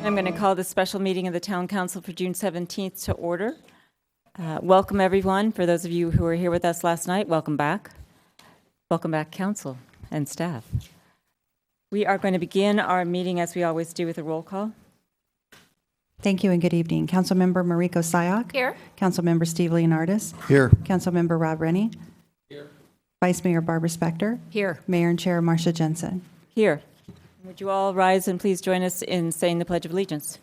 I'm going to call the special meeting of the Town Council for June 17th to order. Welcome, everyone. For those of you who were here with us last night, welcome back. Welcome back, Council and staff. We are going to begin our meeting, as we always do, with a roll call. Thank you and good evening. Councilmember Mariko Sayoc. Here. Councilmember Steve Leonardis. Here. Councilmember Rob Rennie. Here. Vice Mayor Barbara Spector. Here. Mayor and Chair Marcia Jensen. Here. Would you all rise and please join us in saying the Pledge of Allegiance?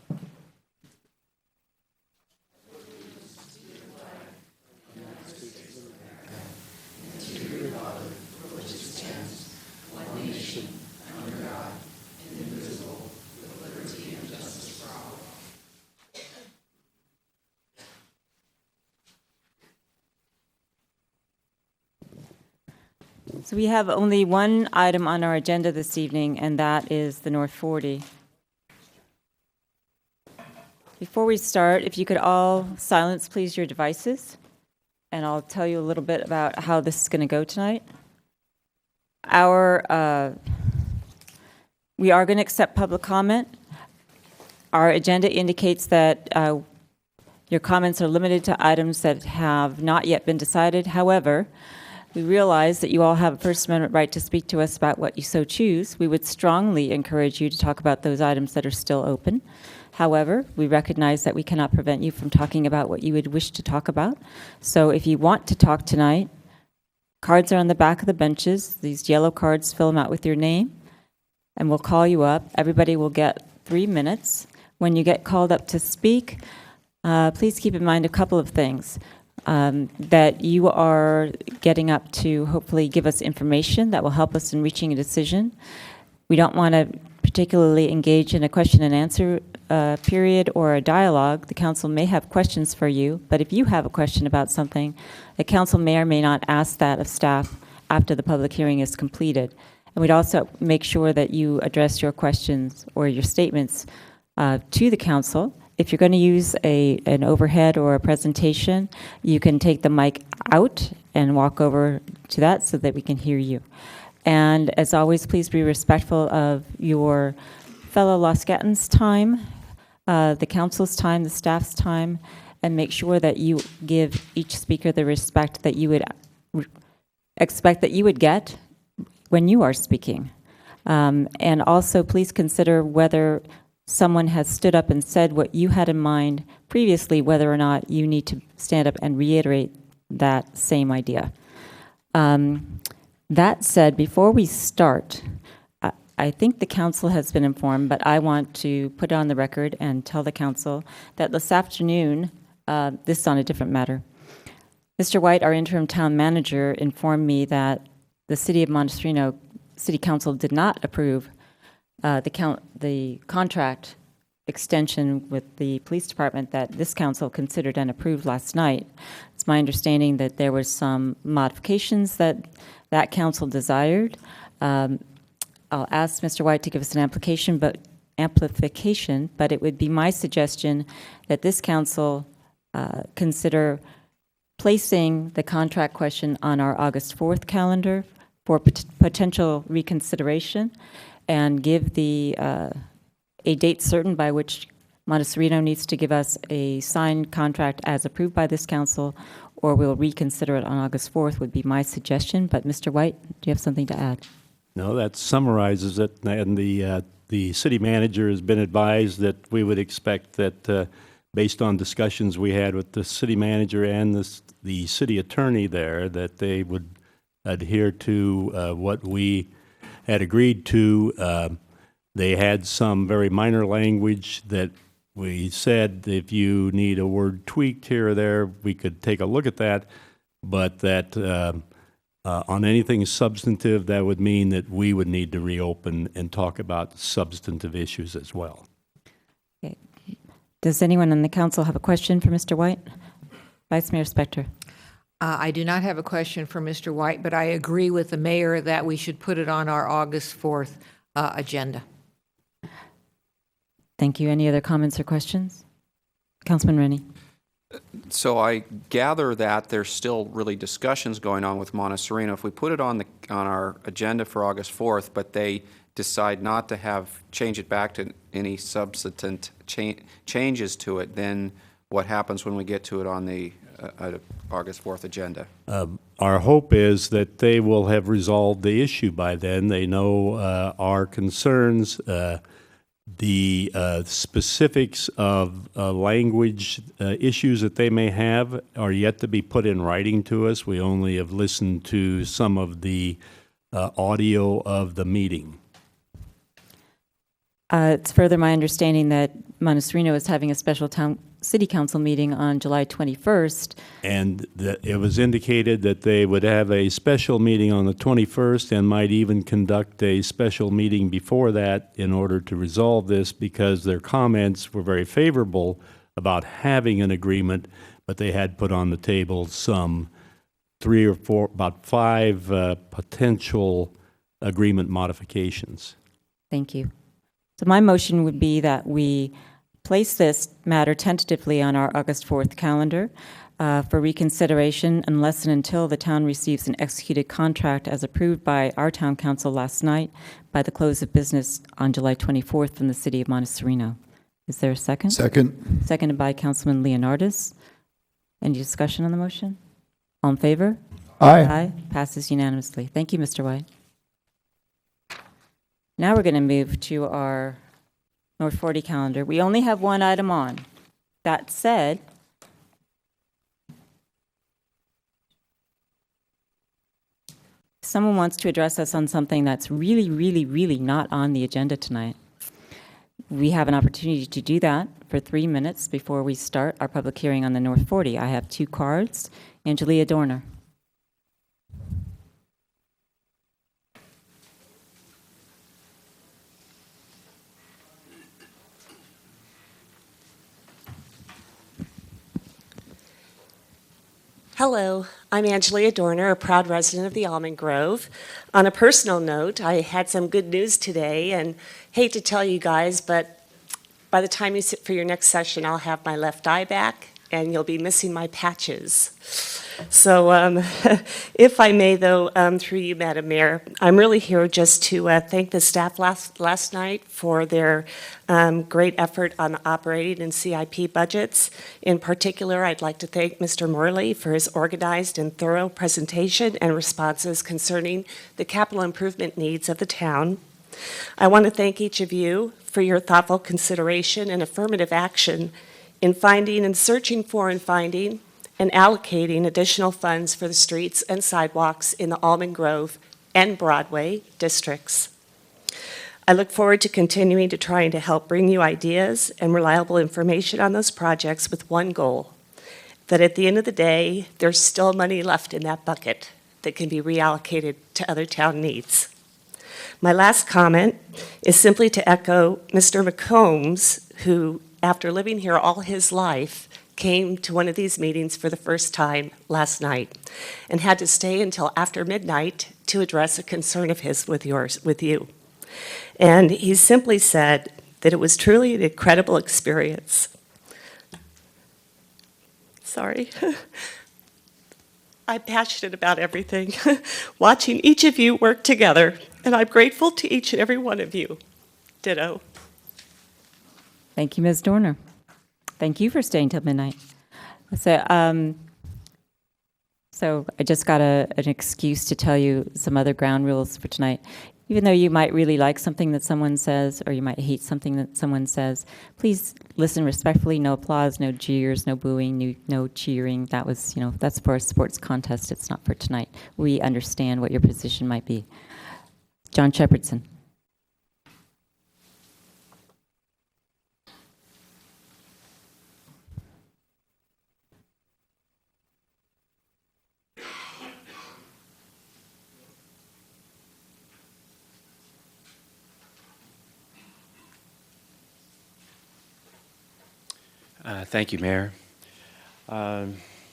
So we have only one item on our agenda this evening, and that is the North 40. Before we start, if you could all silence, please, your devices, and I'll tell you a little bit about how this is going to go tonight. We are going to accept public comment. Our agenda indicates that your comments are limited to items that have not yet been decided. However, we realize that you all have a First Amendment right to speak to us about what you so choose. We would strongly encourage you to talk about those items that are still open. However, we recognize that we cannot prevent you from talking about what you would wish to talk about. So if you want to talk tonight, cards are on the back of the benches. These yellow cards, fill them out with your name, and we'll call you up. Everybody will get 3 minutes. When you get called up to speak, please keep in mind a couple of things. That you are getting up to hopefully give us information that will help us in reaching a decision. We don't want to particularly engage in a question and answer period or a dialogue. The council may have questions for you, but if you have a question about something, the council may or may not ask that of staff after the public hearing is completed. And we'd also make sure that you address your questions or your statements to the council. If you're going to use an overhead or a presentation, you can take the mic out and walk over to that so that we can hear you. And as always, please be respectful of your fellow Loskatans' time, the council's time, the staff's time, and make sure that you give each speaker the respect that you would expect that you would get when you are speaking. And also, please consider whether someone has stood up and said what you had in mind previously, whether or not you need to stand up and reiterate that same idea. That said, before we start, I think the council has been informed, but I want to put it on the record and tell the council that this afternoon, this is on a different matter. Mr. White, our interim town manager, informed me that the City of Montesrino City Council did not approve the contract extension with the police department that this council considered and approved last night. It's my understanding that there were some modifications that council desired. I'll ask Mr. White to give us an amplification, but it would be my suggestion that this council consider placing the contract question on our August 4th calendar for potential reconsideration, and give a date certain by which Montesrino needs to give us a signed contract as approved by this council, or we'll reconsider it on August 4th would be my suggestion. But Mr. White, do you have something to add? No, that summarizes it. And the city manager has been advised that we would expect that based on discussions we had with the city manager and the city attorney there, that they would adhere to what we had agreed to. They had some very minor language that we said if you need a word tweaked here or there, we could take a look at that, but that on anything substantive, that would mean that we would need to reopen and talk about substantive issues as well. Okay. Does anyone on the council have a question for Mr. White? Vice Mayor Spector. I do not have a question for Mr. White, but I agree with the mayor that we should put it on our August 4th agenda. Thank you. Any other comments or questions? Councilman Rennie. So I gather that there's still really discussions going on with Montesrino. If we put it on our agenda for August 4th, but they decide not to change it back to any substantive changes to it, then what happens when we get to it on the August 4th agenda? Our hope is that they will have resolved the issue by then. They know our concerns. The specifics of language issues that they may have are yet to be put in writing to us. We only have listened to some of the audio of the meeting. It's further my understanding that Montecito is having a special city council meeting on July 21st. And it was indicated that they would have a special meeting on the 21st and might even conduct a special meeting before that in order to resolve this, because their comments were very favorable about having an agreement, but they had put on the table some about five potential agreement modifications. Thank you. So my motion would be that we place this matter tentatively on our August 4th calendar for reconsideration unless and until the town receives an executed contract as approved by our town council last night by the close of business on July 24th from the city of Montecito. Is there a second? Second. Seconded by Councilman Leonardis. Any discussion on the motion? All in favor? Aye. Aye. Passes unanimously. Thank you, Mr. White. Now we're going to move to our North 40 calendar. We only have one item on. That said, if someone wants to address us on something that's really, really, really not on the agenda tonight, we have an opportunity to do that for 3 minutes before we start our public hearing on the North 40. I have 2 cards. Angelia Dorner. Hello, I'm Angelia Dorner, a proud resident of the Almond Grove. On a personal note, I had some good news today, and hate to tell you guys, but by the time you sit for your next session, I'll have my left eye back, and you'll be missing my patches. So if I may, though, through you, Madam Mayor, I'm really here just to thank the staff last night for their great effort on the operating and CIP budgets. In particular, I'd like to thank Mr. Morley for his organized and thorough presentation and responses concerning the capital improvement needs of the town. I want to thank each of you for your thoughtful consideration and affirmative action in finding and searching for and finding and allocating additional funds for the streets and sidewalks in the Almond Grove and Broadway districts. I look forward to continuing to trying to help bring you ideas and reliable information on those projects with one goal, that at the end of the day, there's still money left in that bucket that can be reallocated to other town needs. My last comment is simply to echo Mr. McCombs, who, after living here all his life, came to one of these meetings for the first time last night and had to stay until after midnight to address a concern of his with you. And he simply said that it was truly an incredible experience. Sorry. I'm passionate about everything, watching each of you work together, and I'm grateful to each and every one of you. Ditto. Thank you, Ms. Dorner. Thank you for staying till midnight. So I just got an excuse to tell you some other ground rules for tonight. Even though you might really like something that someone says, or you might hate something that someone says, please listen respectfully. No applause, no jeers, no booing, no cheering. That was, that's for a sports contest. It's not for tonight. We understand what your position might be. John Shepherdson. Thank you, Mayor.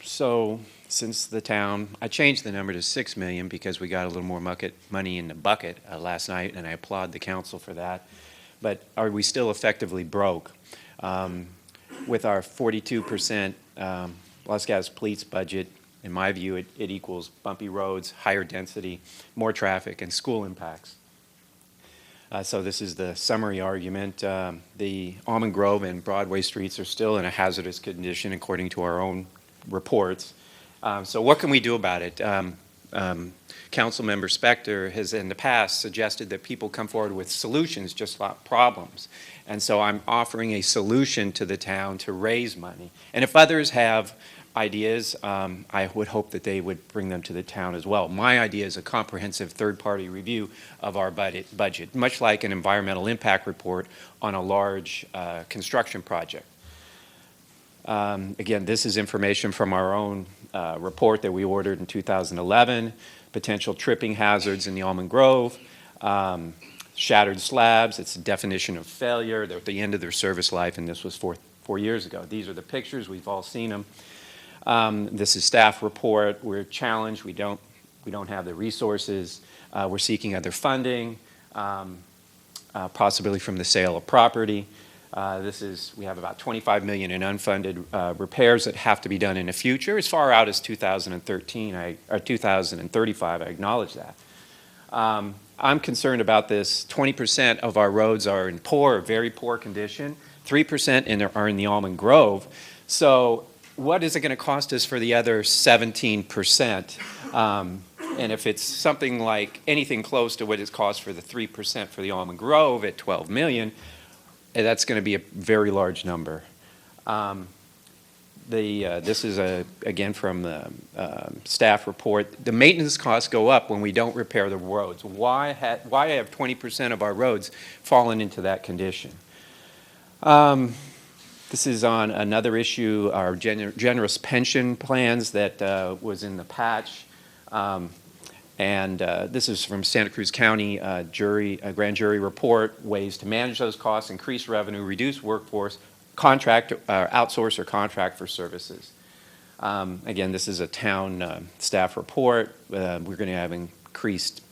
So since the town, I changed the number to 6 million because we got a little more money in the bucket last night, and I applaud the council for that. But are we still effectively broke? With our 42% Los Gatos Police budget, in my view, it equals bumpy roads, higher density, more traffic, and school impacts. So this is the summary argument. The Almond Grove and Broadway streets are still in a hazardous condition according to our own reports. So what can we do about it? Councilmember Spector has in the past suggested that people come forward with solutions, just not problems. And so I'm offering a solution to the town to raise money. And if others have ideas, I would hope that they would bring them to the town as well. My idea is a comprehensive third-party review of our budget, much like an environmental impact report on a large construction project. Again, this is information from our own report that we ordered in 2011, potential tripping hazards in the Almond Grove, shattered slabs, it's a definition of failure. They're at the end of their service life, and this was four years ago. These are the pictures, we've all seen them. This is staff report. We're challenged. We don't have the resources. We're seeking other funding, possibly from the sale of property. We have about $25 million in unfunded repairs that have to be done in the future, as far out as 2013 or 2035. I acknowledge that. I'm concerned about this. 20% of our roads are in very poor condition. 3% are in the Almond Grove. So what is it going to cost us for the other 17%? And if it's something like anything close to what it costs for the 3% for the Almond Grove at $12 million, that's going to be a very large number. This is, again, from the staff report. The maintenance costs go up when we don't repair the roads. Why have 20% of our roads fallen into that condition? This is on another issue, our generous pension plans that was in the patch. This is from Santa Cruz County grand jury report, ways to manage those costs, increase revenue, reduce workforce, outsource or contract for services. Again, this is a town staff report. We're going to have increased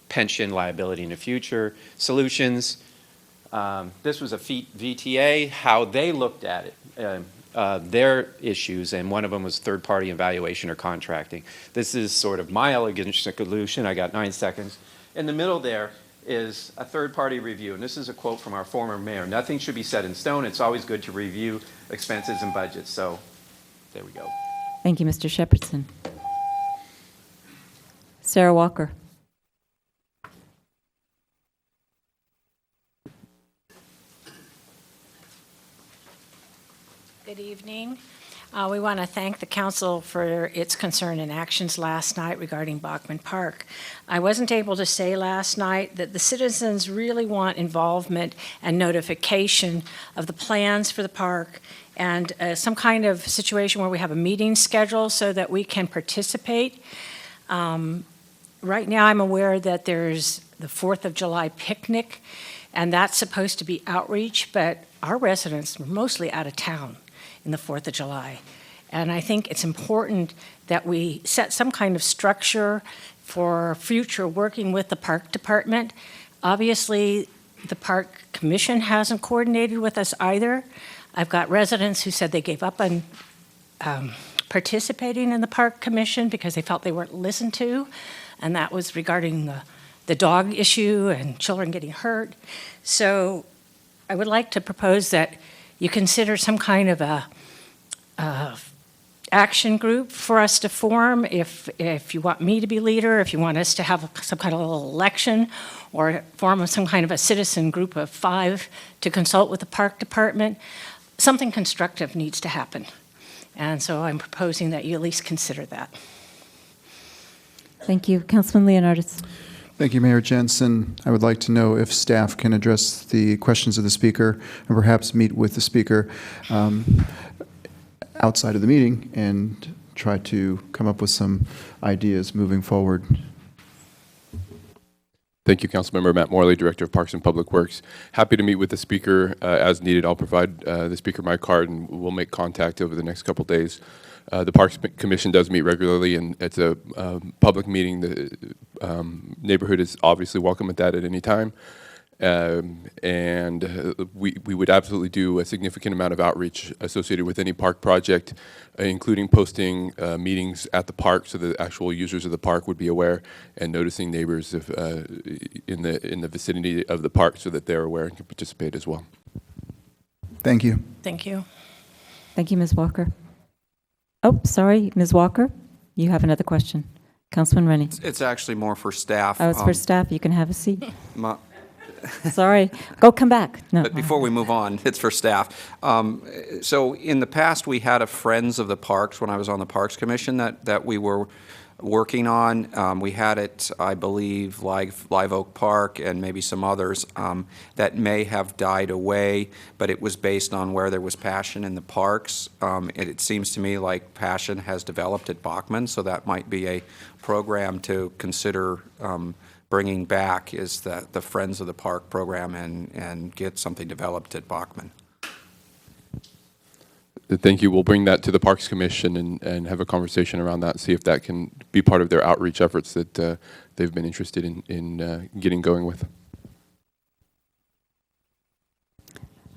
pension liability in the future. Solutions. This was a VTA, how they looked at it, their issues, and one of them was third-party evaluation or contracting. This is sort of my elegant solution. I got 9 seconds. In the middle there is a third-party review, and this is a quote from our former mayor. Nothing should be set in stone. It's always good to review expenses and budgets. So there we go. Thank you, Mr. Shepherdson. Sarah Walker. Good evening. We want to thank the council for its concern and actions last night regarding Bachman Park. I wasn't able to say last night that the citizens really want involvement and notification of the plans for the park and some kind of situation where we have a meeting schedule so that we can participate. Right now I'm aware that there's the 4th of July picnic, and that's supposed to be outreach, but our residents are mostly out of town in the 4th of July. And I think it's important that we set some kind of structure for future working with the park department. Obviously, the park commission hasn't coordinated with us either. I've got residents who said they gave up on participating in the park commission because they felt they weren't listened to, and that was regarding the dog issue and children getting hurt. So I would like to propose that you consider some kind of a action group for us to form. If you want me to be leader, if you want us to have some kind of little election, or form some kind of a citizen group of 5 to consult with the park department, something constructive needs to happen. And so I'm proposing that you at least consider that. Thank you. Councilman Leonardis. Thank you, Mayor Jensen. I would like to know if staff can address the questions of the speaker and perhaps meet with the speaker outside of the meeting and try to come up with some ideas moving forward. Thank you, Councilmember Matt Morley, Director of Parks and Public Works. Happy to meet with the speaker as needed. I'll provide the speaker my card, and we'll make contact over the next couple days. The Parks Commission does meet regularly, and it's a public meeting. The neighborhood is obviously welcome at that at any time. And we would absolutely do a significant amount of outreach associated with any park project, including posting meetings at the park so the actual users of the park would be aware, and noticing neighbors if, in the vicinity of the park so that they're aware and can participate as well. Thank you. Thank you. Thank you, Ms. Walker. Oh, sorry, Ms. Walker, you have another question. Councilman Rennie. It's actually more for staff. Oh, it's for staff. You can have a seat. My- Sorry. Go come back. No. But before we move on, it's for staff. So in the past, we had a Friends of the Parks when I was on the Parks Commission that we were working on. We had it, I believe, Live Oak Park and maybe some others that may have died away, but it was based on where there was passion in the parks. It seems to me like passion has developed at Bachman, so that might be a program to consider bringing back, is the Friends of the Park program, and get something developed at Bachman. Thank you. We'll bring that to the Parks Commission and have a conversation around that, see if that can be part of their outreach efforts that they've been interested in getting going with.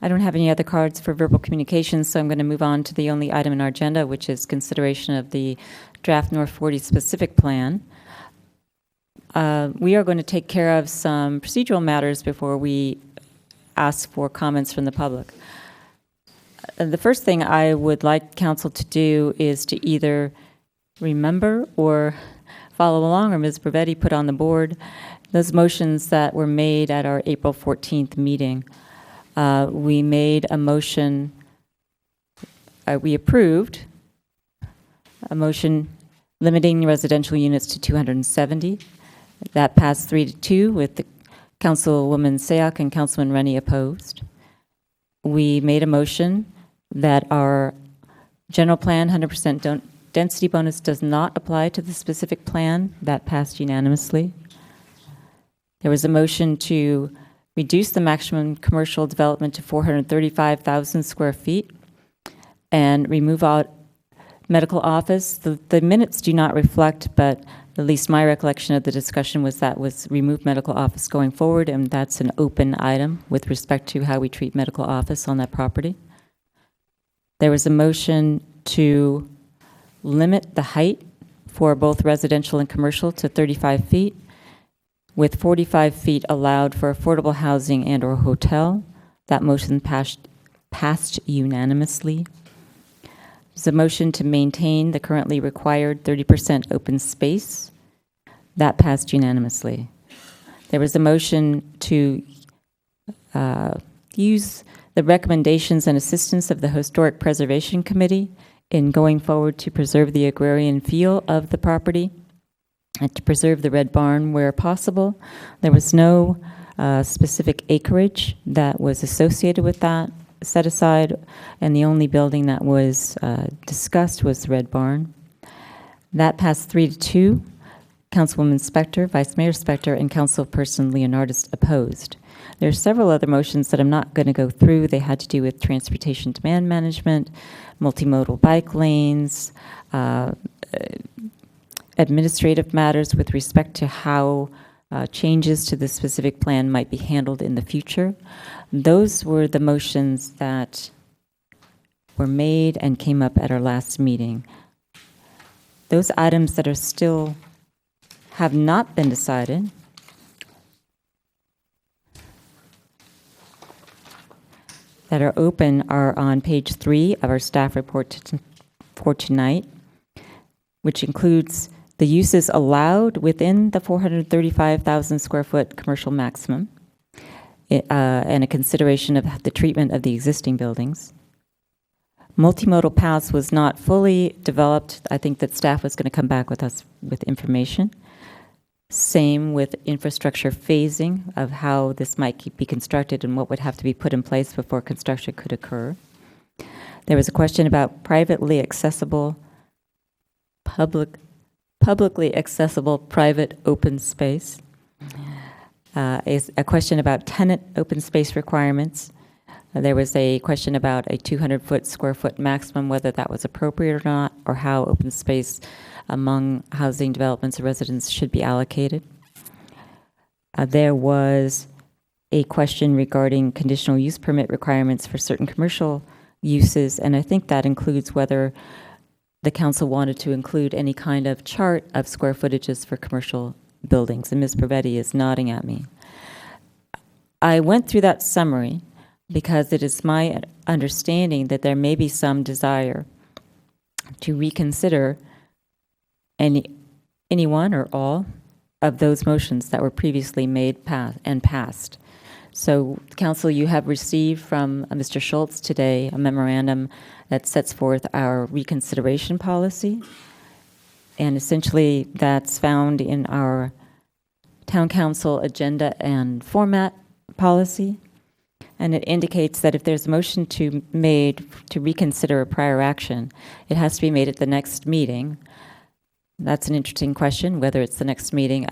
I don't have any other cards for verbal communications, so I'm going to move on to the only item in our agenda, which is consideration of the draft North 40 specific plan. We are going to take care of some procedural matters before we ask for comments from the public. The first thing I would like council to do is to either remember or follow along, or Ms. Bravetti put on the board, those motions that were made at our April 14th meeting. We made a motion, we approved a motion limiting residential units to 270. That passed 3-2 with the Councilwoman Sayoc and Councilman Rennie opposed. We made a motion that our general plan 100% density bonus does not apply to the specific plan. That passed unanimously. There was a motion to reduce the maximum commercial development to 435,000 square feet and remove out medical office. The minutes do not reflect, but at least my recollection of the discussion was that was remove medical office going forward, and that's an open item with respect to how we treat medical office on that property. There was a motion to limit the height for both residential and commercial to 35 feet, with 45 feet allowed for affordable housing and or hotel. That motion passed unanimously. There's a motion to maintain the currently required 30% open space. That passed unanimously. There was a motion to use the recommendations and assistance of the Historic Preservation Committee in going forward to preserve the agrarian feel of the property and to preserve the red barn where possible. There was no specific acreage that was associated with that set aside, and the only building that was discussed was the red barn. That passed 3-2. Councilwoman Spector, Vice Mayor Spector, and Councilperson Leonardis opposed. There are several other motions that I'm not going to go through. They had to do with transportation demand management, multimodal bike lanes, administrative matters with respect to how changes to the specific plan might be handled in the future. Those were the motions that were made and came up at our last meeting. Those items that are still have not been decided that are open are on page 3 of our staff report for tonight, which includes the uses allowed within the 435,000 square foot commercial maximum, and a consideration of the treatment of the existing buildings. Multimodal paths was not fully developed. I think that staff was going to come back with us with information. Same with infrastructure phasing of how this might be constructed and what would have to be put in place before construction could occur. There was a question about privately accessible, publicly accessible private open space. Is a question about tenant open space requirements. There was a question about a 200 square foot maximum, whether that was appropriate or not, or how open space among housing developments or residents should be allocated. There was a question regarding conditional use permit requirements for certain commercial uses, and I think that includes whether the council wanted to include any kind of chart of square footages for commercial buildings, and Ms. Pervetti is nodding at me. I went through that summary because it is my understanding that there may be some desire to reconsider any one or all of those motions that were previously made and passed. So, Council, you have received from Mr. Schultz today a memorandum that sets forth our reconsideration policy, and essentially that's found in our Town Council agenda and format policy, and it indicates that if there's a motion made to reconsider a prior action, it has to be made at the next meeting. That's an interesting question, whether it's the next meeting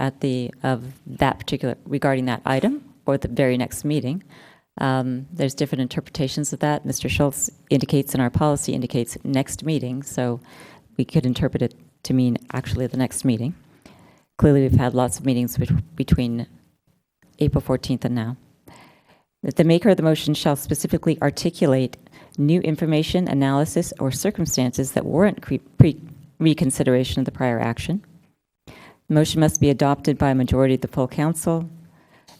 regarding that item or the very next meeting. There's different interpretations of that. Mr. Schultz indicates in our policy indicates next meeting, so we could interpret it to mean actually the next meeting. Clearly, we've had lots of meetings between April 14th and now. That the maker of the motion shall specifically articulate new information, analysis, or circumstances that warrant reconsideration of the prior action. The motion must be adopted by a majority of the full council,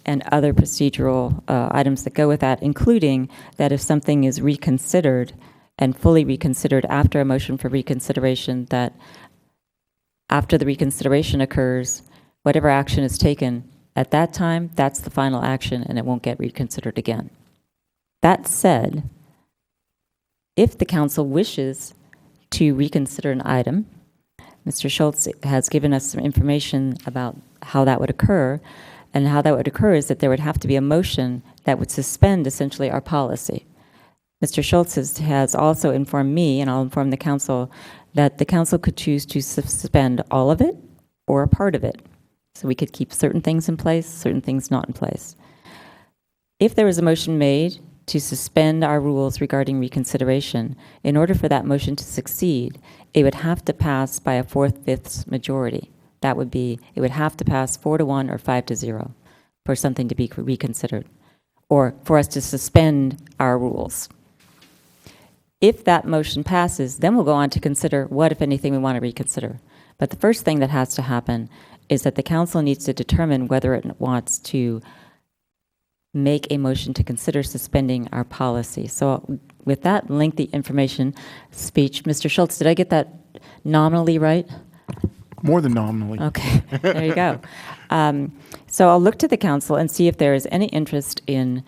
and other procedural items that go with that, including that if something is reconsidered and fully reconsidered after a motion for reconsideration, that after the reconsideration occurs, whatever action is taken at that time, that's the final action and it won't get reconsidered again. That said, if the council wishes to reconsider an item, Mr. Schultz has given us some information about how that would occur, and how that would occur is that there would have to be a motion that would suspend essentially our policy. Mr. Schultz has also informed me, and I'll inform the council, that the council could choose to suspend all of it or a part of it. So we could keep certain things in place, certain things not in place. If there was a motion made to suspend our rules regarding reconsideration, in order for that motion to succeed, it would have to pass by a 4/5 majority. That would be, it would have to pass 4-1 or 5-0 for something to be reconsidered, or for us to suspend our rules. If that motion passes, then we'll go on to consider what, if anything, we want to reconsider. But the first thing that has to happen is that the council needs to determine whether it wants to make a motion to consider suspending our policy. So with that lengthy information speech, Mr. Schultz, did I get that nominally right? More than nominally. Okay, there you go. So I'll look to the council and see if there is any interest in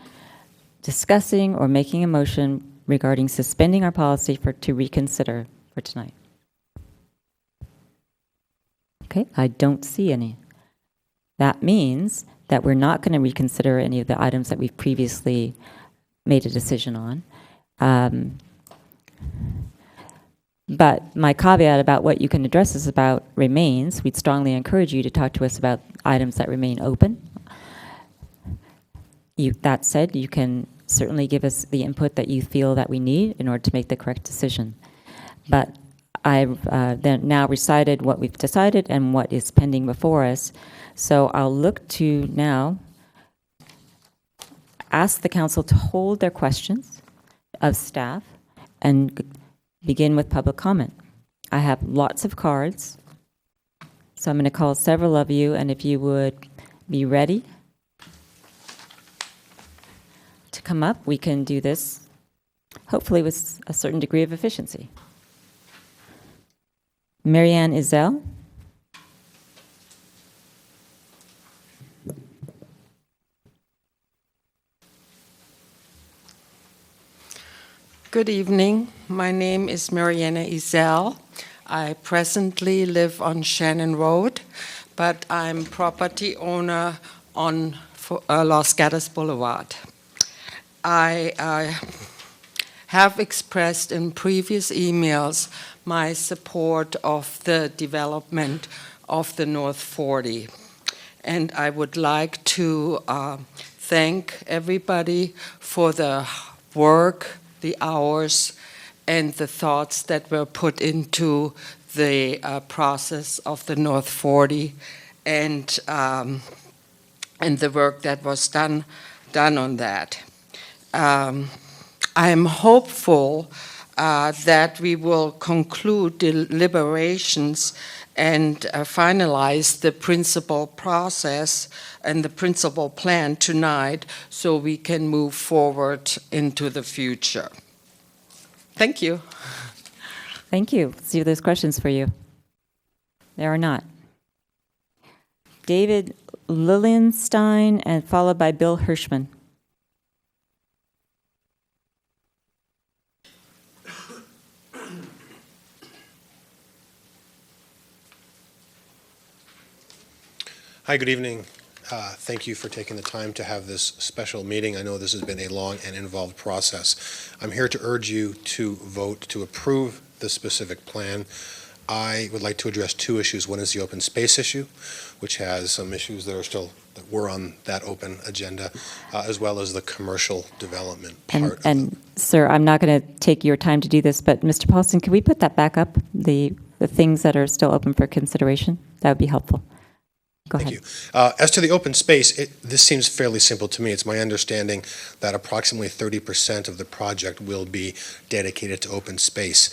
discussing or making a motion regarding suspending our policy to reconsider for tonight. Okay, I don't see any. That means that we're not going to reconsider any of the items that we've previously made a decision on. But my caveat about what you can address us about remains. We'd strongly encourage you to talk to us about items that remain open. That said, you can certainly give us the input that you feel that we need in order to make the correct decision. But I've then now recited what we've decided and what is pending before us. So I'll look to now ask the council to hold their questions of staff and begin with public comment. I have lots of cards, so I'm going to call several of you, and if you would be ready to come up, we can do this, hopefully with a certain degree of efficiency. Marianne Izell. Good evening. My name is Mariana Izell. I presently live on Shannon Road, but I'm property owner on Los Gatos Boulevard. I have expressed in previous emails my support of the development of the North 40. And I would like to thank everybody for the work, the hours, and the thoughts that were put into the process of the North 40 and the work that was done done on that. I am hopeful that we will conclude deliberations and finalize the principal process and the principal plan tonight so we can move forward into the future. Thank you. Thank you. See if there's questions for you. There are not. David Lilienstein, and followed by Bill Hirschman. Hi, good evening. Thank you for taking the time to have this special meeting. I know this has been a long and involved process. I'm here to urge you to vote to approve the specific plan. I would like to address two issues. One is the open space issue, which has some issues that were on that open agenda, as well as the commercial development part. And sir, I'm not going to take your time to do this, but Mr. Paulson, can we put that back up, the things that are still open for consideration? That would be helpful. Go ahead. Thank you. As to the open space, this seems fairly simple to me. It's my understanding that approximately 30% of the project will be dedicated to open space.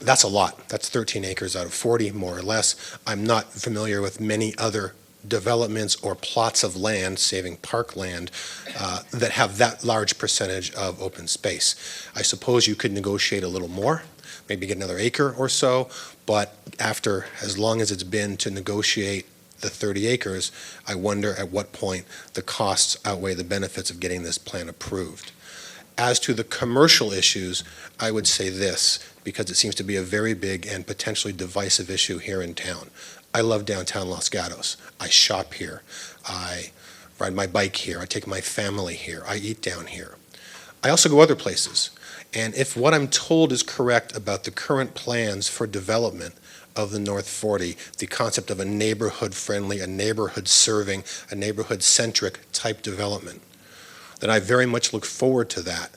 That's a lot. That's 13 acres out of 40, more or less. I'm not familiar with many other developments or plots of land, saving parkland, that have that large percentage of open space. I suppose you could negotiate a little more, maybe get another acre or so, but after as long as it's been to negotiate the 30 acres, I wonder at what point the costs outweigh the benefits of getting this plan approved. As to the commercial issues, I would say this, because it seems to be a very big and potentially divisive issue here in town. I love downtown Los Gatos. I shop here. I ride my bike here. I take my family here. I eat down here. I also go other places. And if what I'm told is correct about the current plans for development of the North 40, the concept of a neighborhood-friendly, a neighborhood-serving, a neighborhood-centric type development, then I very much look forward to that.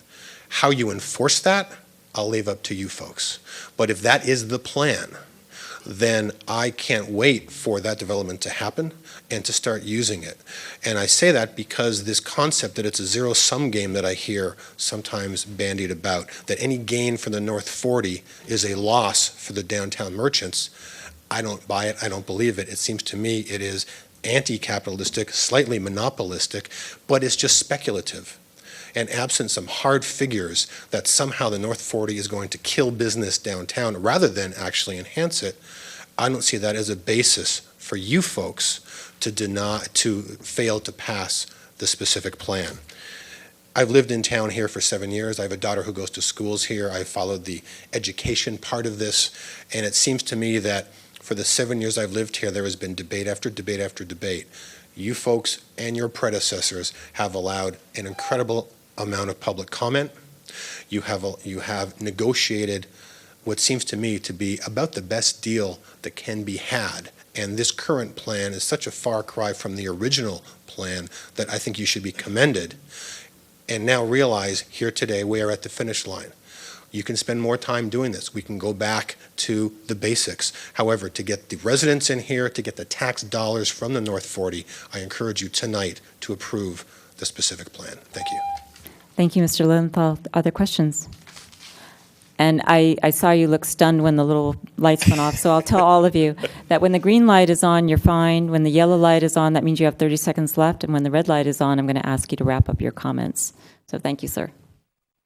How you enforce that, I'll leave up to you folks. But if that is the plan, then I can't wait for that development to happen and to start using it. And I say that because this concept that it's a zero-sum game that I hear sometimes bandied about, that any gain from the North 40 is a loss for the downtown merchants, I don't buy it, I don't believe it. It seems to me it is anti-capitalistic, slightly monopolistic, but it's just speculative. And absent some hard figures that somehow the North 40 is going to kill business downtown rather than actually enhance it, I don't see that as a basis for you folks to fail to pass the specific plan. I've lived in town here for 7 years. I have a daughter who goes to schools here. I followed the education part of this, and it seems to me that for the 7 years I've lived here, there has been debate after debate after debate. You folks and your predecessors have allowed an incredible amount of public comment. You have negotiated what seems to me to be about the best deal that can be had. And this current plan is such a far cry from the original plan that I think you should be commended. And now realize here today we are at the finish line. You can spend more time doing this. We can go back to the basics. However, to get the residents in here, to get the tax dollars from the North 40, I encourage you tonight to approve the specific plan. Thank you. Thank you, Mr. Lilienthal. Other questions? And I saw you look stunned when the little lights went off, so I'll tell all of you that when the green light is on, you're fine. When the yellow light is on, that means you have 30 seconds left. And when the red light is on, I'm going to ask you to wrap up your comments. So thank you, sir.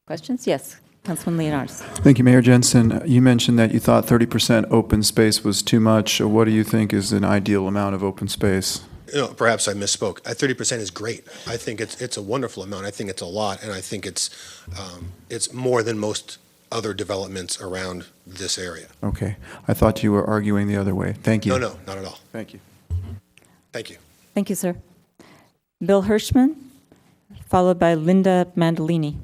Questions? Yes, Councilman Leonardis. Thank you, Mayor Jensen. You mentioned that you thought 30% open space was too much. What do you think is an ideal amount of open space? Perhaps I misspoke. 30% is great. I think it's a wonderful amount. I think it's a lot, and I think it's more than most other developments around this area. Okay. I thought you were arguing the other way. Thank you. No, not at all. Thank you. Thank you. Thank you, sir. Bill Hirschman, followed by Linda Mandolini.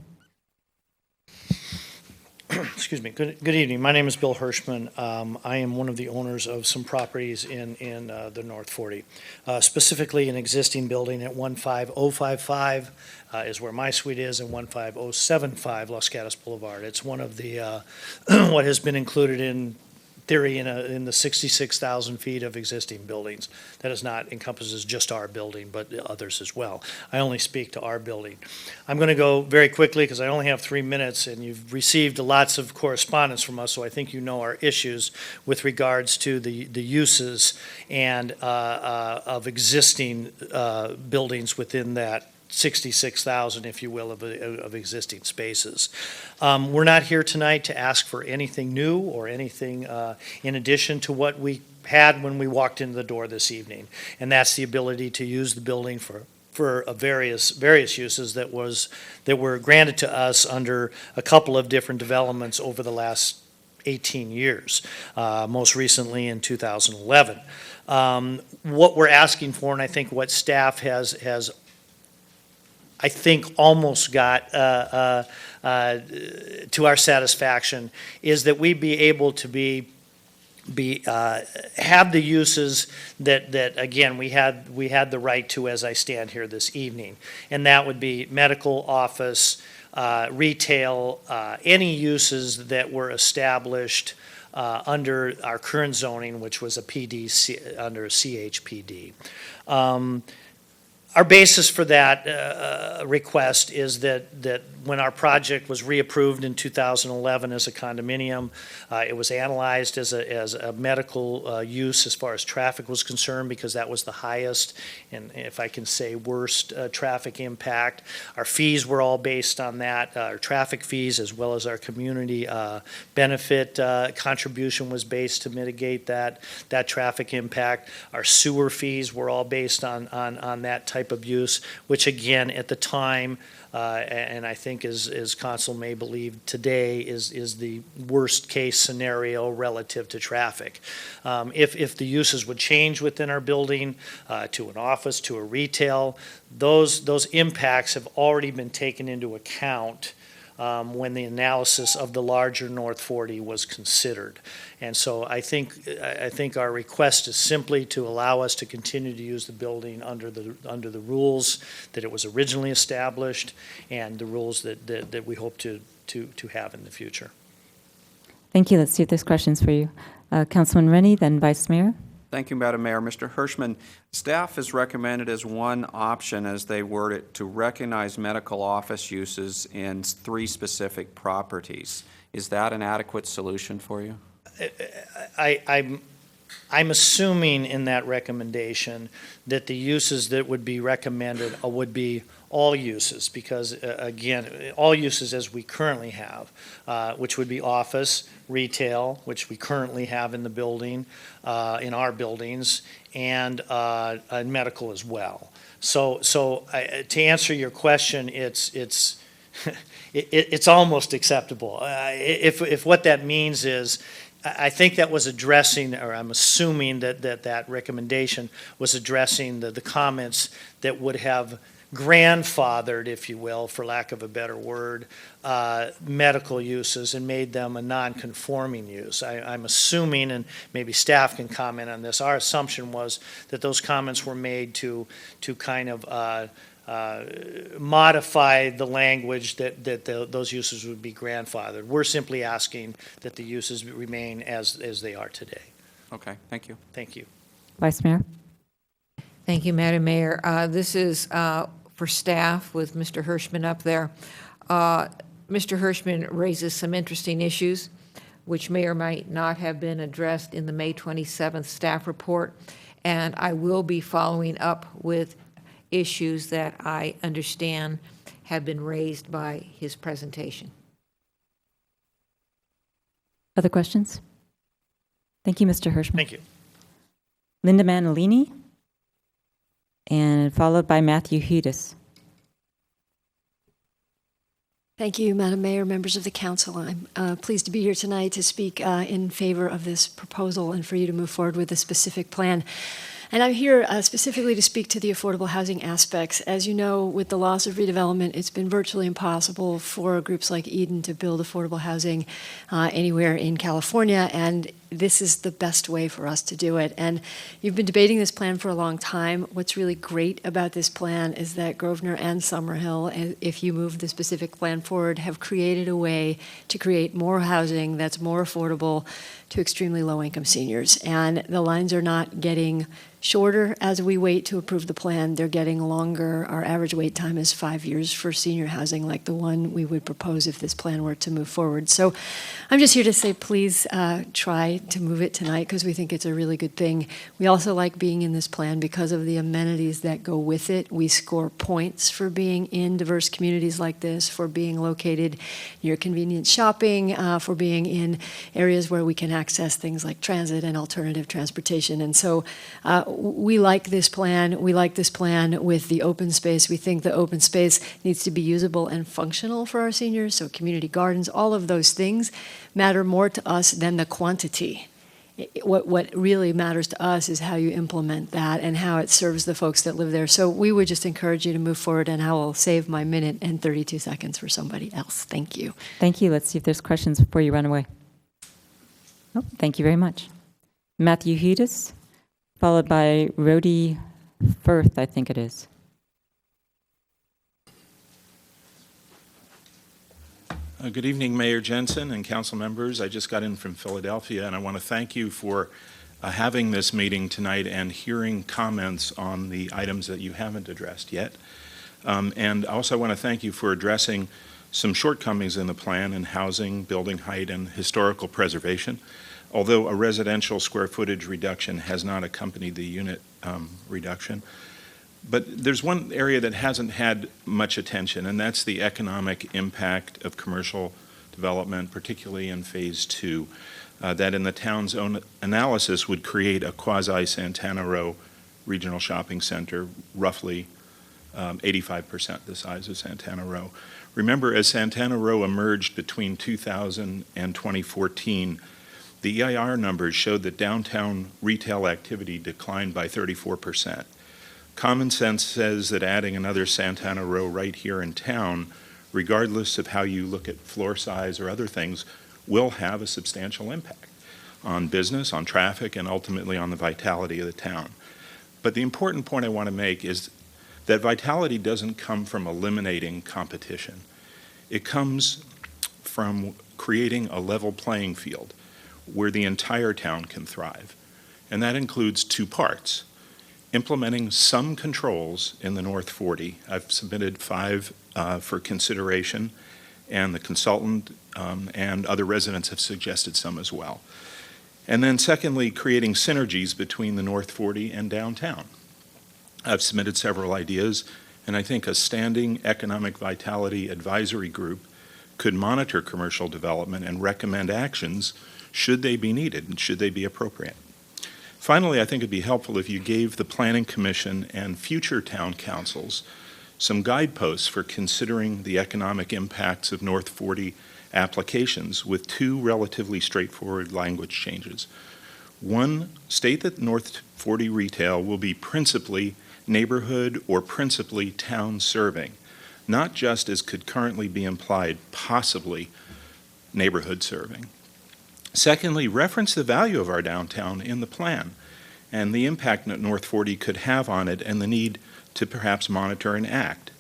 Excuse me. Good evening. My name is Bill Hirschman. I am one of the owners of some properties in the North 40. Specifically, an existing building at 15055 is where my suite is, and 15075 Los Gatos Boulevard. It's one of the what has been included in theory in the 66,000 feet of existing buildings. That is not encompasses just our building, but others as well. I only speak to our building. I'm going to go very quickly because I only have 3 minutes, and you've received lots of correspondence from us, so I think you know our issues with regards to the uses and of existing buildings within that 66,000, if you will, of existing spaces. We're not here tonight to ask for anything new or anything in addition to what we had when we walked into the door this evening, and that's the ability to use the building for various uses that were granted to us under a couple of different developments over the last 18 years, most recently in 2011. What we're asking for, and I think what staff has I think almost got to our satisfaction, is that we be able to have the uses that again we had the right to as I stand here this evening, and that would be medical, office, retail, any uses that were established under our current zoning, which was a PD under CHPD. Our basis for that request is that when our project was reapproved in 2011 as a condominium, it was analyzed as a medical use as far as traffic was concerned, because that was the highest and, if I can say, worst traffic impact. Our fees were all based on that, our traffic fees as well as our community benefit contribution was based to mitigate that traffic impact. Our sewer fees were all based on that type of use, which again, at the time, and I think as Council may believe today, is the worst case scenario relative to traffic. If the uses would change within our building to an office, to a retail, those impacts have already been taken into account when the analysis of the larger North 40 was considered. And so I think our request is simply to allow us to continue to use the building under the rules that it was originally established and the rules that we hope to have in the future. Thank you. Let's see if there's questions for you. Councilman Rennie, then Vice Mayor. Thank you, Madam Mayor. Mr. Hirschman, staff has recommended as one option, as they word it, to recognize medical office uses in 3 specific properties. Is that an adequate solution for you? I'm assuming in that recommendation that the uses that would be recommended would be all uses, because again, all uses as we currently have, which would be office, retail, which we currently have in the building, in our buildings, and medical as well. So to answer your question, it's it's almost acceptable. If what that means is, I think that was addressing, or I'm assuming that recommendation was addressing the comments that would have grandfathered, if you will, for lack of a better word, medical uses and made them a non-conforming use. I'm assuming, and maybe staff can comment on this, our assumption was that those comments were made to kind of modify the language that those uses would be grandfathered. We're simply asking that the uses remain as they are today. Okay, thank you. Thank you. Vice Mayor. Thank you, Madam Mayor. This is for staff with Mr. Hirschman up there. Mr. Hirschman raises some interesting issues which may or might not have been addressed in the May 27th staff report, and I will be following up with issues that I understand have been raised by his presentation. Other questions? Thank you, Mr. Hirschman. Thank you. Linda Manalini, and followed by Matthew Hedis. Thank you, Madam Mayor, members of the council. I'm pleased to be here tonight to speak in favor of this proposal and for you to move forward with a specific plan. And I'm here specifically to speak to the affordable housing aspects. As you know, with the loss of redevelopment, it's been virtually impossible for groups like Eden to build affordable housing anywhere in California. And this is the best way for us to do it. And you've been debating this plan for a long time. What's really great about this plan is that Grosvenor and Summerhill, if you move the specific plan forward, have created a way to create more housing that's more affordable to extremely low-income seniors. And the lines are not getting shorter as we wait to approve the plan. They're getting longer. Our average wait time is 5 years for senior housing, like the one we would propose if this plan were to move forward. So I'm just here to say, please try to move it tonight, because we think it's a really good thing. We also like being in this plan because of the amenities that go with it. We score points for being in diverse communities like this, for being located near convenient shopping, for being in areas where we can access things like transit and alternative transportation. And so we like this plan. We like this plan with the open space. We think the open space needs to be usable and functional for our seniors, so community gardens, all of those things matter more to us than the quantity. What really matters to us is how you implement that and how it serves the folks that live there. So we would just encourage you to move forward, and I will save my minute and 32 seconds for somebody else. Thank you. Thank you. Let's see if there's questions before you run away. Oh, thank you very much. Matthew Hedis, followed by Rhodey Firth, I think it is. Good evening, Mayor Jensen and council members. I just got in from Philadelphia, and I want to thank you for having this meeting tonight and hearing comments on the items that you haven't addressed yet. And also I want to thank you for addressing some shortcomings in the plan in housing, building height, and historical preservation. Although a residential square footage reduction has not accompanied the unit reduction. But there's one area that hasn't had much attention, and that's the economic impact of commercial development, particularly in Phase 2, that in the town's own analysis would create a quasi-Santana Row regional shopping center, roughly 85% the size of Santana Row. Remember, as Santana Row emerged between 2000 and 2014, the EIR numbers showed that downtown retail activity declined by 34%. Common sense says that adding another Santana Row right here in town, regardless of how you look at floor size or other things, will have a substantial impact on business, on traffic, and ultimately on the vitality of the town. But the important point I want to make is that vitality doesn't come from eliminating competition. It comes from creating a level playing field where the entire town can thrive. And that includes two parts. Implementing some controls in the North 40. I've submitted 5 for consideration, and the consultant and other residents have suggested some as well. And then secondly, creating synergies between the North 40 and downtown. I've submitted several ideas, and I think a standing economic vitality advisory group could monitor commercial development and recommend actions should they be needed and should they be appropriate. Finally, I think it'd be helpful if you gave the Planning Commission and future town councils some guideposts for considering the economic impacts of North 40 applications with 2 relatively straightforward language changes. One, state that North 40 retail will be principally neighborhood or principally town serving, not just as could currently be implied, possibly neighborhood serving. Secondly, reference the value of our downtown in the plan and the impact that North 40 could have on it and the need to perhaps monitor and act.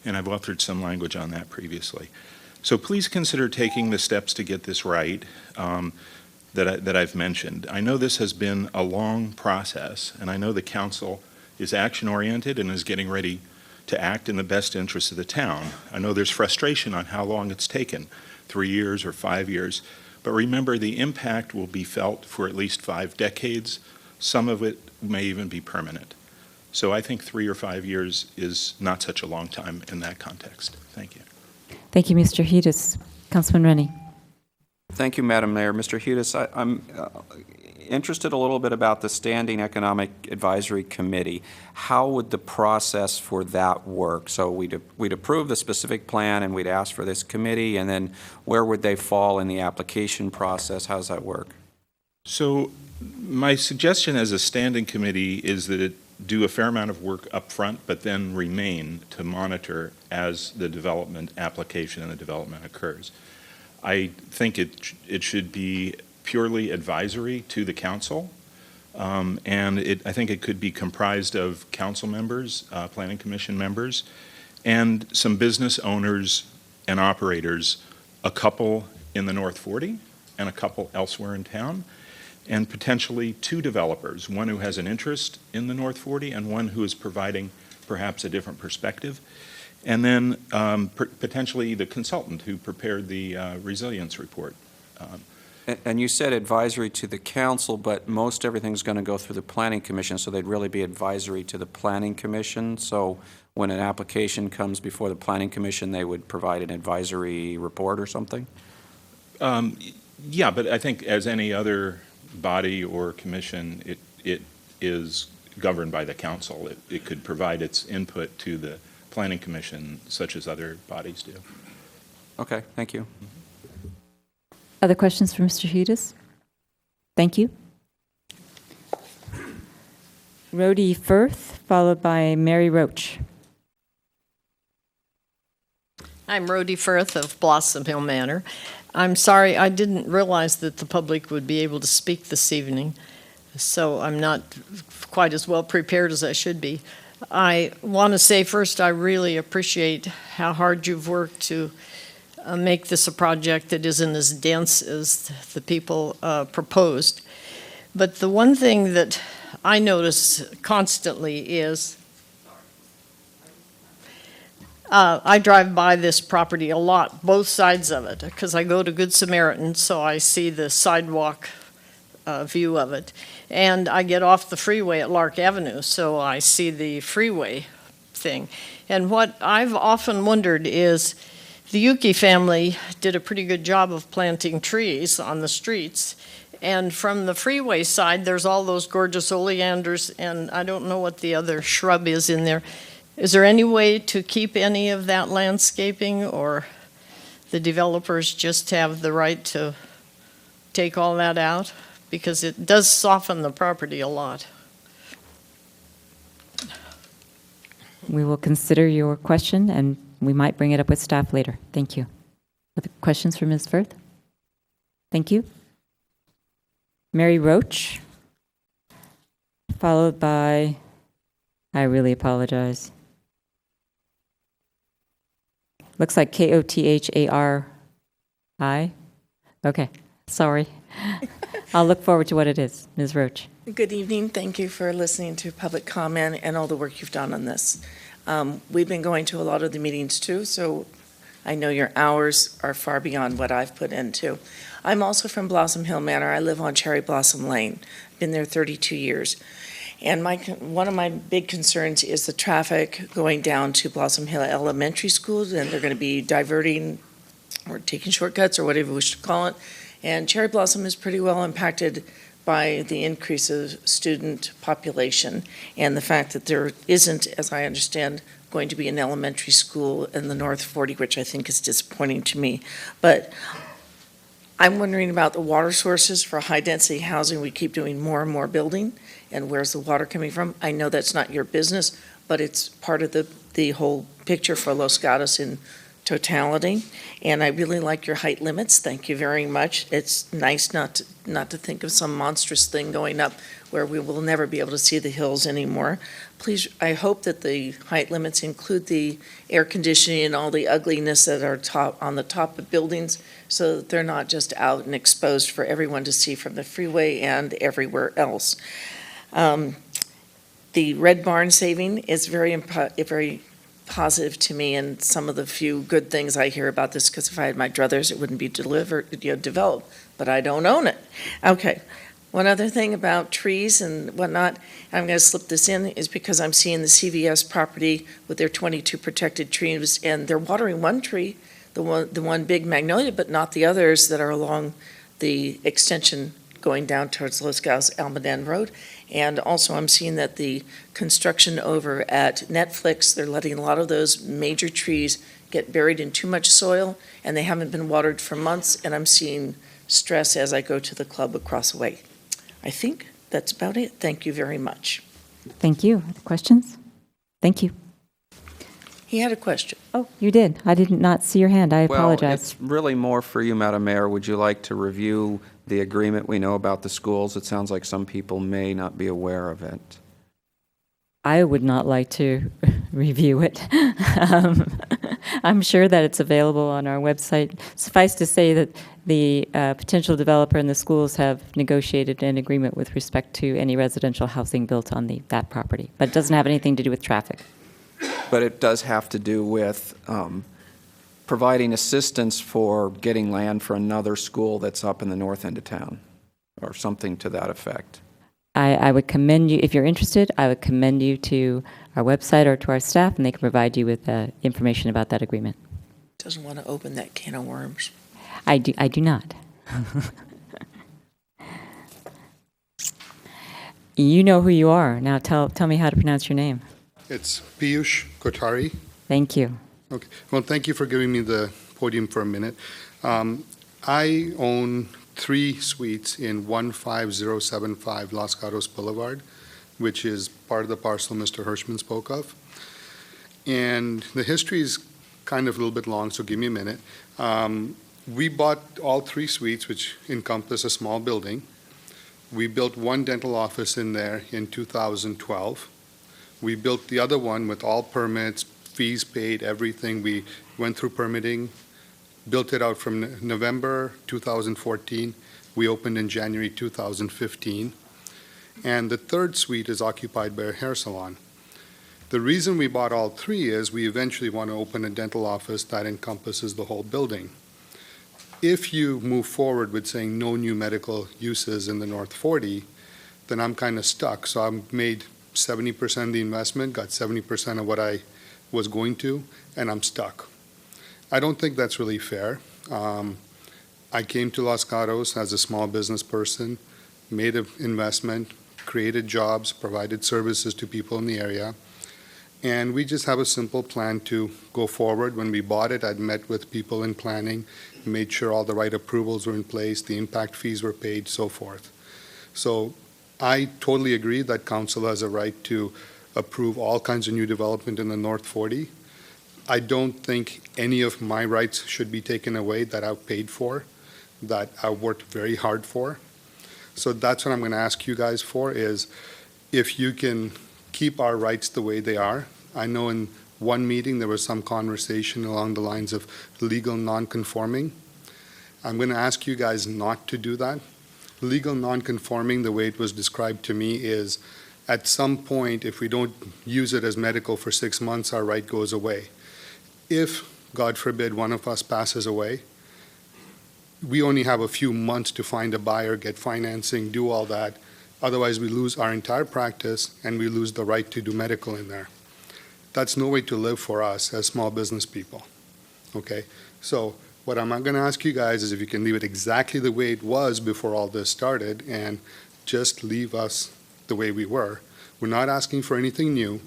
And I've authored some language on that previously. So please consider taking the steps to get this right that I've mentioned. I know this has been a long process, and I know the council is action-oriented and is getting ready to act in the best interest of the town. I know there's frustration on how long it's taken, 3 years or 5 years. But remember, the impact will be felt for at least 5 decades. Some of it may even be permanent. So I think 3 or 5 years is not such a long time in that context. Thank you. Thank you, Mr. Hedis. Councilman Rennie. Thank you, Madam Mayor. Mr. Hedis, I'm interested a little bit about the Standing Economic Advisory Committee. How would the process for that work? So we'd approve the specific plan and we'd ask for this committee, and then where would they fall in the application process? How does that work? So my suggestion as a standing committee is that it do a fair amount of work up front, but then remain to monitor as the development application and the development occurs. I think it should be purely advisory to the council. And I think it could be comprised of council members, planning commission members, and some business owners and operators, a couple in the North 40 and a couple elsewhere in town, and potentially 2 developers, one who has an interest in the North 40 and one who is providing perhaps a different perspective. And then potentially the consultant who prepared the resilience report. And you said advisory to the council, but most everything's going to go through the planning commission, so they'd really be advisory to the planning commission. So when an application comes before the planning commission, they would provide an advisory report or something? Yeah, but I think as any other body or commission, it is governed by the council. It could provide its input to the planning commission, such as other bodies do. Okay, thank you. Other questions for Mr. Hudis? Thank you. Rhodey Firth, followed by Mary Roach. I'm Rhodey Firth of Blossom Hill Manor. I'm sorry, I didn't realize that the public would be able to speak this evening, so I'm not quite as well prepared as I should be. I want to say first, I really appreciate how hard you've worked to make this a project that isn't as dense as the people proposed. But the one thing that I notice constantly is I drive by this property a lot, both sides of it, because I go to Good Samaritan, so I see the sidewalk view of it. And I get off the freeway at Lark Avenue, so I see the freeway thing. And what I've often wondered is, the Yuki family did a pretty good job of planting trees on the streets. And from the freeway side, there's all those gorgeous oleanders, and I don't know what the other shrub is in there. Is there any way to keep any of that landscaping, or the developers just have the right to take all that out? Because it does soften the property a lot. We will consider your question, and we might bring it up with staff later. Thank you. Other questions for Ms. Firth? Thank you. Mary Roach, followed by, I really apologize. Looks like Kothari. Okay, sorry. I'll look forward to what it is. Ms. Roach. Good evening. Thank you for listening to public comment and all the work you've done on this. We've been going to a lot of the meetings too, so I know your hours are far beyond what I've put into. I'm also from Blossom Hill Manor. I live on Cherry Blossom Lane. Been there 32 years. And one of my big concerns is the traffic going down to Blossom Hill Elementary School, and they're going to be diverting or taking shortcuts or whatever we should call it. And Cherry Blossom is pretty well impacted by the increase of student population and the fact that there isn't, as I understand, going to be an elementary school in the North 40, which I think is disappointing to me. But I'm wondering about the water sources for high-density housing. We keep doing more and more building, and where's the water coming from? I know that's not your business, but it's part of the whole picture for Los Gatos in totality. And I really like your height limits. Thank you very much. It's nice not to think of some monstrous thing going up where we will never be able to see the hills anymore. Please, I hope that the height limits include the air conditioning and all the ugliness that are on the top of buildings, so that they're not just out and exposed for everyone to see from the freeway and everywhere else. The Red Barn saving is very positive to me, and some of the few good things I hear about this, because if I had my druthers, it wouldn't be developed, but I don't own it. Okay. One other thing about trees and whatnot, I'm going to slip this in, is because I'm seeing the CVS property with their 22 protected trees, and they're watering one tree, the one big magnolia, but not the others that are along the extension going down towards Los Gatos Almaden Road. And also I'm seeing that the construction over at Netflix, they're letting a lot of those major trees get buried in too much soil, and they haven't been watered for months, and I'm seeing stress as I go to the club across the way. I think that's about it. Thank you very much. Thank you. Other questions? Thank you. He had a question. Oh, you did. I did not see your hand. I apologize. Well, it's really more for you, Madam Mayor. Would you like to review the agreement we know about the schools? It sounds like some people may not be aware of it. I would not like to review it. I'm sure that it's available on our website. Suffice to say that the potential developer and the schools have negotiated an agreement with respect to any residential housing built on that property, but it doesn't have anything to do with traffic. But it does have to do with providing assistance for getting land for another school that's up in the north end of town, or something to that effect. I would commend you, if you're interested, I would commend you to our website or to our staff, and they can provide you with information about that agreement. Doesn't want to open that can of worms. I do not. You know who you are. Now tell me how to pronounce your name. It's Piyush Kothari. Thank you. Okay. Well, thank you for giving me the podium for a minute. I own 3 suites in 15075 Los Gatos Boulevard, which is part of the parcel Mr. Hirschman spoke of. And the history is kind of a little bit long, so give me a minute. We bought all 3 suites, which encompass a small building. We built 1 dental office in there in 2012. We built the other one with all permits, fees paid, everything. We went through permitting, built it out from November 2014. We opened in January 2015. And the 3rd suite is occupied by a hair salon. The reason we bought all 3 is we eventually want to open a dental office that encompasses the whole building. If you move forward with saying no new medical uses in the North 40, then I'm kind of stuck. So I've made 70% of the investment, got 70% of what I was going to, and I'm stuck. I don't think that's really fair. I came to Los Gatos as a small business person, made an investment, created jobs, provided services to people in the area, and we just have a simple plan to go forward. When we bought it, I'd met with people in planning, made sure all the right approvals were in place, the impact fees were paid, so forth. So I totally agree that council has a right to approve all kinds of new development in the North 40. I don't think any of my rights should be taken away that I've paid for, that I've worked very hard for. So that's what I'm going to ask you guys for, is if you can keep our rights the way they are. I know in one meeting there was some conversation along the lines of legal non-conforming. I'm going to ask you guys not to do that. Legal non-conforming, the way it was described to me, is at some point, if we don't use it as medical for 6 months, our right goes away. If, God forbid, one of us passes away, we only have a few months to find a buyer, get financing, do all that. Otherwise, we lose our entire practice and we lose the right to do medical in there. That's no way to live for us as small business people. Okay? So what I'm going to ask you guys is if you can leave it exactly the way it was before all this started and just leave us the way we were. We're not asking for anything new,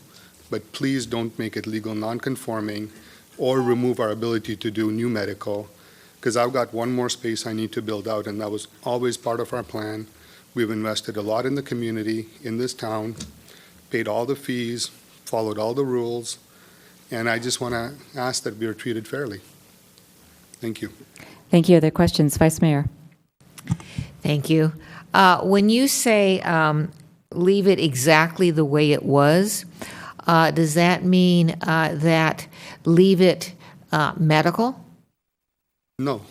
but please don't make it legal non-conforming or remove our ability to do new medical, because I've got one more space I need to build out, and that was always part of our plan. We've invested a lot in the community, in this town, paid all the fees, followed all the rules, and I just want to ask that we are treated fairly. Thank you. Thank you. Other questions? Vice Mayor. Thank you. When you say leave it exactly the way it was, does that mean that leave it medical? No.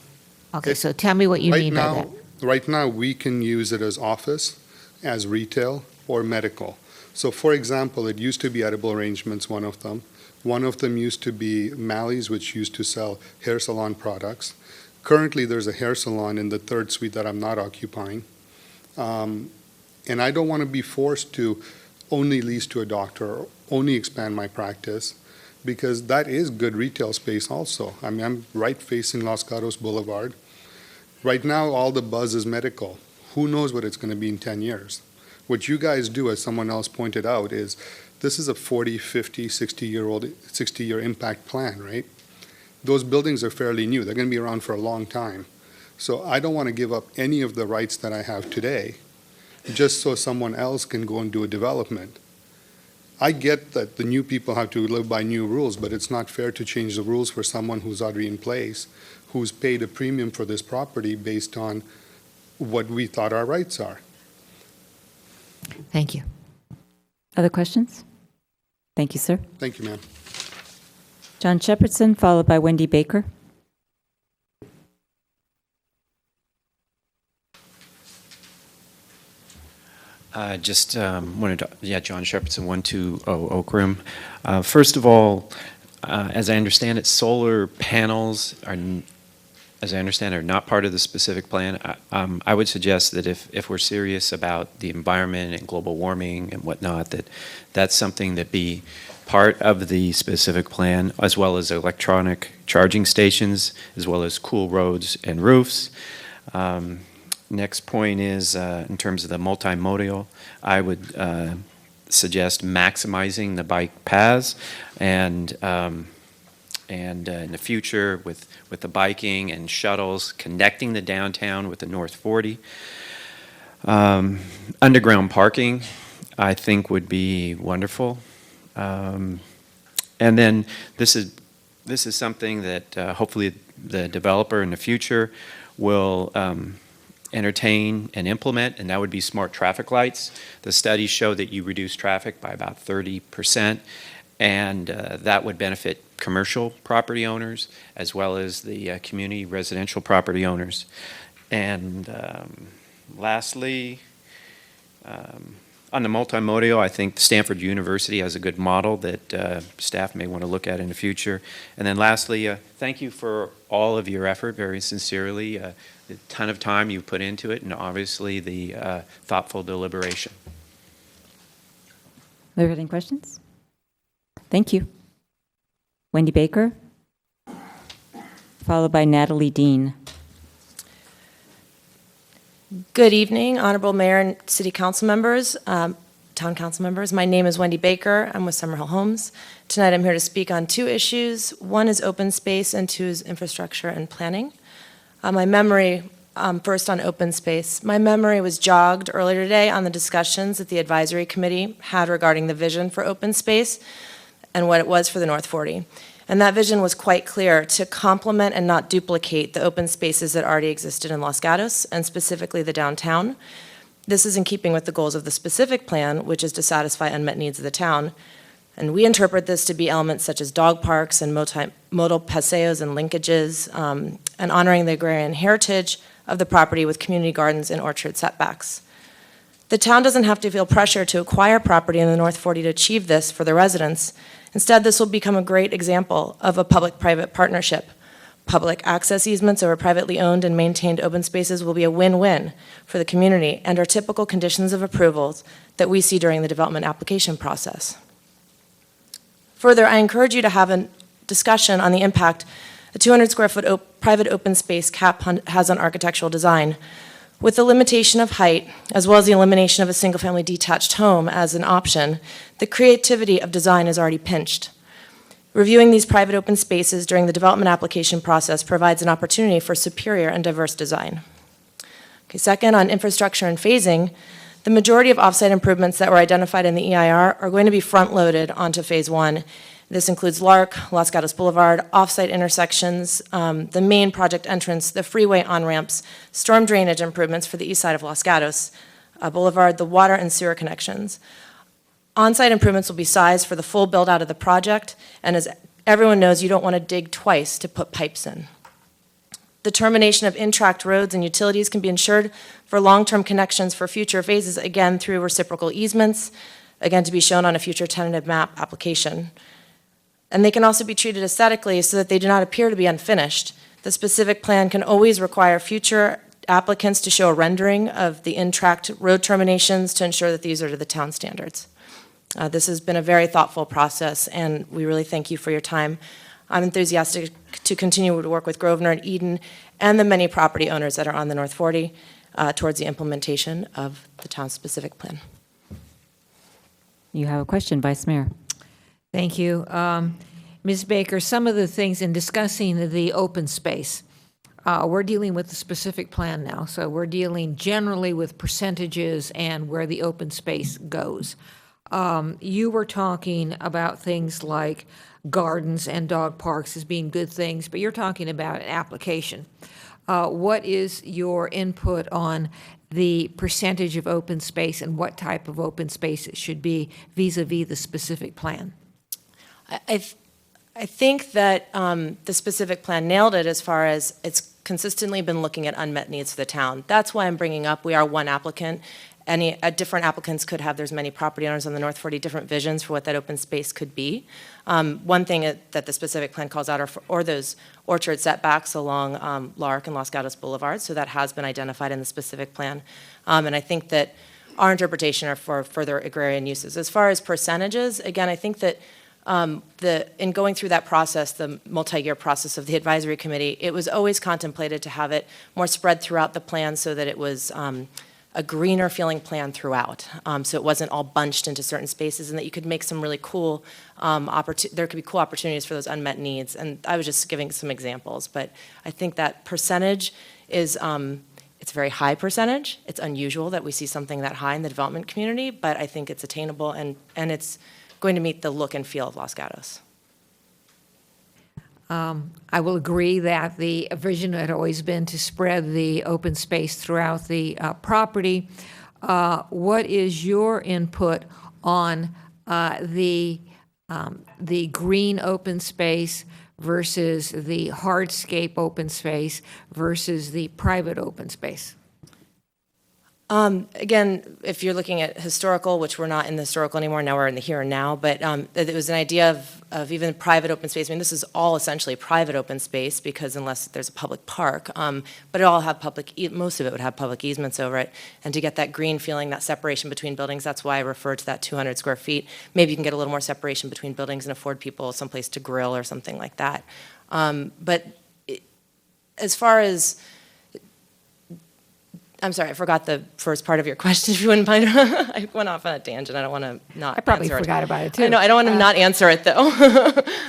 Okay, so tell me what you mean by that. Right now, we can use it as office, as retail, or medical. So, for example, it used to be Edible Arrangements, one of them. One of them used to be Mally's, which used to sell hair salon products. Currently, there's a hair salon in the 3rd suite that I'm not occupying. And I don't want to be forced to only lease to a doctor or only expand my practice, because that is good retail space also. I mean, I'm right facing Los Gatos Boulevard. Right now, all the buzz is medical. Who knows what it's going to be in 10 years? What you guys do, as someone else pointed out, is this is a 40, 50, 60-year impact plan, right? Those buildings are fairly new. They're going to be around for a long time. So I don't want to give up any of the rights that I have today just so someone else can go and do a development. I get that the new people have to live by new rules, but it's not fair to change the rules for someone who's already in place, who's paid a premium for this property based on what we thought our rights are. Thank you. Other questions? Thank you, sir. Thank you, ma'am. John Shepherdson, followed by Wendy Baker. Just wanted to, John Shepherdson, 120 Oak Room. First of all, as I understand it, solar panels are, as I understand, are not part of the specific plan. I would suggest that if we're serious about the environment and global warming and whatnot, that's something that be part of the specific plan, as well as electronic charging stations, as well as cool roads and roofs. Next point is, in terms of the multimodal, I would suggest maximizing the bike paths, and in the future with the biking and shuttles, connecting the downtown with the North 40. Underground parking, I think, would be wonderful. And then this is something that hopefully the developer in the future will entertain and implement, and that would be smart traffic lights. The studies show that you reduce traffic by about 30%, and that would benefit commercial property owners as well as the community residential property owners. And lastly, on the multimodal, I think Stanford University has a good model that staff may want to look at in the future. And then lastly, thank you for all of your effort, very sincerely. The ton of time you put into it, and obviously the thoughtful deliberation. Are there any questions? Thank you. Wendy Baker, followed by Natalie Dean. Good evening, Honorable Mayor and City Council members, Town Council members. My name is Wendy Baker. I'm with Summerhill Homes. Tonight I'm here to speak on two issues. One is open space and two is infrastructure and planning. My memory, first on open space, my memory was jogged earlier today on the discussions that the advisory committee had regarding the vision for open space and what it was for the North 40. And that vision was quite clear: to complement and not duplicate the open spaces that already existed in Los Gatos, and specifically the downtown. This is in keeping with the goals of the specific plan, which is to satisfy unmet needs of the town. And we interpret this to be elements such as dog parks and modal paseos and linkages, and honoring the agrarian heritage of the property with community gardens and orchard setbacks. The town doesn't have to feel pressure to acquire property in the North 40 to achieve this for the residents. Instead, this will become a great example of a public-private partnership. Public access easements over privately owned and maintained open spaces will be a win-win for the community and are typical conditions of approvals that we see during the development application process. Further, I encourage you to have a discussion on the impact a 200 square foot private open space cap has on architectural design. With the limitation of height, as well as the elimination of a single-family detached home as an option, the creativity of design is already pinched. Reviewing these private open spaces during the development application process provides an opportunity for superior and diverse design. Okay, second, on infrastructure and phasing, the majority of offsite improvements that were identified in the EIR are going to be front-loaded onto Phase 1. This includes Lark, Los Gatos Boulevard, offsite intersections, the main project entrance, the freeway on-ramps, storm drainage improvements for the east side of Los Gatos Boulevard, the water and sewer connections. On-site improvements will be sized for the full build-out of the project, and as everyone knows, you don't want to dig twice to put pipes in. The termination of in-tract roads and utilities can be ensured for long-term connections for future phases, again through reciprocal easements, again to be shown on a future tentative map application. And they can also be treated aesthetically so that they do not appear to be unfinished. The specific plan can always require future applicants to show a rendering of the in-tract road terminations to ensure that these are to the town standards. This has been a very thoughtful process, and we really thank you for your time. I'm enthusiastic to continue to work with Grosvenor and Eden and the many property owners that are on the North 40 towards the implementation of the town-specific plan. You have a question, Vice Mayor. Thank you. Ms. Baker, some of the things in discussing the open space, we're dealing with the specific plan now, so we're dealing generally with percentages and where the open space goes. You were talking about things like gardens and dog parks as being good things, but you're talking about an application. What is your input on the percentage of open space and what type of open space it should be vis-a-vis the specific plan? I think that the specific plan nailed it as far as it's consistently been looking at unmet needs for the town. That's why I'm bringing up, we are one applicant. Different applicants could have, there's many property owners on the North 40, different visions for what that open space could be. One thing that the specific plan calls out are those orchard setbacks along Lark and Los Gatos Boulevard, so that has been identified in the specific plan. And I think that our interpretation are for further agrarian uses. As far as percentages, again, I think that in going through that process, the multi-year process of the advisory committee, it was always contemplated to have it more spread throughout the plan so that it was a greener feeling plan throughout. So it wasn't all bunched into certain spaces, and that you could make some really cool, there could be cool opportunities for those unmet needs. And I was just giving some examples, but I think that percentage is, it's a very high percentage. It's unusual that we see something that high in the development community, but I think it's attainable, and it's going to meet the look and feel of Los Gatos. I will agree that the vision had always been to spread the open space throughout the property. What is your input on the green open space versus the hardscape open space versus the private open space? Again, if you're looking at historical, which we're not in the historical anymore, now we're in the here and now, but it was an idea of even private open space. I mean, this is all essentially private open space because unless there's a public park, but it all have most of it would have public easements over it. And to get that green feeling, that separation between buildings, that's why I refer to that 200 square feet. Maybe you can get a little more separation between buildings and afford people someplace to grill or something like that. But as far as I'm sorry, I forgot the first part of your question, if you wouldn't mind. I went off on a tangent. I don't want to not I probably answer forgot it. about it, too. I know, I don't want to not answer it, though.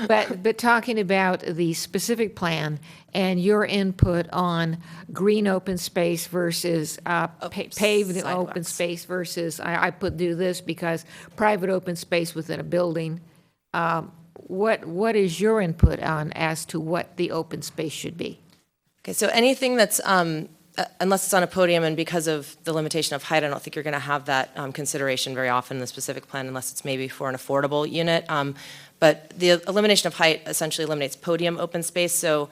But talking about the specific plan and your input on green open space versus paved open space versus, I do this because private open space within a building, what is your input on as to what the open space should be? Okay, so anything that's unless it's on a podium, and because of the limitation of height, I don't think you're going to have that consideration very often in the specific plan unless it's maybe for an affordable unit. But the elimination of height essentially eliminates podium open space. So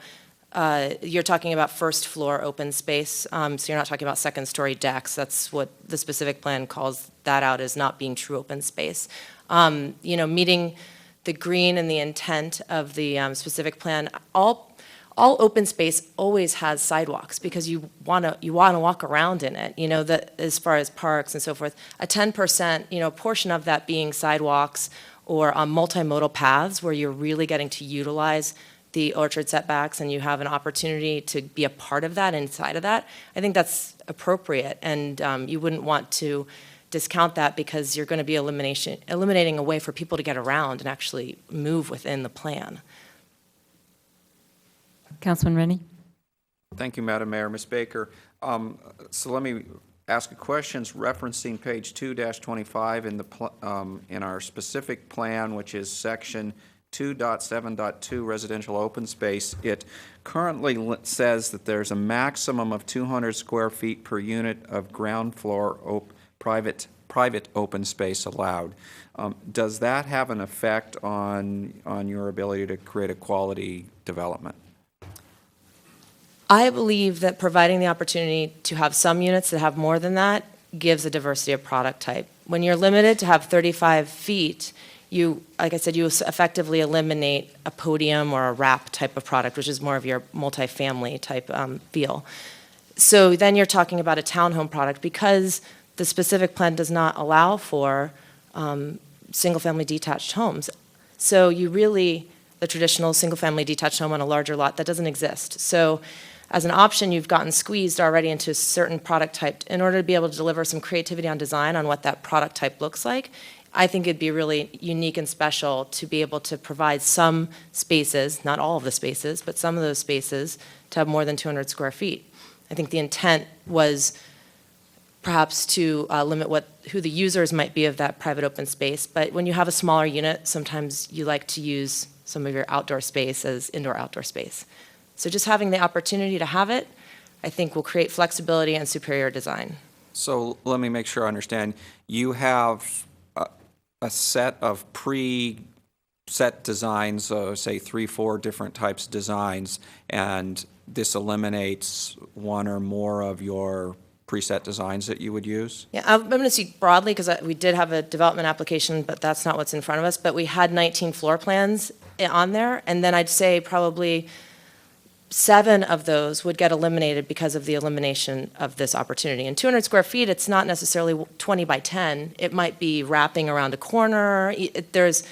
you're talking about first floor open space. So you're not talking about second story decks. That's what the specific plan calls that out as not being true open space. Meeting the green and the intent of the specific plan, all open space always has sidewalks because you want to walk around in it, that as far as parks and so forth. A 10%, portion of that being sidewalks or multimodal paths where you're really getting to utilize the orchard setbacks and you have an opportunity to be a part of that inside of that, I think that's appropriate. And you wouldn't want to discount that because you're going to be eliminating a way for people to get around and actually move within the plan. Councilman Rennie? Thank you, Madam Mayor. Ms. Baker, so let me ask a question referencing page 2-25 in our specific plan, which is section 2.7.2 residential open space. It currently says that there's a maximum of 200 square feet per unit of ground floor private open space allowed. Does that have an effect on your ability to create a quality development? I believe that providing the opportunity to have some units that have more than that gives a diversity of product type. When you're limited to have 35 feet, like I said, you effectively eliminate a podium or a wrap type of product, which is more of your multifamily type feel. So then you're talking about a townhome product because the specific plan does not allow for single-family detached homes. So the traditional single-family detached home on a larger lot, that doesn't exist. So as an option, you've gotten squeezed already into a certain product type. In order to be able to deliver some creativity on design on what that product type looks like, I think it'd be really unique and special to be able to provide some spaces, not all of the spaces, but some of those spaces to have more than 200 square feet. I think the intent was perhaps to limit who the users might be of that private open space. But when you have a smaller unit, sometimes you like to use some of your outdoor space as indoor-outdoor space. So just having the opportunity to have it I think will create flexibility and superior design. So let me make sure I understand. You have a set of pre-set designs, say 3, 4 different types of designs, and this eliminates one or more of your preset designs that you would use? Yeah, I'm going to speak broadly because we did have a development application, but that's not what's in front of us. But we had 19 floor plans on there, and then I'd say probably 7 of those would get eliminated because of the elimination of this opportunity. In 200 square feet, it's not necessarily 20 by 10. It might be wrapping around a corner. There's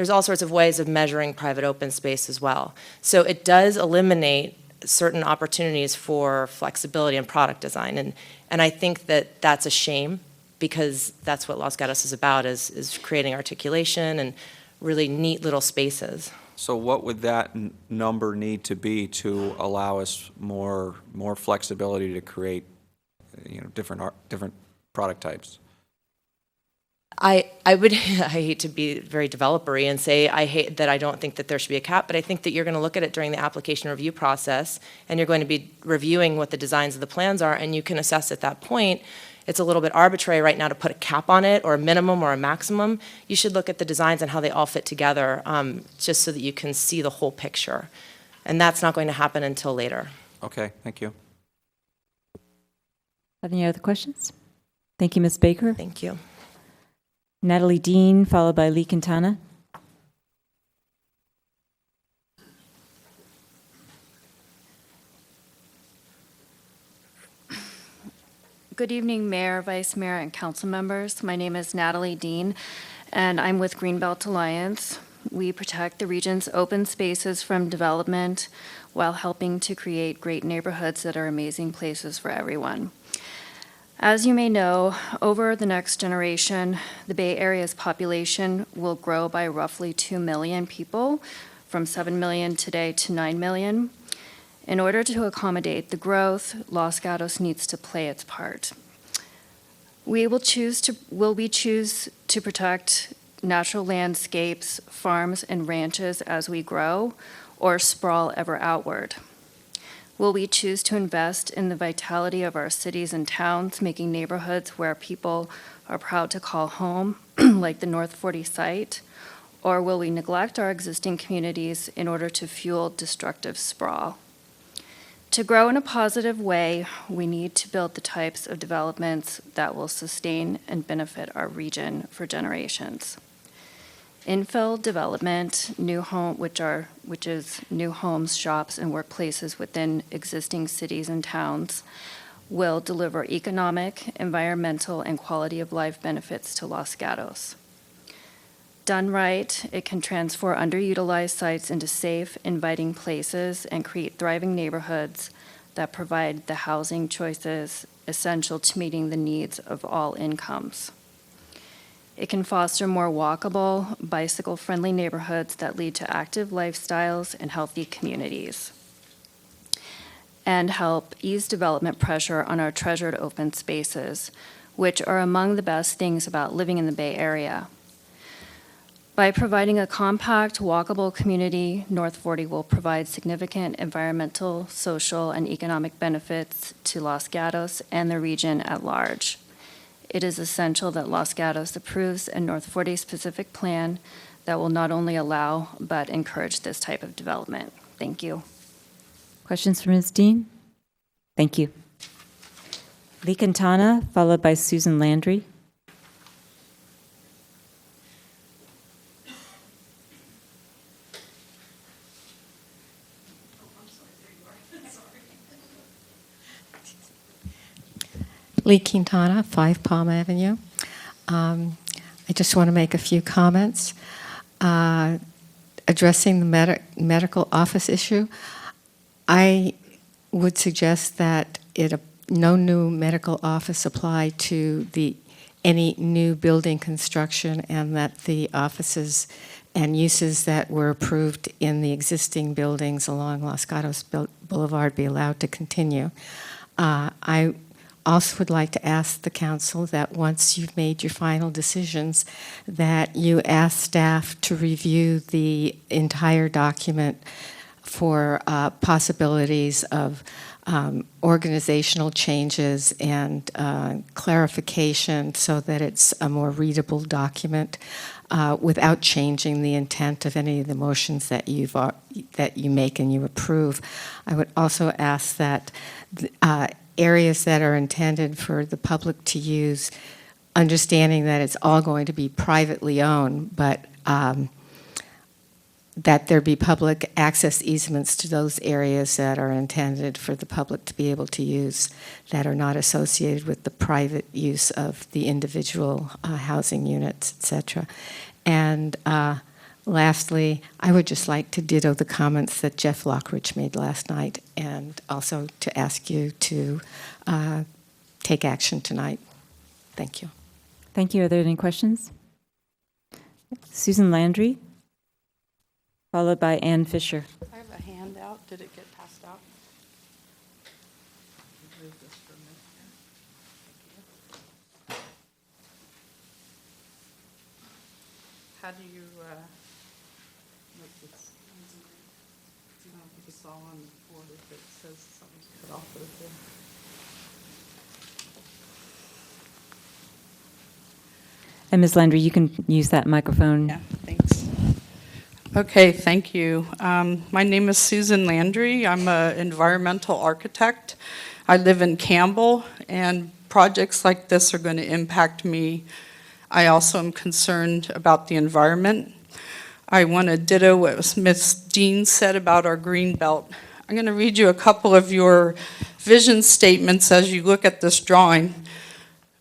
all sorts of ways of measuring private open space as well. So it does eliminate certain opportunities for flexibility and product design. And I think that that's a shame because that's what Los Gatos is about, is creating articulation and really neat little spaces. So what would that number need to be to allow us more flexibility to create, different product types? I hate to be very developer-y and say I don't think that there should be a cap, but I think that you're going to look at it during the application review process, and you're going to be reviewing what the designs of the plans are, and you can assess at that point. It's a little bit arbitrary right now to put a cap on it, or a minimum or a maximum. You should look at the designs and how they all fit together, just so that you can see the whole picture. And that's not going to happen until later. Okay, thank you. Any other questions? Thank you, Ms. Baker. Thank you. Natalie Dean, followed by Lee Quintana. Good evening, Mayor, Vice Mayor, and council members. My name is Natalie Dean, and I'm with Greenbelt Alliance. We protect the region's open spaces from development while helping to create great neighborhoods that are amazing places for everyone. As you may know, over the next generation, the Bay Area's population will grow by roughly 2 million people, from 7 million today to 9 million. In order to accommodate the growth, Los Gatos needs to play its part. Will we choose to protect natural landscapes, farms, and ranches as we grow, or sprawl ever outward? Will we choose to invest in the vitality of our cities and towns, making neighborhoods where people are proud to call home, like the North 40 site? Or will we neglect our existing communities in order to fuel destructive sprawl? To grow in a positive way, we need to build the types of developments that will sustain and benefit our region for generations. Infill development, which is new homes, shops, and workplaces within existing cities and towns, will deliver economic, environmental, and quality of life benefits to Los Gatos. Done right, it can transform underutilized sites into safe, inviting places and create thriving neighborhoods that provide the housing choices essential to meeting the needs of all incomes. It can foster more walkable, bicycle-friendly neighborhoods that lead to active lifestyles and healthy communities, and help ease development pressure on our treasured open spaces, which are among the best things about living in the Bay Area. By providing a compact, walkable community, North 40 will provide significant environmental, social, and economic benefits to Los Gatos and the region at large. It is essential that Los Gatos approves a North 40 specific plan that will not only allow but encourage this type of development. Thank you. Questions for Ms. Dean? Thank you. Lee Quintana, followed by Susan Landry. Lee Quintana, 5 Palm Avenue. I just want to make a few comments. Addressing the medical office issue, I would suggest that no new medical office apply to any new building construction, and that the offices and uses that were approved in the existing buildings along Los Gatos Boulevard be allowed to continue. I also would like to ask the council that once you've made your final decisions, that you ask staff to review the entire document for possibilities of organizational changes and clarification so that it's a more readable document without changing the intent of any of the motions that that you make and you approve. I would also ask that areas that are intended for the public to use, understanding that it's all going to be privately owned, but that there be public access easements to those areas that are intended for the public to be able to use that are not associated with the private use of the individual housing units, etc. And lastly, I would just like to ditto the comments that Jeff Lockridge made last night, and also to ask you to take action tonight. Thank you. Thank you. Are there any questions? Susan Landry, followed by Ann Fisher. I have a handout. Did it get passed out? How do you make this? I don't think it's all on the board if it says something's cut off of it. And Ms. Landry, you can use that microphone. Yeah, thanks. Okay, thank you. My name is Susan Landry. I'm an environmental architect. I live in Campbell, and projects like this are going to impact me. I also am concerned about the environment. I want to ditto what Ms. Dean said about our green belt. I'm going to read you a couple of your vision statements as you look at this drawing.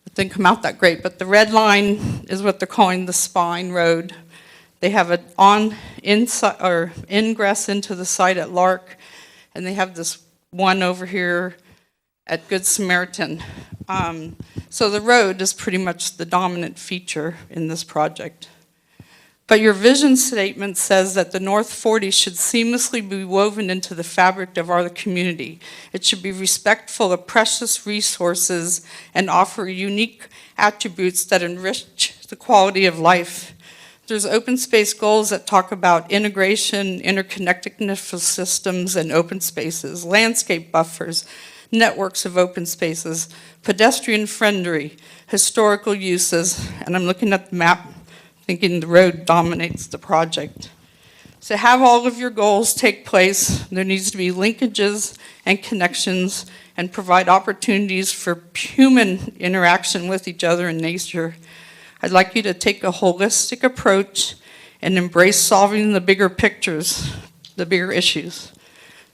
It didn't come out that great, but the red line is what they're calling the spine road. They have an ingress into the site at Lark, and they have this one over here at Good Samaritan. So the road is pretty much the dominant feature in this project. But your vision statement says that the North 40 should seamlessly be woven into the fabric of our community. It should be respectful of precious resources and offer unique attributes that enrich the quality of life. There's open space goals that talk about integration, interconnectedness of systems and open spaces, landscape buffers, networks of open spaces, pedestrian-friendly, historical uses, and I'm looking at the map thinking the road dominates the project. To have all of your goals take place, there needs to be linkages and connections and provide opportunities for human interaction with each other in nature. I'd like you to take a holistic approach and embrace solving the bigger pictures, the bigger issues.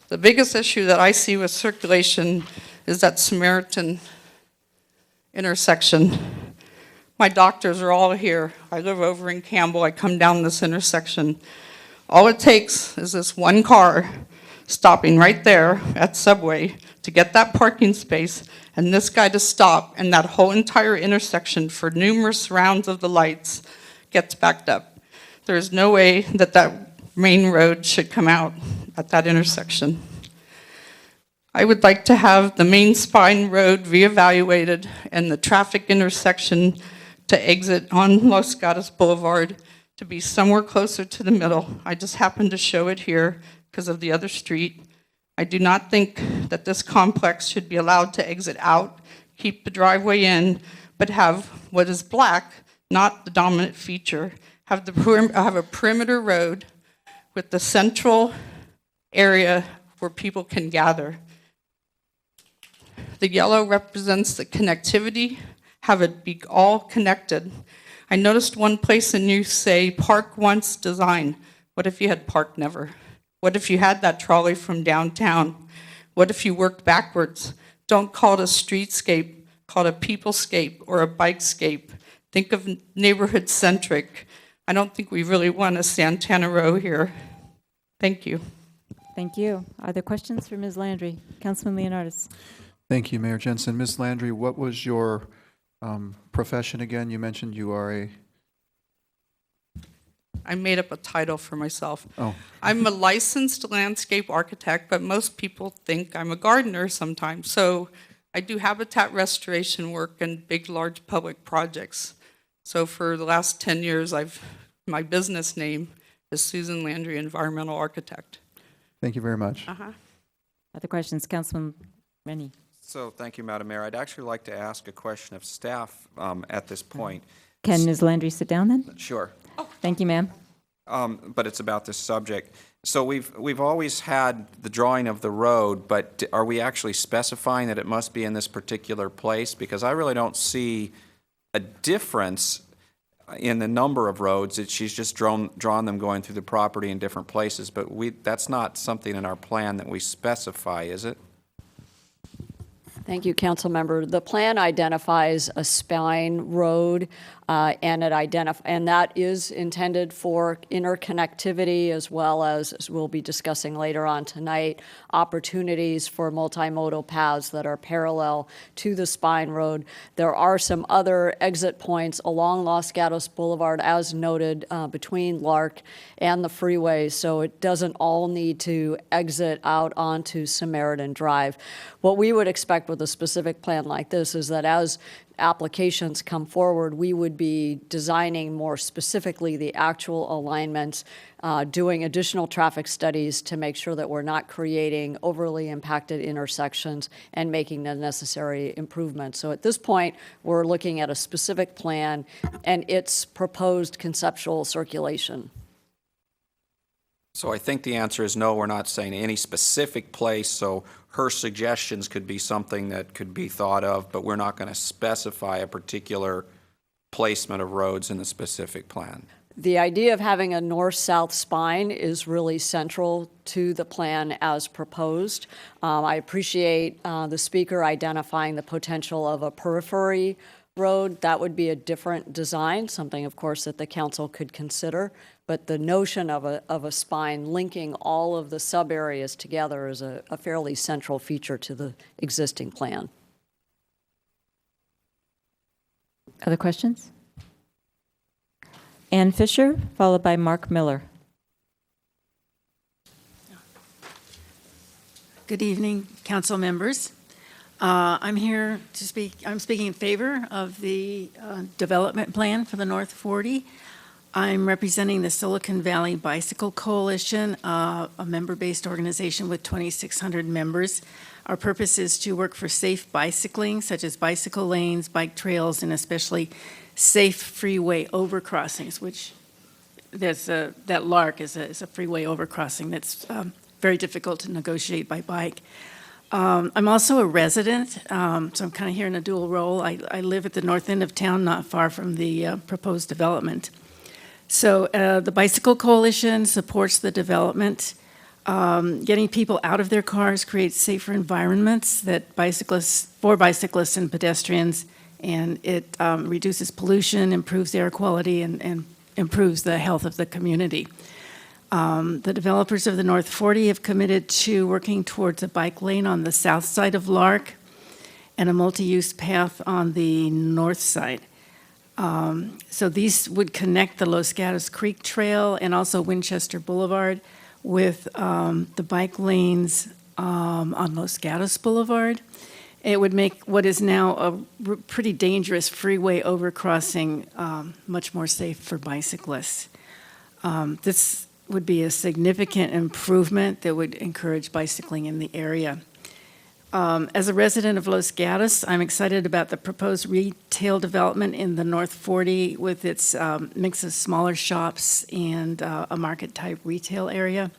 The biggest issue that I see with circulation is that Samaritan intersection. My doctors are all here. I live over in Campbell. I come down this intersection. All it takes is this one car stopping right there at Subway to get that parking space, and this guy to stop, and that whole entire intersection for numerous rounds of the lights gets backed up. There is no way that that main road should come out at that intersection. I would like to have the main spine road reevaluated and the traffic intersection to exit on Los Gatos Boulevard to be somewhere closer to the middle. I just happened to show it here because of the other street. I do not think that this complex should be allowed to exit out, keep the driveway in, but have what is black, not the dominant feature. Have a perimeter road with the central area where people can gather. The yellow represents the connectivity, have it be all connected. I noticed one place in you say park once, design. What if you had park never? What if you had that trolley from downtown? What if you worked backwards? Don't call it a streetscape, call it a peoplescape or a bikescape. Think of neighborhood centric. I don't think we really want a Santana Row here. Thank you. Thank you. Are there questions for Ms. Landry? Councilman Leonardis. Thank you, Mayor Jensen. Ms. Landry, what was your profession again? You mentioned you are a... I made up a title for myself. Oh. I'm a licensed landscape architect, but most people think I'm a gardener sometimes. So I do habitat restoration work and big, large public projects. So for the last 10 years, my business name is Susan Landry, Environmental Architect. Thank you very much. Other questions? Councilman Rennie. So, thank you, Madam Mayor. I'd actually like to ask a question of staff at this point. Can Ms. Landry sit down then? Sure. Thank you, ma'am. But it's about this subject. So we've always had the drawing of the road, but are we actually specifying that it must be in this particular place? Because I really don't see a difference in the number of roads. She's just drawn them going through the property in different places, but that's not something in our plan that we specify, is it? Thank you, Council Member. The plan identifies a spine road, and that is intended for interconnectivity as well as we'll be discussing later on tonight, opportunities for multimodal paths that are parallel to the spine road. There are some other exit points along Los Gatos Boulevard, as noted, between Lark and the freeway, so it doesn't all need to exit out onto Samaritan Drive. What we would expect with a specific plan like this is that as applications come forward, we would be designing more specifically the actual alignments, doing additional traffic studies to make sure that we're not creating overly impacted intersections and making the necessary improvements. So at this point, we're looking at a specific plan and its proposed conceptual circulation. So I think the answer is no, we're not saying any specific place, so her suggestions could be something that could be thought of, but we're not going to specify a particular placement of roads in the specific plan. The idea of having a north-south spine is really central to the plan as proposed. I appreciate the speaker identifying the potential of a periphery road. That would be a different design, something, of course, that the council could consider. But the notion of a spine linking all of the sub-areas together is a fairly central feature to the existing plan. Other questions? Ann Fisher, followed by Mark Miller. Good evening, council members. I'm here to speak. I'm speaking in favor of the development plan for the North 40. I'm representing the Silicon Valley Bicycle Coalition, a member-based organization with 2,600 members. Our purpose is to work for safe bicycling, such as bicycle lanes, bike trails, and especially safe freeway overcrossings, which that Lark is a freeway overcrossing that's very difficult to negotiate by bike. I'm also a resident, so I'm kind of here in a dual role. I live at the north end of town, not far from the proposed development. So the Bicycle Coalition supports the development. Getting people out of their cars creates safer environments for bicyclists and pedestrians, and it reduces pollution, improves air quality, and improves the health of the community. The developers of the North 40 have committed to working towards a bike lane on the south side of Lark and a multi-use path on the north side. So these would connect the Los Gatos Creek Trail and also Winchester Boulevard with the bike lanes on Los Gatos Boulevard. It would make what is now a pretty dangerous freeway overcrossing much more safe for bicyclists. This would be a significant improvement that would encourage bicycling in the area. As a resident of Los Gatos, I'm excited about the proposed retail development in the North 40 with its mix of smaller shops and a market-type retail area.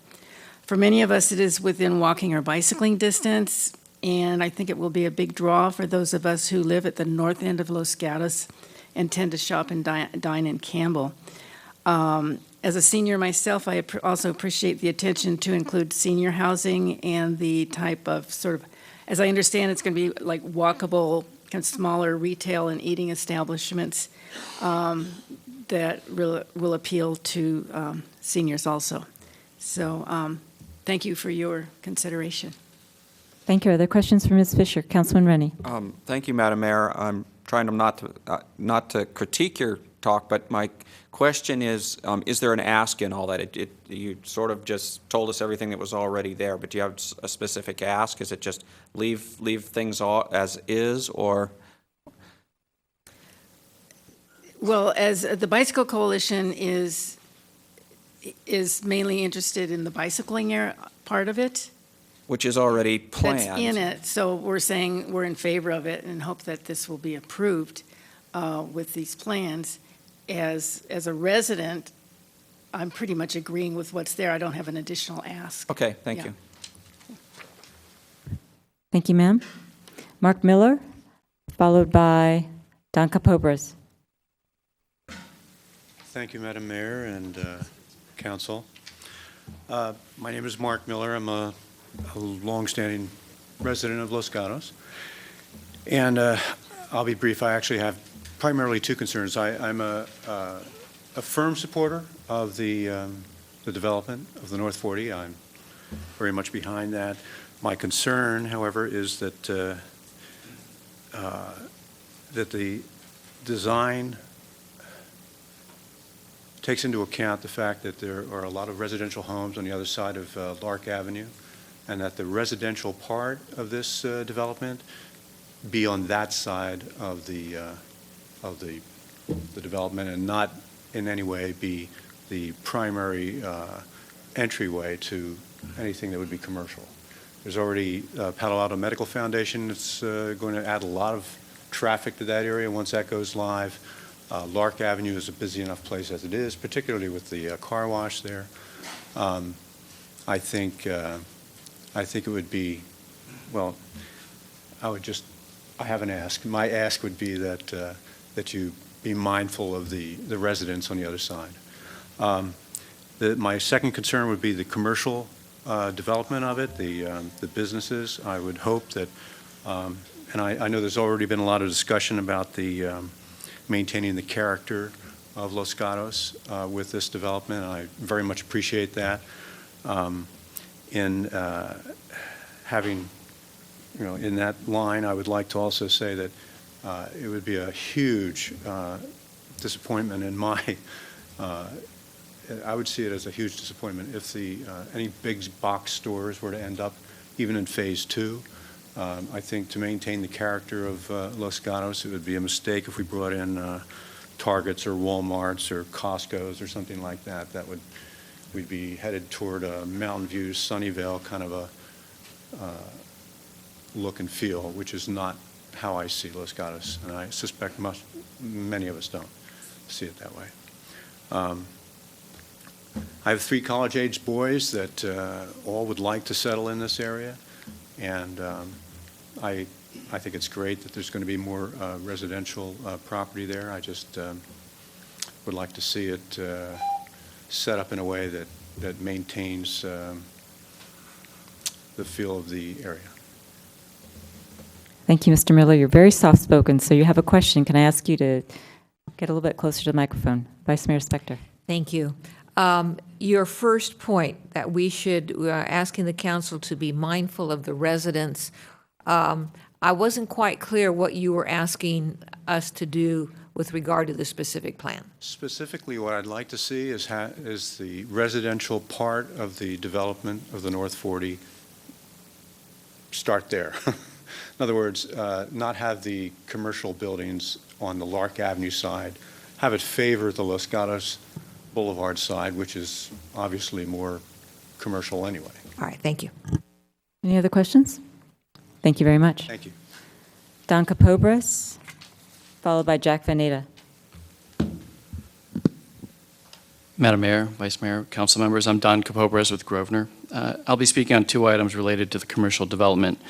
For many of us, it is within walking or bicycling distance, and I think it will be a big draw for those of us who live at the north end of Los Gatos and tend to shop and dine in Campbell. As a senior myself, I also appreciate the attention to include senior housing and the type of sort of, as I understand, it's going to be like walkable, kind of smaller retail and eating establishments that will appeal to seniors also. So thank you for your consideration. Thank you. Are there questions for Ms. Fisher? Councilman Rennie. Thank you, Madam Mayor. I'm trying not to critique your talk, but my question is there an ask in all that? You sort of just told us everything that was already there, but do you have a specific ask? Is it just leave things all as is, or? Well, as the Bicycle Coalition is mainly interested in the bicycling part of it, which is already planned. That's in it, so we're saying we're in favor of it and hope that this will be approved with these plans. As a resident, I'm pretty much agreeing with what's there. I don't have an additional ask. Okay, thank Yeah. you. Thank you, ma'am. Mark Miller, followed by Don Capobras. Thank you, Madam Mayor and Council. My name is Mark Miller. I'm a longstanding resident of Los Gatos. And I'll be brief. I actually have primarily two concerns. I'm a firm supporter of the development of the North 40. I'm very much behind that. My concern, however, is that that the design takes into account the fact that there are a lot of residential homes on the other side of Lark Avenue, and that the residential part of this development be on that side of the development, and not in any way be the primary entryway to anything that would be commercial. There's already Palo Alto Medical Foundation that's going to add a lot of traffic to that area once that goes live. Lark Avenue is a busy enough place as it is, particularly with the car wash there. I think it would be, well, I have an ask. My ask would be that you be mindful of the residents on the other side. My second concern would be the commercial development of it, the businesses. I would hope that, and I know there's already been a lot of discussion about the maintaining the character of Los Gatos with this development, and I very much appreciate that. In having, in that line, I would like to also say that it would be a huge disappointment in my, I would see it as a huge disappointment if any big box stores were to end up even in phase 2. I think to maintain the character of Los Gatos, it would be a mistake if we brought in Targets or Walmarts or Costco's or something like that. We'd be headed toward a Mountain View, Sunnyvale kind of a look and feel, which is not how I see Los Gatos, and I suspect many of us don't see it that way. I have 3 college-age boys that all would like to settle in this area, and I think it's great that there's going to be more residential property there. I just would like to see it set up in a way that maintains the feel of the area. Thank you, Mr. Miller. You're very soft-spoken, so you have a question. Can I ask you to get a little bit closer to the microphone? Vice Mayor Spector. Thank you. Your first point that we are asking the council to be mindful of the residents. I wasn't quite clear what you were asking us to do with regard to the specific plan. Specifically, what I'd like to see is the residential part of the development of the North 40 start there. In other words, not have the commercial buildings on the Lark Avenue side, have it favor the Los Gatos Boulevard side, which is obviously more commercial anyway. All right, thank you. Any other questions? Thank you very much. Thank you. Don Capobras, followed by Jack Vaneta. Madam Mayor, Vice Mayor, Council members, I'm Don Capobras with Grosvenor. I'll be speaking on 2 items related to the commercial development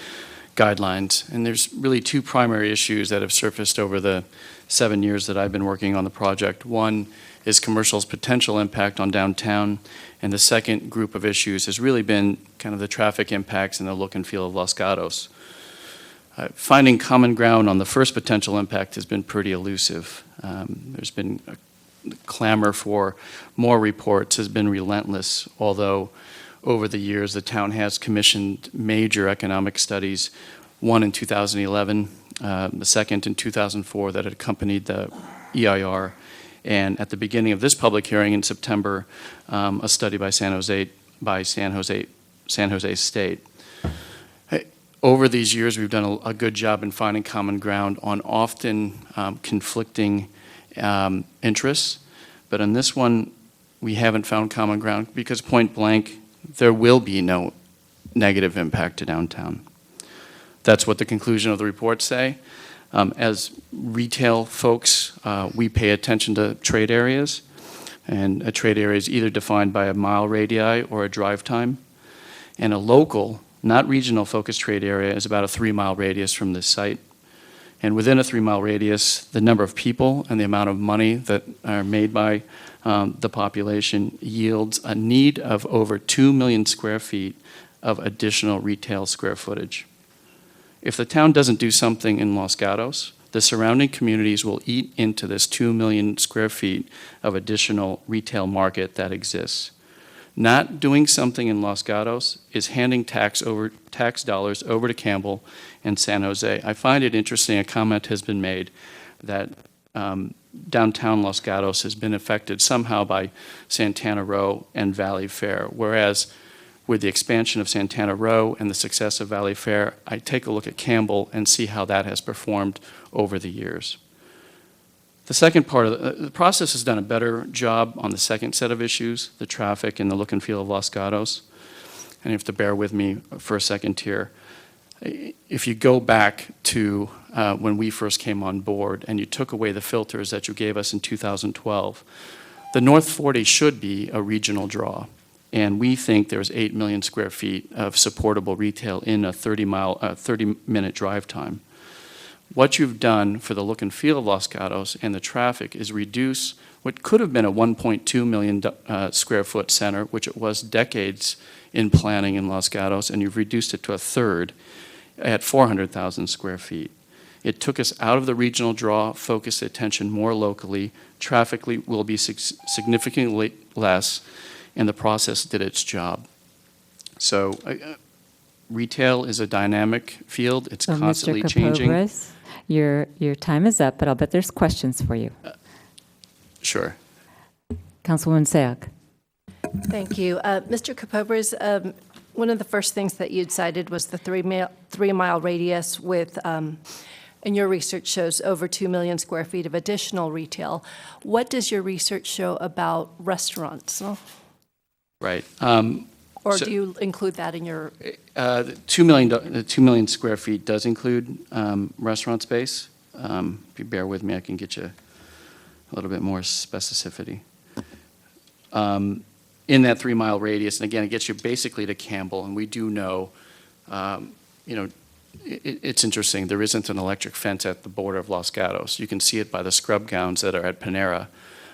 guidelines, and there's really 2 primary issues that have surfaced over the 7 years that I've been working on the project. One is commercial's potential impact on downtown, and the second group of issues has really been kind of the traffic impacts and the look and feel of Los Gatos. Finding common ground on the first potential impact has been pretty elusive. There's been a clamor for more reports has been relentless, although over the years the town has commissioned major economic studies, one in 2011, the second in 2004 that had accompanied the EIR, and at the beginning of this public hearing in September, a study by San Jose State. Over these years, we've done a good job in finding common ground on often conflicting interests, but on this one, we haven't found common ground because point blank, there will be no negative impact to downtown. That's what the conclusion of the report say. As retail folks, we pay attention to trade areas, and a trade area is either defined by a mile radii or a drive time. And a local, not regional focused trade area is about a 3-mile radius from this site. And within a 3-mile radius, the number of people and the amount of money that are made by the population yields a need of over 2 million square feet of additional retail square footage. If the town doesn't do something in Los Gatos, the surrounding communities will eat into this 2 million square feet of additional retail market that exists. Not doing something in Los Gatos is handing tax dollars over to Campbell and San Jose. I find it interesting, a comment has been made that downtown Los Gatos has been affected somehow by Santana Row and Valley Fair, whereas with the expansion of Santana Row and the success of Valley Fair, I take a look at Campbell and see how that has performed over the years. The second part of the process has done a better job on the second set of issues, the traffic and the look and feel of Los Gatos. And you have to bear with me for a second here. If you go back to when we first came on board and you took away the filters that you gave us in 2012, the North 40 should be a regional draw. And we think there's 8 million square feet of supportable retail in a 30-minute drive time. What you've done for the look and feel of Los Gatos and the traffic is reduce what could have been a 1.2 million square foot center, which it was decades in planning in Los Gatos, and you've reduced it to a third at 400,000 square feet. It took us out of the regional draw, focused attention more locally. Traffic will be significantly less, and the process did its job. So retail is a dynamic field. It's constantly changing. Mr. Kapobras, your time is up, but I'll bet there's questions for you. Sure. Councilwoman Sayoc. Thank you. Mr. Kapobras, one of the first things that you'd cited was the 3-mile radius with, and your research shows over 2 million square feet of additional retail. What does your research show about restaurants? Right. Or do you include that in your? The 2 million square feet does include restaurant space. If you bear with me, I can get you a little bit more specificity. In that 3-mile radius, and again, it gets you basically to Campbell, and we do know, it's interesting, there isn't an electric fence at the border of Los Gatos. You can see it by the scrub gowns that are at Panera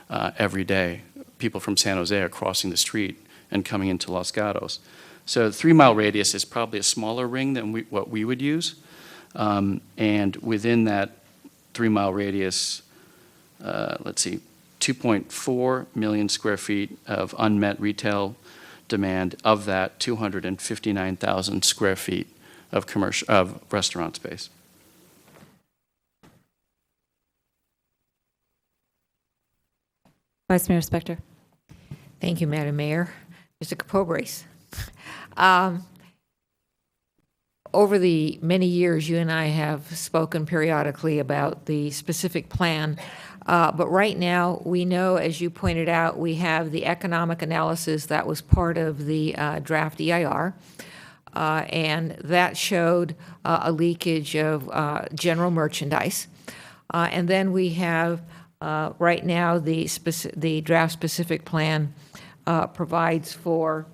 every day. People from San Jose are crossing the street and coming into Los Gatos. So the 3-mile radius is probably a smaller ring than what we would use. And within that 3-mile radius, 2.4 million square feet of unmet retail demand. Of that, 259,000 square feet of restaurant space. Vice Mayor Spector. Thank you, Madam Mayor. Mr. Kapobras. Over the many years, you and I have spoken periodically about the specific plan, but right now, we know, as you pointed out, we have the economic analysis that was part of the draft EIR, and that showed a leakage of general merchandise. And then we have, right now, the draft-specific plan provides for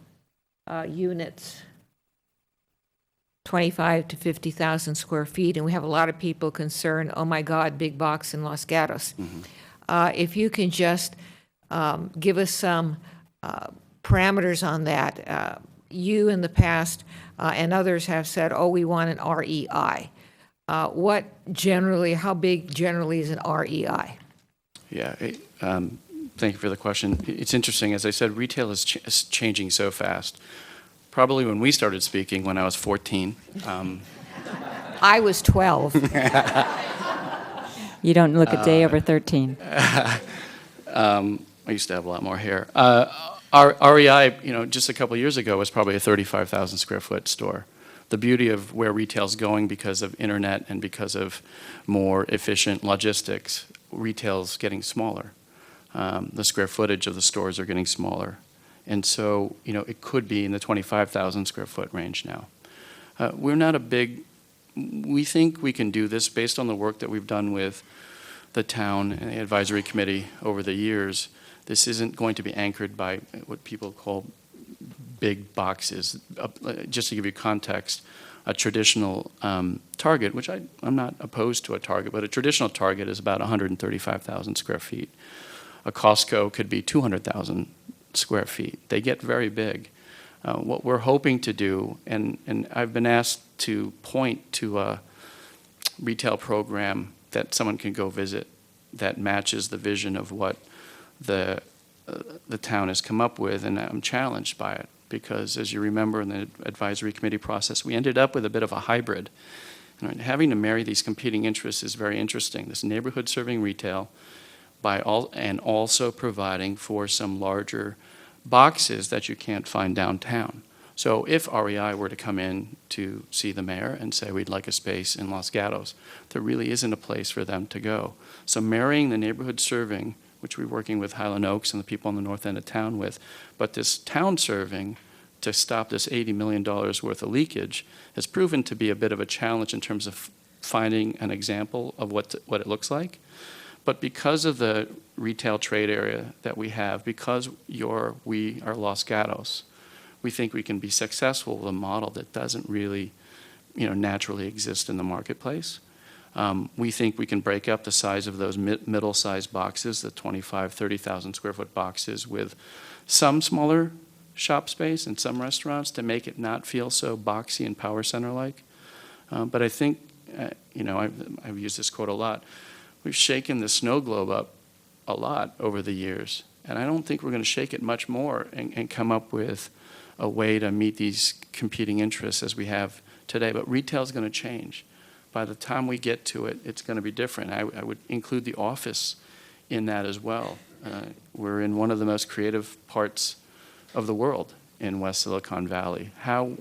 units 25 to 50,000 square feet, and we have a lot of people concerned, oh my God, big box in Los Gatos. Mm-hmm. If you can just give us some parameters on that. You in the past and others have said, oh, we want an REI. How big generally is an REI? Yeah, thank you for the question. It's interesting, as I said, retail is changing so fast. Probably when we started speaking, when I was 14. I was 12. You don't look a day over 13. I used to have a lot more hair. Our REI, just a couple of years ago was probably a 35,000 square foot store. The beauty of where retail's going because of internet and because of more efficient logistics, retail's getting smaller. The square footage of the stores are getting smaller. And so, it could be in the 25,000 square foot range now. We're not a big, we think we can do this based on the work that we've done with the town and the advisory committee over the years. This isn't going to be anchored by what people call big boxes. Just to give you context, a traditional Target, which I'm not opposed to a Target, but a traditional Target is about 135,000 square feet. A Costco could be 200,000 square feet. They get very big. What we're hoping to do, and I've been asked to point to a retail program that someone can go visit that matches the vision of what the town has come up with, and I'm challenged by it because, as you remember in the advisory committee process, we ended up with a bit of a hybrid. And having to marry these competing interests is very interesting. This neighborhood serving retail and also providing for some larger boxes that you can't find downtown. So if REI were to come in to see the mayor and say we'd like a space in Los Gatos, there really isn't a place for them to go. So marrying the neighborhood serving, which we're working with Highland Oaks and the people on the north end of town with, but this town serving to stop this $80 million worth of leakage has proven to be a bit of a challenge in terms of finding an example of what it looks like. But because of the retail trade area that we have, because we are Los Gatos, we think we can be successful with a model that doesn't really, naturally exist in the marketplace. We think we can break up the size of those middle-sized boxes, the 25, 30,000 square foot boxes, with some smaller shop space and some restaurants to make it not feel so boxy and power center-like. But I think, I've used this quote a lot, we've shaken the snow globe up a lot over the years, and I don't think we're going to shake it much more and come up with a way to meet these competing interests as we have today. But retail is going to change. By the time we get to it, it's going to be different. I would include the office in that as well. We're in one of the most creative parts of the world in West Silicon Valley. How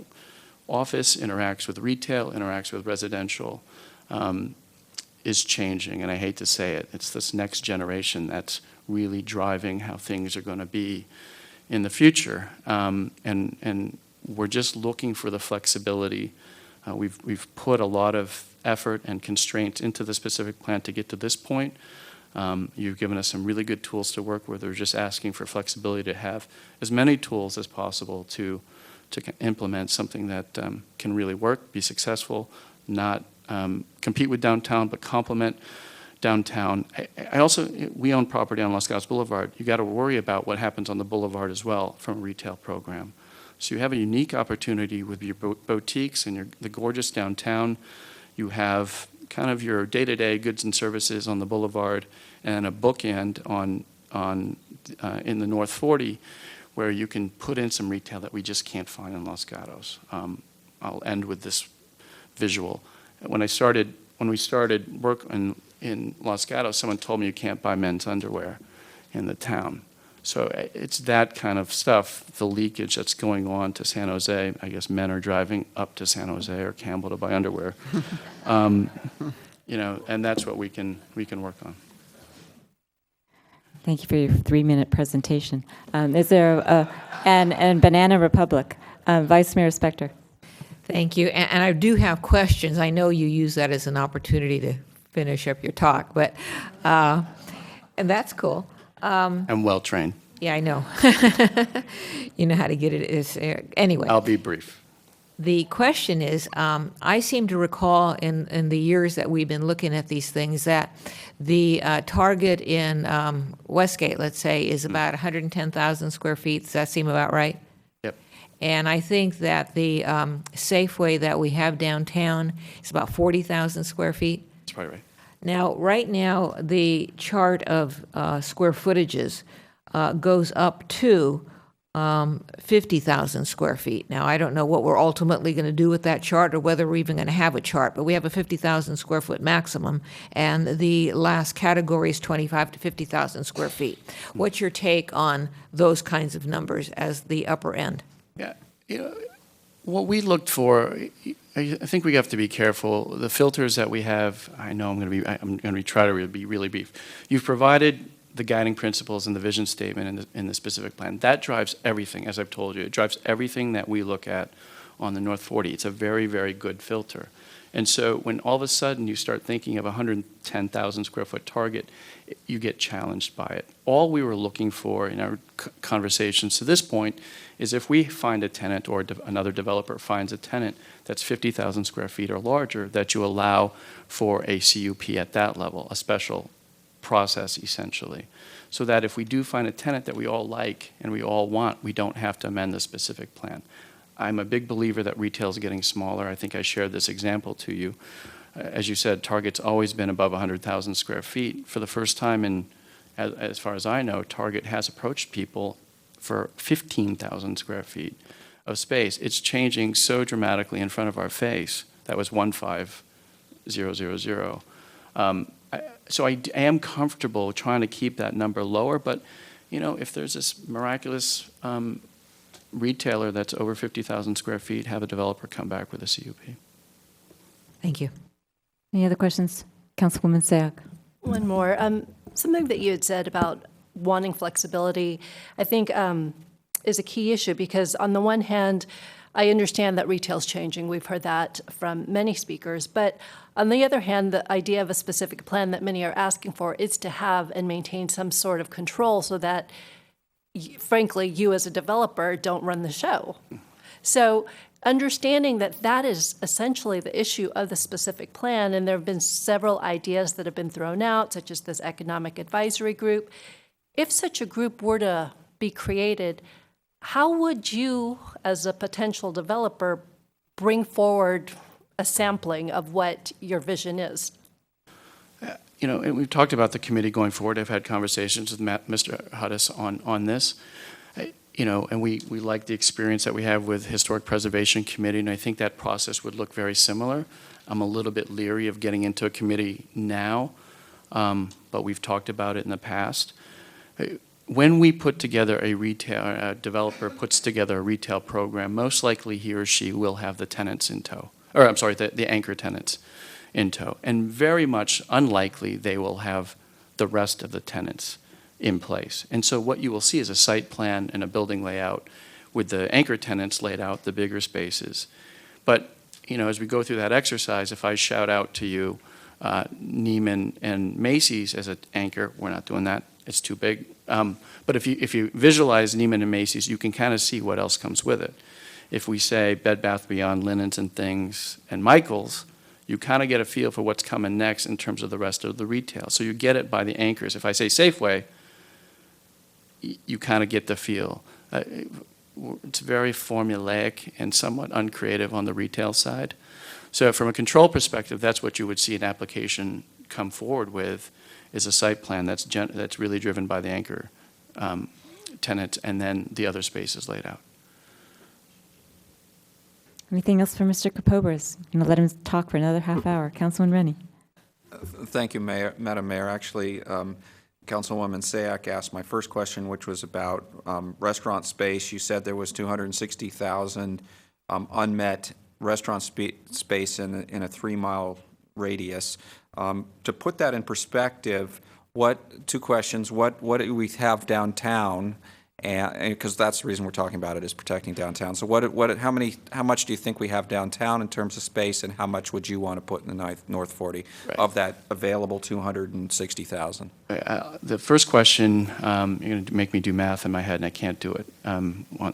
office interacts with retail, interacts with residential, is changing, and I hate to say it. It's this next generation that's really driving how things are going to be in the future. And we're just looking for the flexibility. We've put a lot of effort and constraints into the specific plan to get to this point. You've given us some really good tools to work with. We're just asking for flexibility to have as many tools as possible to implement something that can really work, be successful, not compete with downtown, but complement downtown. We own property on Los Gatos Boulevard. You got to worry about what happens on the boulevard as well from a retail program. So you have a unique opportunity with your boutiques and the gorgeous downtown. You have kind of your day-to-day goods and services on the boulevard and a bookend in the North 40 where you can put in some retail that we just can't find in Los Gatos. I'll end with this visual. When we started work in Los Gatos, someone told me you can't buy men's underwear in the town. So it's that kind of stuff, the leakage that's going on to San Jose. I guess men are driving up to San Jose or Campbell to buy underwear. And that's what we can work on. Thank you for your 3-minute presentation. Is there and Banana Republic, Vice Mayor Spector? Thank you. And I do have questions. I know you use that as an opportunity to finish up your talk, but and that's cool. I'm well trained. Yeah, I know. You know how to get it. Anyway. I'll be brief. The question is, I seem to recall in the years that we've been looking at these things that the target in Westgate, let's say, is about 110,000 square feet. Does that seem about right? Yep. And I think that the Safeway that we have downtown is about 40,000 square feet. That's probably right. Now, right now, the chart of square footages goes up to 50,000 square feet. Now, I don't know what we're ultimately going to do with that chart or whether we're even going to have a chart, but we have a 50,000 square foot maximum, and the last category is 25 to 50,000 square feet. What's your take on those kinds of numbers as the upper end? Yeah, what we looked for, I think we have to be careful. The filters that we have, I know I'm going to try to be really brief. You've provided the guiding principles and the vision statement in the specific plan. That drives everything, as I've told you. It drives everything that we look at on the North 40. It's a very, very good filter. And so when all of a sudden you start thinking of a 110,000 square foot target, you get challenged by it. All we were looking for in our conversations to this point is if we find a tenant or another developer finds a tenant that's 50,000 square feet or larger, that you allow for a CUP at that level, a special process essentially, so that if we do find a tenant that we all like and we all want, we don't have to amend the specific plan. I'm a big believer that retail is getting smaller. I think I shared this example to you. As you said, Target's always been above 100,000 square feet. For the first time in, as far as I know, Target has approached people for 15,000 square feet of space. It's changing so dramatically in front of our face. That was 15000. So I am comfortable trying to keep that number lower, but if there's this miraculous retailer that's over 50,000 square feet, have a developer come back with a CUP. Thank you. Any other questions? Councilwoman Sayak. One more. Something that you had said about wanting flexibility, I think is a key issue because on the one hand, I understand that retail's changing. We've heard that from many speakers. But on the other hand, the idea of a specific plan that many are asking for is to have and maintain some sort of control so that, frankly, you as a developer don't run the show. So understanding that that is essentially the issue of the specific plan, and there have been several ideas that have been thrown out, such as this economic advisory group. If such a group were to be created, how would you, as a potential developer, bring forward a sampling of what your vision is? And we've talked about the committee going forward. I've had conversations with Mr. Hudis on this. And we like the experience that we have with Historic Preservation Committee, and I think that process would look very similar. I'm a little bit leery of getting into a committee now, but we've talked about it in the past. When we put together a developer puts together a retail program, most likely he or she will have the tenants in tow, or I'm sorry, the anchor tenants in tow, and very much unlikely they will have the rest of the tenants in place. And so what you will see is a site plan and a building layout with the anchor tenants laid out, the bigger spaces. But, as we go through that exercise, if I shout out to you Neiman and Macy's as an anchor, we're not doing that. It's too big. But if you visualize Neiman and Macy's, you can kind of see what else comes with it. If we say Bed Bath Beyond, Linens and Things, and Michael's, you kind of get a feel for what's coming next in terms of the rest of the retail. So you get it by the anchors. If I say Safeway, you kind of get the feel. It's very formulaic and somewhat uncreative on the retail side. So from a control perspective, that's what you would see an application come forward with, is a site plan that's really driven by the anchor tenants and then the other spaces laid out. Anything else for Mr. Kapobras? I'm going to let him talk for another half hour. Councilman Rennie. Thank you, Madam Mayor. Actually, Councilwoman Sayak asked my first question, which was about restaurant space. You said there was 260,000 unmet restaurant space in a 3-mile radius. To put that in perspective, two questions. What do we have downtown? And because that's the reason we're talking about it, is protecting downtown. So how much do you think we have downtown in terms of space, and how much would you want to put in the North 40 of that available 260,000? The first question, you're going to make me do math in my head, and I can't do it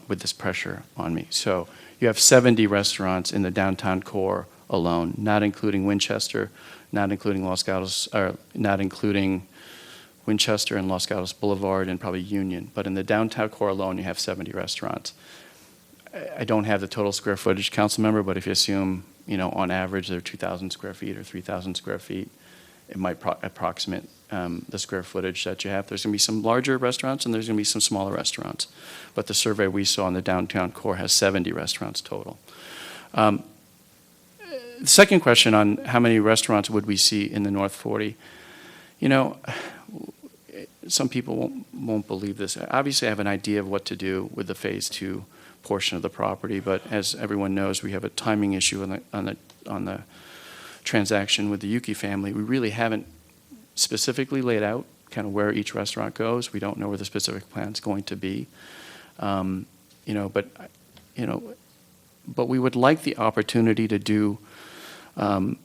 with this pressure on me. So you have 70 restaurants in the downtown core alone, not including Winchester, not including Los Gatos, or not including Winchester and Los Gatos Boulevard and probably Union. But in the downtown core alone, you have 70 restaurants. I don't have the total square footage, council member, but if you assume, on average they're 2,000 square feet or 3,000 square feet, it might approximate the square footage that you have. There's going to be some larger restaurants and there's going to be some smaller restaurants. But the survey we saw in the downtown core has 70 restaurants total. The second question on how many restaurants would we see in the North 40, some people won't believe this. Obviously, I have an idea of what to do with the Phase 2 portion of the property, but as everyone knows, we have a timing issue on the transaction with the Yuki family. We really haven't specifically laid out kind of where each restaurant goes. We don't know where the specific plan's going to be. You know, but we would like the opportunity to do, and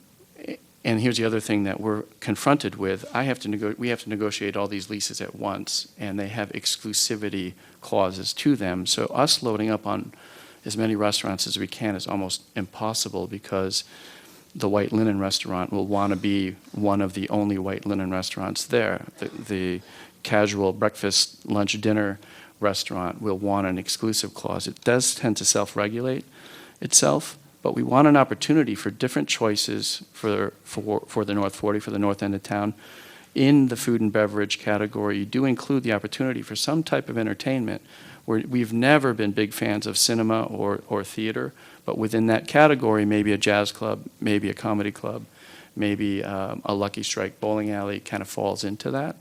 here's the other thing that we're confronted with. We have to negotiate all these leases at once, and they have exclusivity clauses to them. So us loading up on as many restaurants as we can is almost impossible, because the White Linen Restaurant will want to be one of the only White Linen restaurants there. The casual breakfast, lunch, dinner restaurant will want an exclusive clause. It does tend to self-regulate itself, but we want an opportunity for different choices for the North 40, for the north end of town. In the food and beverage category, you do include the opportunity for some type of entertainment, where we've never been big fans of cinema or theater, but within that category, maybe a jazz club, maybe a comedy club, maybe a Lucky Strike bowling alley kind of falls into that.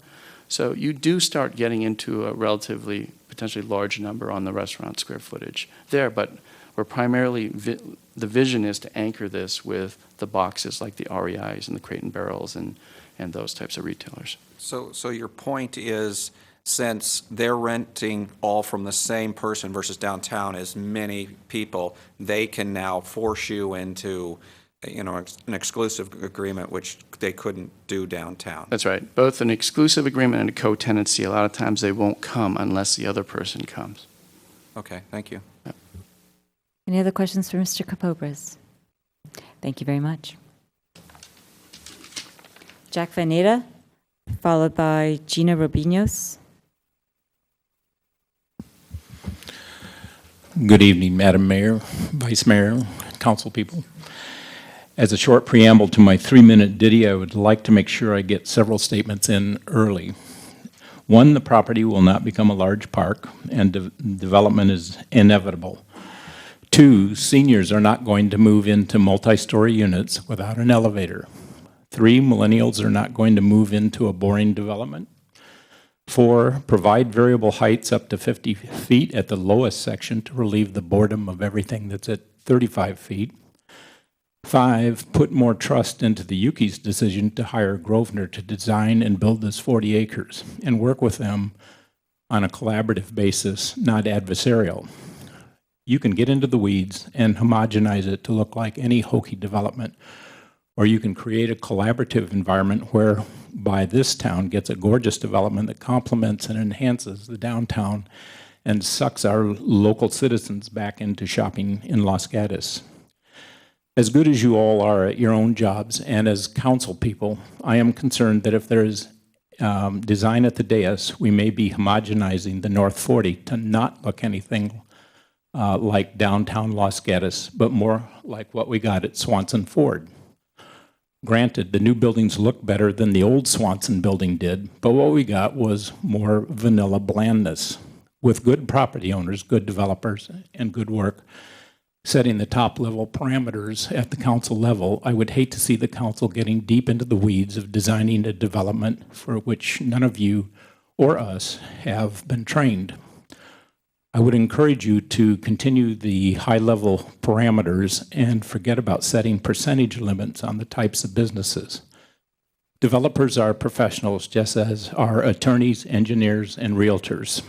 So you do start getting into a relatively, potentially large number on the restaurant square footage there, but we're primarily, the vision is to anchor this with the boxes like the REIs and the Crate and Barrels and those types of retailers. So your point is, since they're renting all from the same person versus downtown as many people, they can now force you into, you know, an exclusive agreement, which they couldn't do downtown. That's right. Both an exclusive agreement and a co-tenancy, a lot of times they won't come unless the other person comes. Okay, thank you. Yep. Any other questions for Mr. Capobras? Thank you very much. Jack Vaneta, followed by Gina Robinos. Good evening, Madam Mayor, Vice Mayor, council people. As a short preamble to my 3-minute ditty, I would like to make sure I get several statements in early. One, the property will not become a large park, and development is inevitable. 2, seniors are not going to move into multi-story units without an elevator. 3, millennials are not going to move into a boring development. 4, provide variable heights up to 50 feet at the lowest section to relieve the boredom of everything that's at 35 feet. 5, put more trust into the Yuki's decision to hire Grosvenor to design and build this 40 acres and work with them on a collaborative basis, not adversarial. You can get into the weeds and homogenize it to look like any hokey development, or you can create a collaborative environment whereby this town gets a gorgeous development that complements and enhances the downtown and sucks our local citizens back into shopping in Los Gatos. As good as you all are at your own jobs and as council people, I am concerned that if there is design at the dais, we may be homogenizing the North 40 to not look anything like downtown Los Gatos, but more like what we got at Swanson Ford. Granted, the new buildings look better than the old Swanson building did, but what we got was more vanilla blandness. With good property owners, good developers, and good work, setting the top level parameters at the council level, I would hate to see the council getting deep into the weeds of designing a development for which none of you or us have been trained. I would encourage you to continue the high-level parameters and forget about setting percentage limits on the types of businesses. Developers are professionals, just as are attorneys, engineers, and realtors.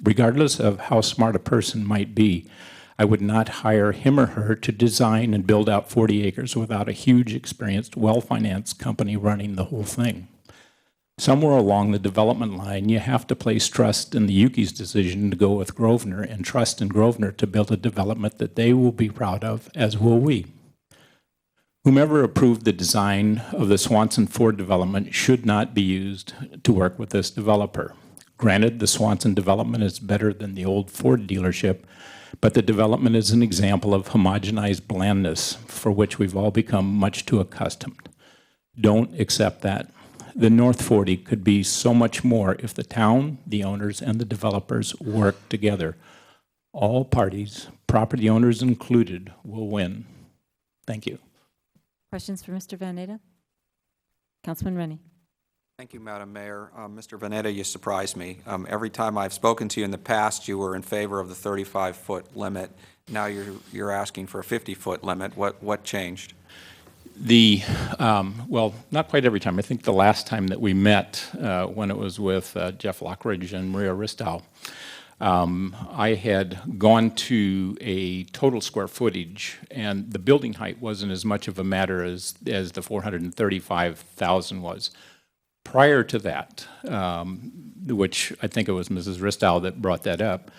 Regardless of how smart a person might be, I would not hire him or her to design and build out 40 acres without a huge, experienced, well-financed company running the whole thing. Somewhere along the development line, you have to place trust in the Yuki's decision to go with Grosvenor and trust in Grosvenor to build a development that they will be proud of, as will we. Whomever approved the design of the Swanson Ford development should not be used to work with this developer. Granted, the Swanson development is better than the old Ford dealership, but the development is an example of homogenized blandness for which we've all become much too accustomed. Don't accept that. The North 40 could be so much more if the town, the owners, and the developers work together. All parties, property owners included, will win. Thank you. Questions for Mr. Vaneta? Councilman Rennie. Thank you, Madam Mayor. Mr. Vaneta, you surprised me. Every time I've spoken to you in the past, you were in favor of the 35-foot limit. Now you're asking for a 50-foot limit. What changed? Well, not quite every time. I think the last time that we met, when it was with Jeff Lockridge and Maria Ristow, I had gone to a total square footage, and the building height wasn't as much of a matter as the 435,000 was. Prior to that, which I think it was Mrs. Ristow that brought that up,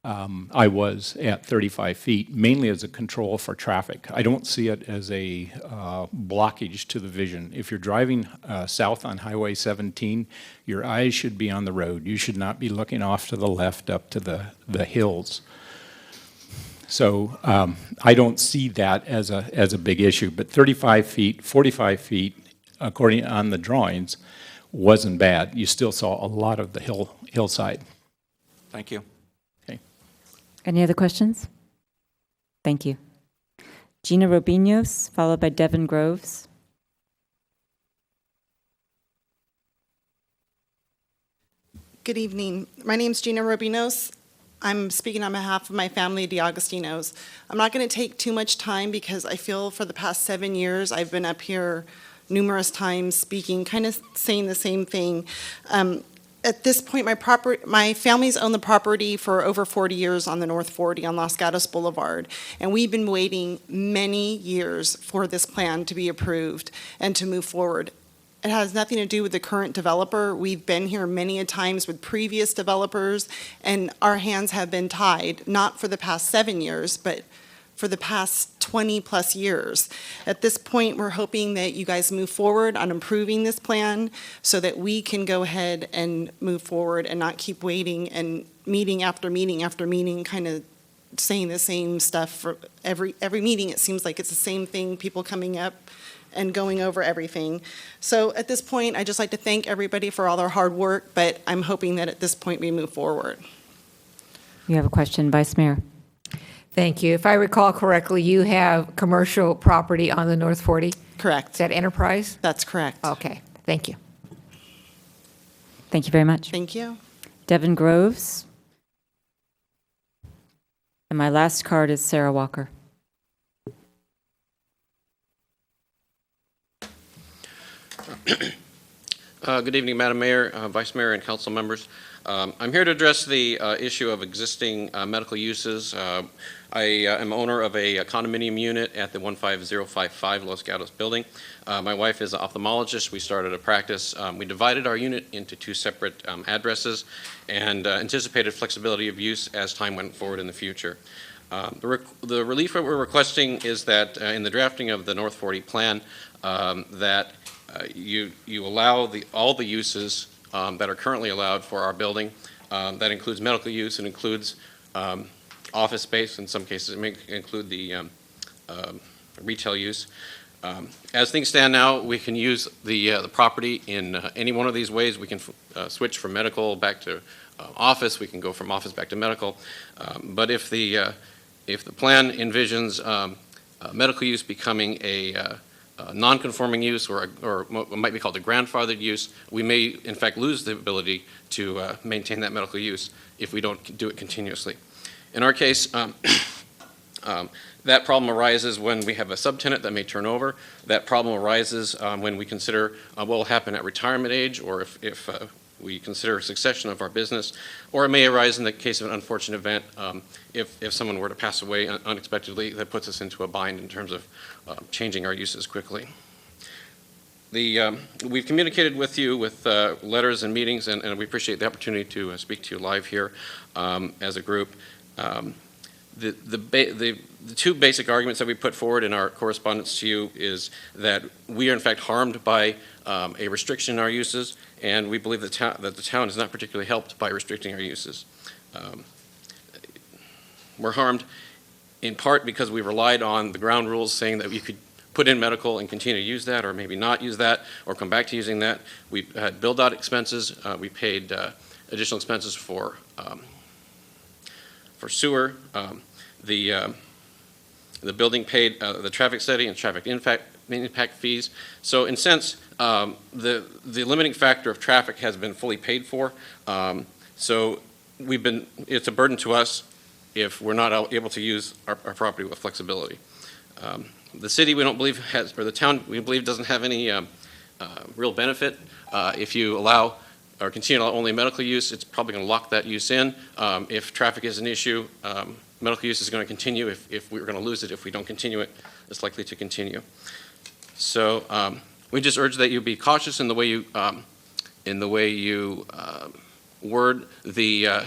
I was at 35 feet, mainly as a control for traffic. I don't see it as a blockage to the vision. If you're driving south on Highway 17, your eyes should be on the road. You should not be looking off to the left up to the hills. So I don't see that as a big issue. But 35 feet, 45 feet, according on the drawings, wasn't bad. You still saw a lot of the hillside. Thank you. Any other questions? Thank you. Gina Robinos, followed by Devin Groves. Good evening. My name is Gina Robinos. I'm speaking on behalf of my family, DiAgostinos. I'm not going to take too much time because I feel for the past 7 years I've been up here numerous times speaking, kind of saying the same thing. At this point, my family's owned the property for over 40 years on the North 40 on Los Gatos Boulevard, and we've been waiting many years for this plan to be approved and to move forward. It has nothing to do with the current developer. We've been here many a times with previous developers, and our hands have been tied, not for the past 7 years, but for the past 20 plus years. At this point, we're hoping that you guys move forward on improving this plan so that we can go ahead and move forward and not keep waiting and meeting after meeting after meeting, kind of saying the same stuff for every meeting. It seems like it's the same thing, people coming up and going over everything. So at this point, I'd just like to thank everybody for all their hard work, but I'm hoping that at this point we move forward. You have a question, Vice Mayor. Thank you. If I recall correctly, you have commercial property on the North 40? Correct. Is that Enterprise? That's correct. Okay, thank you. Thank you very much. Thank you. Devin Groves. And my last card is Sarah Walker. Good evening, Madam Mayor, Vice Mayor, and council members. I'm here to address the issue of existing medical uses. I am owner of a condominium unit at the 15055 Los Gatos building. My wife is an ophthalmologist. We started a practice. We divided our unit into 2 separate addresses and anticipated flexibility of use as time went forward in the future. The relief that we're requesting is that in the drafting of the North 40 plan that you allow all the uses that are currently allowed for our building. That includes medical use, it includes office space, in some cases it may include the retail use. As things stand now, we can use the property in any one of these ways. We can switch from medical back to office, we can go from office back to medical. But if the plan envisions medical use becoming a non-conforming use or what might be called a grandfathered use, we may in fact lose the ability to maintain that medical use if we don't do it continuously. In our case, that problem arises when we have a subtenant that may turn over. That problem arises when we consider what will happen at retirement age, or if we consider a succession of our business, or it may arise in the case of an unfortunate event if someone were to pass away unexpectedly. That puts us into a bind in terms of changing our uses quickly. We've communicated with you with letters and meetings, and we appreciate the opportunity to speak to you live here as a group. The 2 basic arguments that we put forward in our correspondence to you is that we are in fact harmed by a restriction in our uses, and we believe that the town is not particularly helped by restricting our uses. We're harmed in part because we relied on the ground rules saying that we could put in medical and continue to use that, or maybe not use that, or come back to using that. We had build-out expenses. We paid additional expenses for sewer. The building paid the traffic study and traffic impact fees. So in a sense, the limiting factor of traffic has been fully paid for. So it's a burden to us if we're not able to use our property with flexibility. The city, we don't believe has, or the town, we believe doesn't have any real benefit. If you allow or continue to allow only medical use, it's probably going to lock that use in. If traffic is an issue, medical use is going to continue. If we're going to lose it, if we don't continue it, it's likely to continue. So we just urge that you be cautious in the way you word the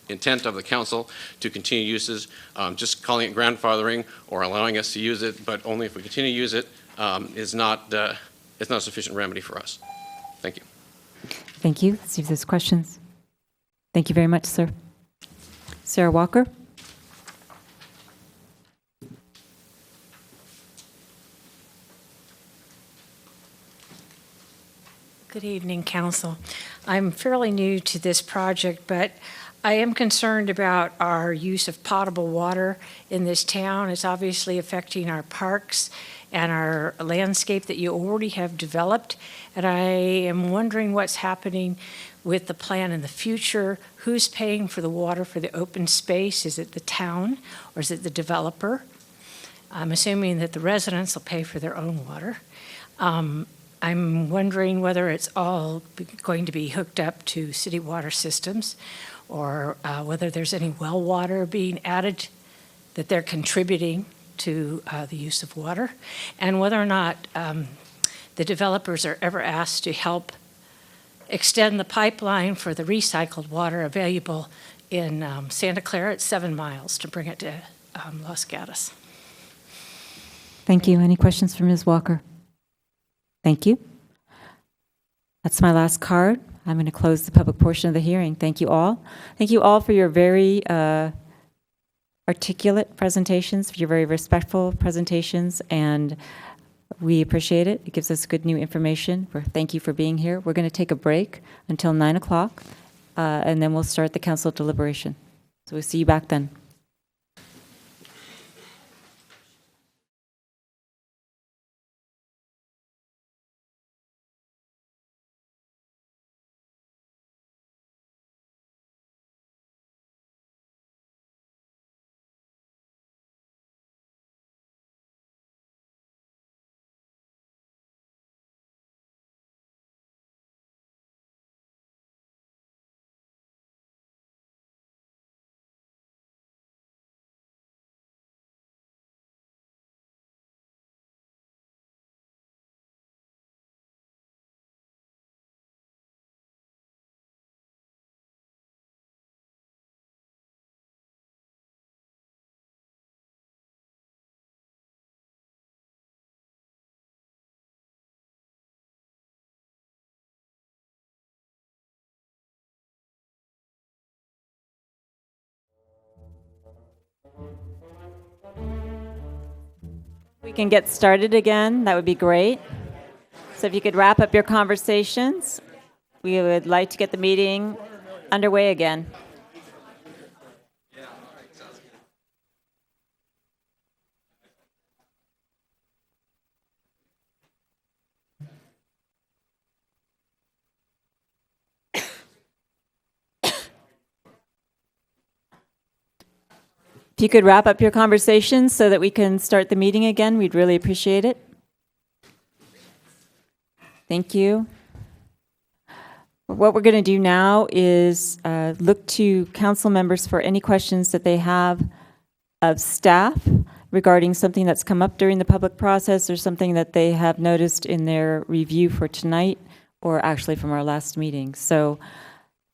intent of the council to continue uses. Just calling it grandfathering or allowing us to use it, but only if we continue to use it, is not a sufficient remedy for us. Thank you. Thank you. Let's see if there's questions. Thank you very much, sir. Sarah Walker. Good evening, Council. I'm fairly new to this project, but I am concerned about our use of potable water in this town. It's obviously affecting our parks and our landscape that you already have developed. And I am wondering what's happening with the plan in the future. Who's paying for the water for the open space? Is it the town or is it the developer? I'm assuming that the residents will pay for their own water. I'm wondering whether it's all going to be hooked up to city water systems or whether there's any well water being added that they're contributing to the use of water, and whether or not the developers are ever asked to help extend the pipeline for the recycled water available in Santa Clara at 7 miles to bring it to Los Gatos. Thank you. Any questions for Ms. Walker? Thank you. That's my last card. I'm going to close the public portion of the hearing. Thank you all. Thank you all for your very articulate presentations, for your very respectful presentations, and we appreciate it. It gives us good new information. Thank you for being here. We're going to take a break until 9 o'clock, and then we'll start the council deliberation. So we'll see you back then. We can get started again. That would be great. So if you could wrap up your conversations, we would like to get the meeting underway again. If you could wrap up your conversations so that we can start the meeting again, we'd really appreciate it. Thank you. What we're going to do now is look to council members for any questions that they have of staff regarding something that's come up during the public process or something that they have noticed in their review for tonight or actually from our last meeting. So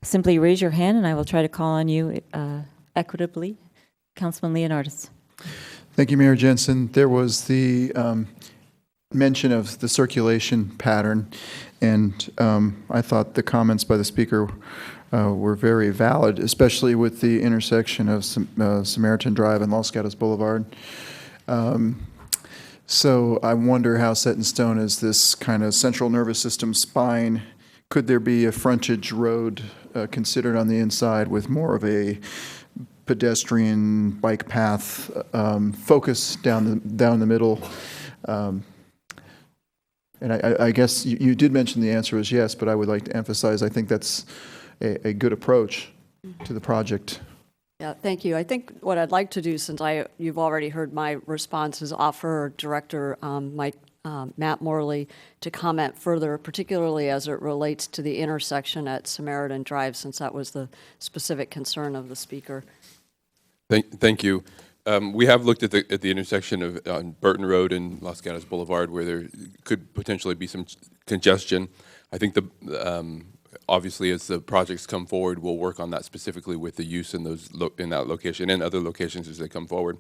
simply raise your hand and I will try to call on you equitably. Councilman Leonardis. Thank you, Mayor Jensen. There was the mention of the circulation pattern, and I thought the comments by the speaker were very valid, especially with the intersection of Samaritan Drive and Los Gatos Boulevard. So I wonder how set in stone is this kind of central nervous system spine. Could there be a frontage road considered on the inside with more of a pedestrian bike path focus down the middle? And I guess you did mention the answer is yes, but I would like to emphasize I think that's a good approach to the project. Yeah, thank you. I think what I'd like to do, since you've already heard my response, is offer Director Matt Morley to comment further, particularly as it relates to the intersection at Samaritan Drive, since that was the specific concern of the speaker. Thank you. We have looked at the intersection of on Burton Road and Los Gatos Boulevard, where there could potentially be some congestion. I think obviously, as the projects come forward, we'll work on that specifically with the use in that location and other locations as they come forward.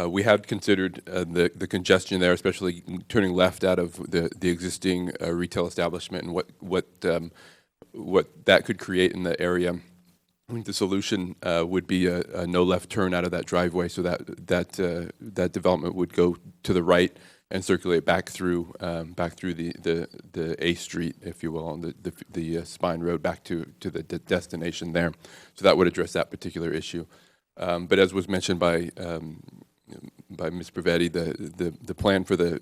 We had considered the congestion there, especially turning left out of the existing retail establishment and what that could create in the area. I think the solution would be a no left turn out of that driveway, so that development would go to the right and circulate back through the A Street, if you will, on the Spine Road back to the destination there. So that would address that particular issue. But as was mentioned by Ms. Bravetti, the plan for the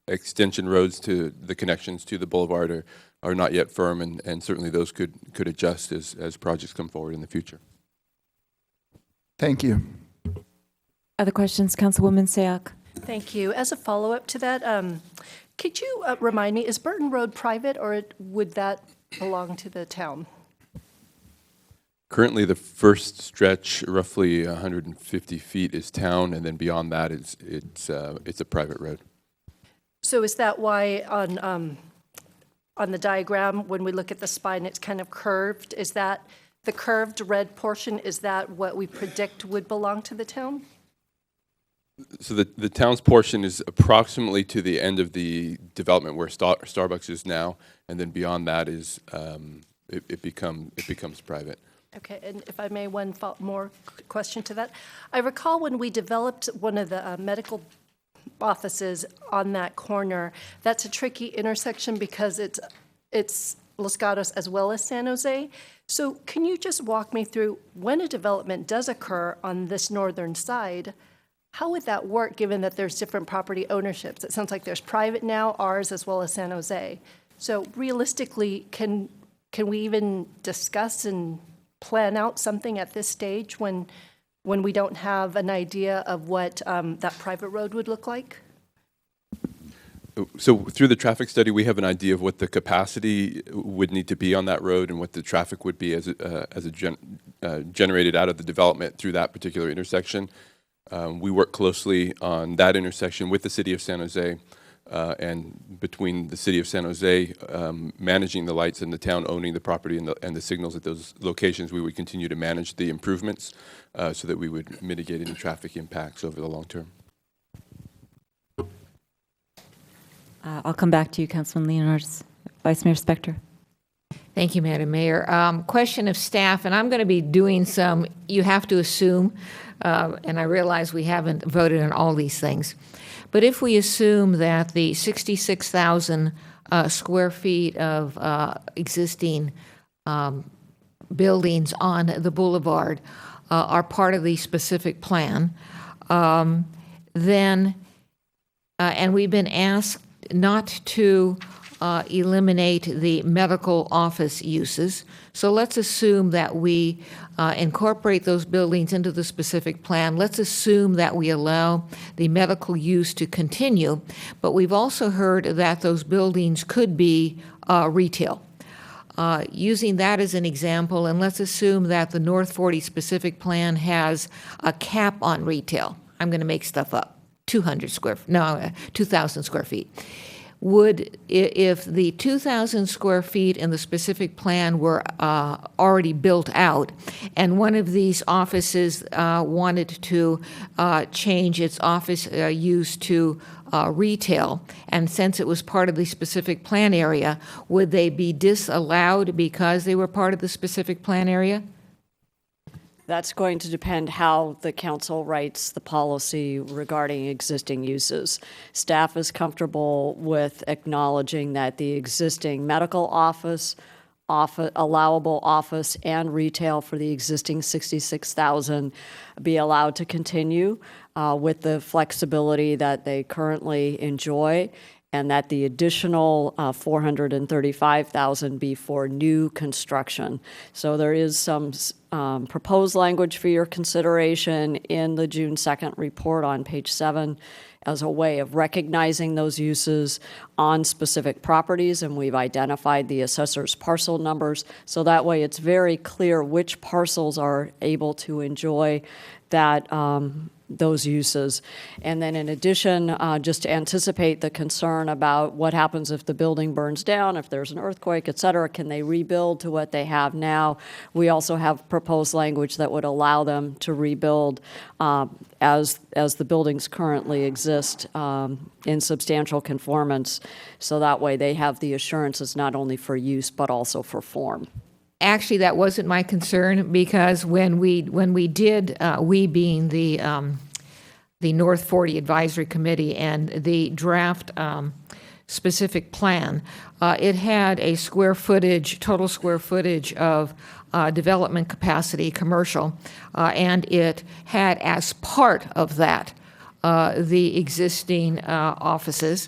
extension roads to the connections to the boulevard are not yet firm, and certainly those could adjust as projects come forward in the future. Thank you. Other questions, Councilwoman Sayak? Thank you. As a follow-up to that, could you remind me, is Burton Road private, or would that belong to the town? Currently, the first stretch, roughly 150 feet, is town, and then beyond that, it's a private road. So is that why on the diagram, when we look at the spine, it's kind of curved? Is that the curved red portion, is that what we predict would belong to the town? So the town's portion is approximately to the end of the development where Starbucks is now, and then beyond that is it becomes private. Okay, and if I may, one more question to that. I recall when we developed one of the medical offices on that corner, that's a tricky intersection because it's Los Gatos as well as San Jose. So can you just walk me through, when a development does occur on this northern side, how would that work given that there's different property ownerships? It sounds like there's private now, ours as well as San Jose. So realistically, can we even discuss and plan out something at this stage when we don't have an idea of what that private road would look like? So through the traffic study, we have an idea of what the capacity would need to be on that road and what the traffic would be as generated out of the development through that particular intersection. We work closely on that intersection with the City of San Jose, and between the City of San Jose managing the lights and the town owning the property and the signals at those locations, we would continue to manage the improvements so that we would mitigate any traffic impacts over the long term. I'll come back to you, Councilman Leonardis. Vice Mayor Spector. Thank you, Madam Mayor. Question of staff, and I'm going to be doing some, you have to assume, and I realize we haven't voted on all these things, but if we assume that the 66,000 square feet of existing buildings on the boulevard are part of the specific plan, then, and we've been asked not to eliminate the medical office uses. So let's assume that we incorporate those buildings into the specific plan. Let's assume that we allow the medical use to continue, but we've also heard that those buildings could be retail. Using that as an example, and let's assume that the North 40 specific plan has a cap on retail. I'm going to make stuff up. 2,000 square feet. Would, if the 2,000 square feet in the specific plan were already built out, and one of these offices wanted to change its office use to retail, and since it was part of the specific plan area, would they be disallowed because they were part of the specific plan area? That's going to depend how the council writes the policy regarding existing uses. Staff is comfortable with acknowledging that the existing medical office, allowable office, and retail for the existing 66,000 be allowed to continue with the flexibility that they currently enjoy. and that the additional 435,000 be for new construction. So there is some proposed language for your consideration in the June 2nd report on page 7 as a way of recognizing those uses on specific properties, and we've identified the assessor's parcel numbers, so that way it's very clear which parcels are able to enjoy that those uses. And then in addition, just to anticipate the concern about what happens if the building burns down, if there's an earthquake, et cetera, can they rebuild to what they have now? We also have proposed language that would allow them to rebuild as the buildings currently exist in substantial conformance, so that way they have the assurances not only for use but also for form. Actually, that wasn't my concern, because when we did, we being the North 40 Advisory Committee and the draft specific plan, it had a total square footage of development capacity, commercial, and it had as part of that the existing offices,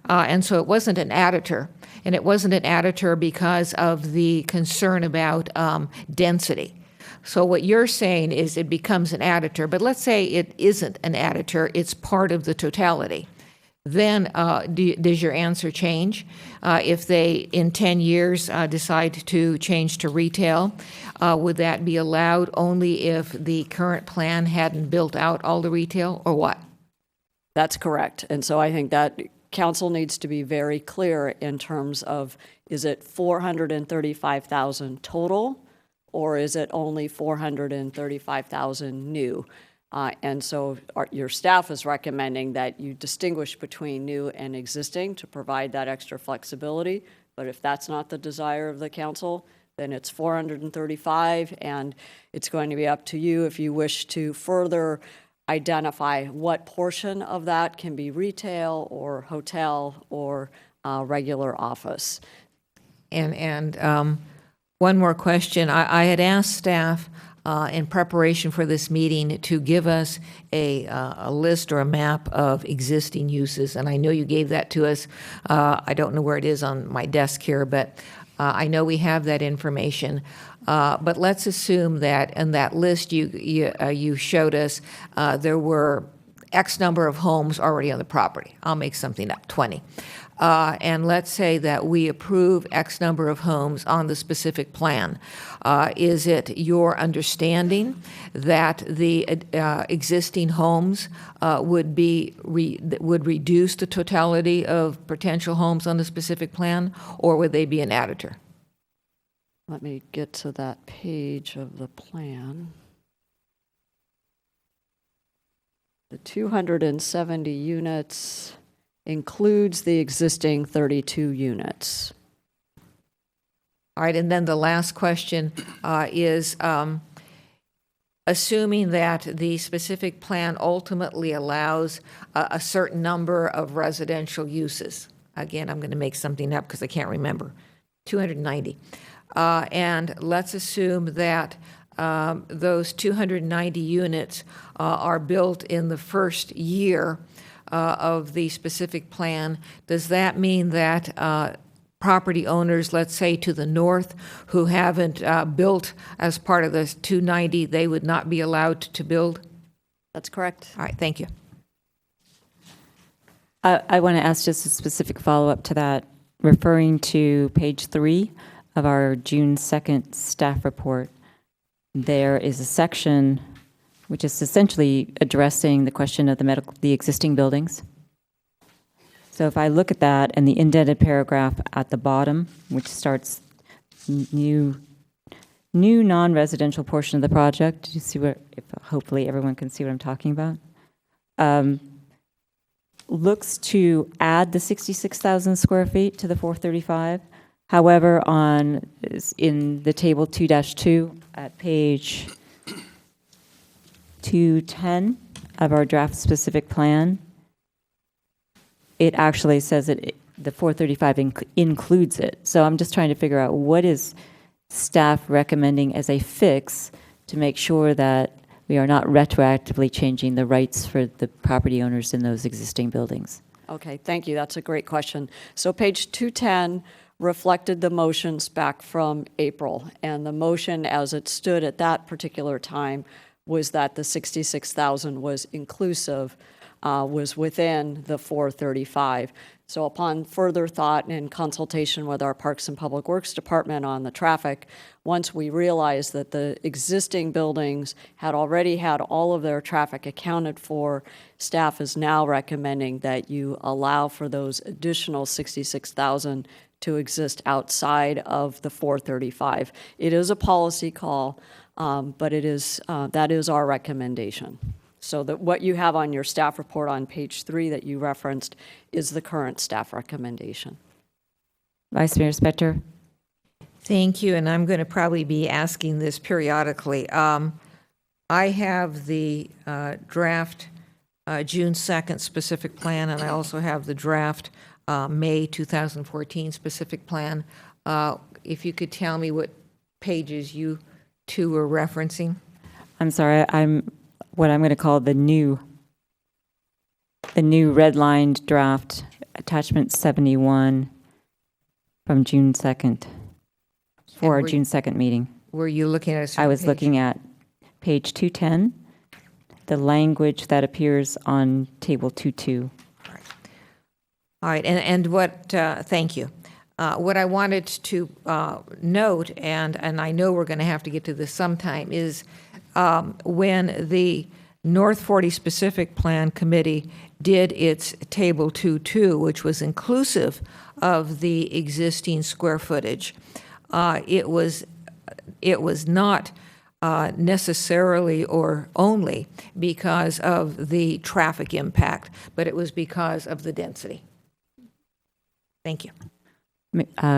and so it wasn't an additor. And it wasn't an additor because of the concern about density. So what you're saying is it becomes an additor, but let's say it isn't an additor, it's part of the totality. Then does your answer change? If they, in 10 years, decide to change to retail, would that be allowed only if the current plan hadn't built out all the retail, or what? That's correct. And so I think that Council needs to be very clear in terms of, is it 435,000 total, or is it only 435,000 new? And so your staff is recommending that you distinguish between new and existing to provide that extra flexibility. But if that's not the desire of the council, then it's 435, and it's going to be up to you if you wish to further identify what portion of that can be retail or hotel or regular office. And one more question. I had asked staff in preparation for this meeting to give us a list or a map of existing uses, and I know you gave that to us. I don't know where it is on my desk here, but I know we have that information. But let's assume that in that list you showed us, there were X number of homes already on the property. I'll make something up, 20. And let's say that we approve X number of homes on the specific plan. Is it your understanding that the existing homes would reduce the totality of potential homes on the specific plan, or would they be an additor? Let me get to that page of the plan. The 270 units includes the existing 32 units. All right, and then the last question is, assuming that the specific plan ultimately allows a certain number of residential uses. Again, I'm going to make something up because I can't remember. 290. And let's assume that those 290 units are built in the first year of the specific plan. Does that mean that property owners, let's say to the north, who haven't built as part of the 290, they would not be allowed to build? That's correct. All right, thank you. I want to ask just a specific follow-up to that, referring to page 3 of our June 2nd staff report. There is a section which is essentially addressing the question of the existing buildings. So if I look at that and the indented paragraph at the bottom, which starts new non-residential portion of the project, do you see what, hopefully everyone can see what I'm talking about? Looks to add the 66,000 square feet to the 435. However, in the table 2-2 at page 210 of our draft specific plan, it actually says that the 435 includes it. So I'm just trying to figure out what is staff recommending as a fix to make sure that we are not retroactively changing the rights for the property owners in those existing buildings. Okay, thank you. That's a great question. So page 210 reflected the motions back from April, and the motion as it stood at that particular time was that the 66,000 was inclusive, was within the 435. So upon further thought and consultation with our Parks and Public Works Department on the traffic, once we realized that the existing buildings had already had all of their traffic accounted for, staff is now recommending that you allow for those additional 66,000 to exist outside of the 435. It is a policy call, but it is that is our recommendation. So that what you have on your staff report on page 3 that you referenced is the current staff recommendation. Vice Mayor Spector. Thank you, and I'm going to probably be asking this periodically. I have the draft June 2nd specific plan, and I also have the draft May 2014 specific plan. If you could tell me what pages you two were referencing. I'm sorry, I'm what I'm going to call the new redlined draft, attachment 71 from June 2nd, for our June 2nd meeting. Were you looking at a certain I was page? looking at page 210, the language that appears on table 22. All right, and what, thank you. What I wanted to note, and I know we're going to have to get to this sometime, is when the North 40 Specific Plan Committee did its Table 2.2, which was inclusive of the existing square footage, it was not necessarily or only because of the traffic impact, but it was because of the density. Thank you.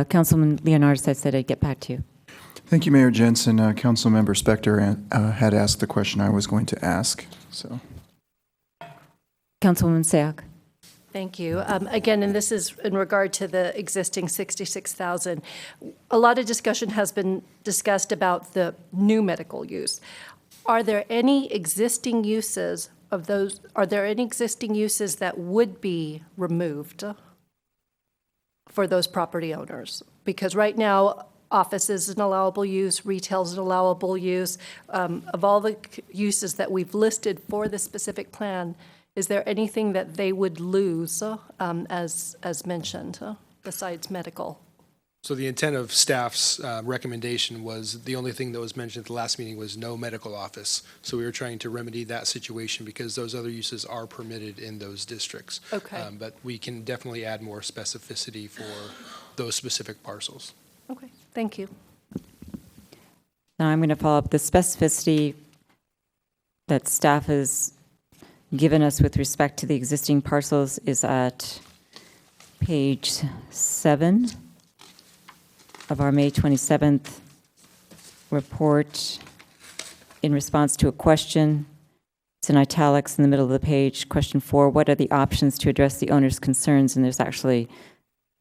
Councilman Leonardis, I said I'd get back to you. Thank you, Mayor Jensen. Councilmember Spector had asked the question I was going to ask. So, Councilwoman Sayoc. Thank you. Again, and this is in regard to the existing 66,000. A lot of discussion has been discussed about the new medical use. Are there any existing uses of those? Are there any existing uses that would be removed for those property owners? Because right now, office is an allowable use, retail is an allowable use. Of all the uses that we've listed for this specific plan, is there anything that they would lose, as mentioned, besides medical? So the intent of staff's recommendation was, the only thing that was mentioned at the last meeting was no medical office. So we were trying to remedy that situation because those other uses are permitted in those districts. Okay. But we can definitely add more specificity for those specific parcels. Okay, thank you. Now I'm going to follow up. The specificity that staff has given us with respect to the existing parcels is at page 7 of our May 27th report in response to a question. It's in italics in the middle of the page. Question 4, what are the options to address the owner's concerns? And there's actually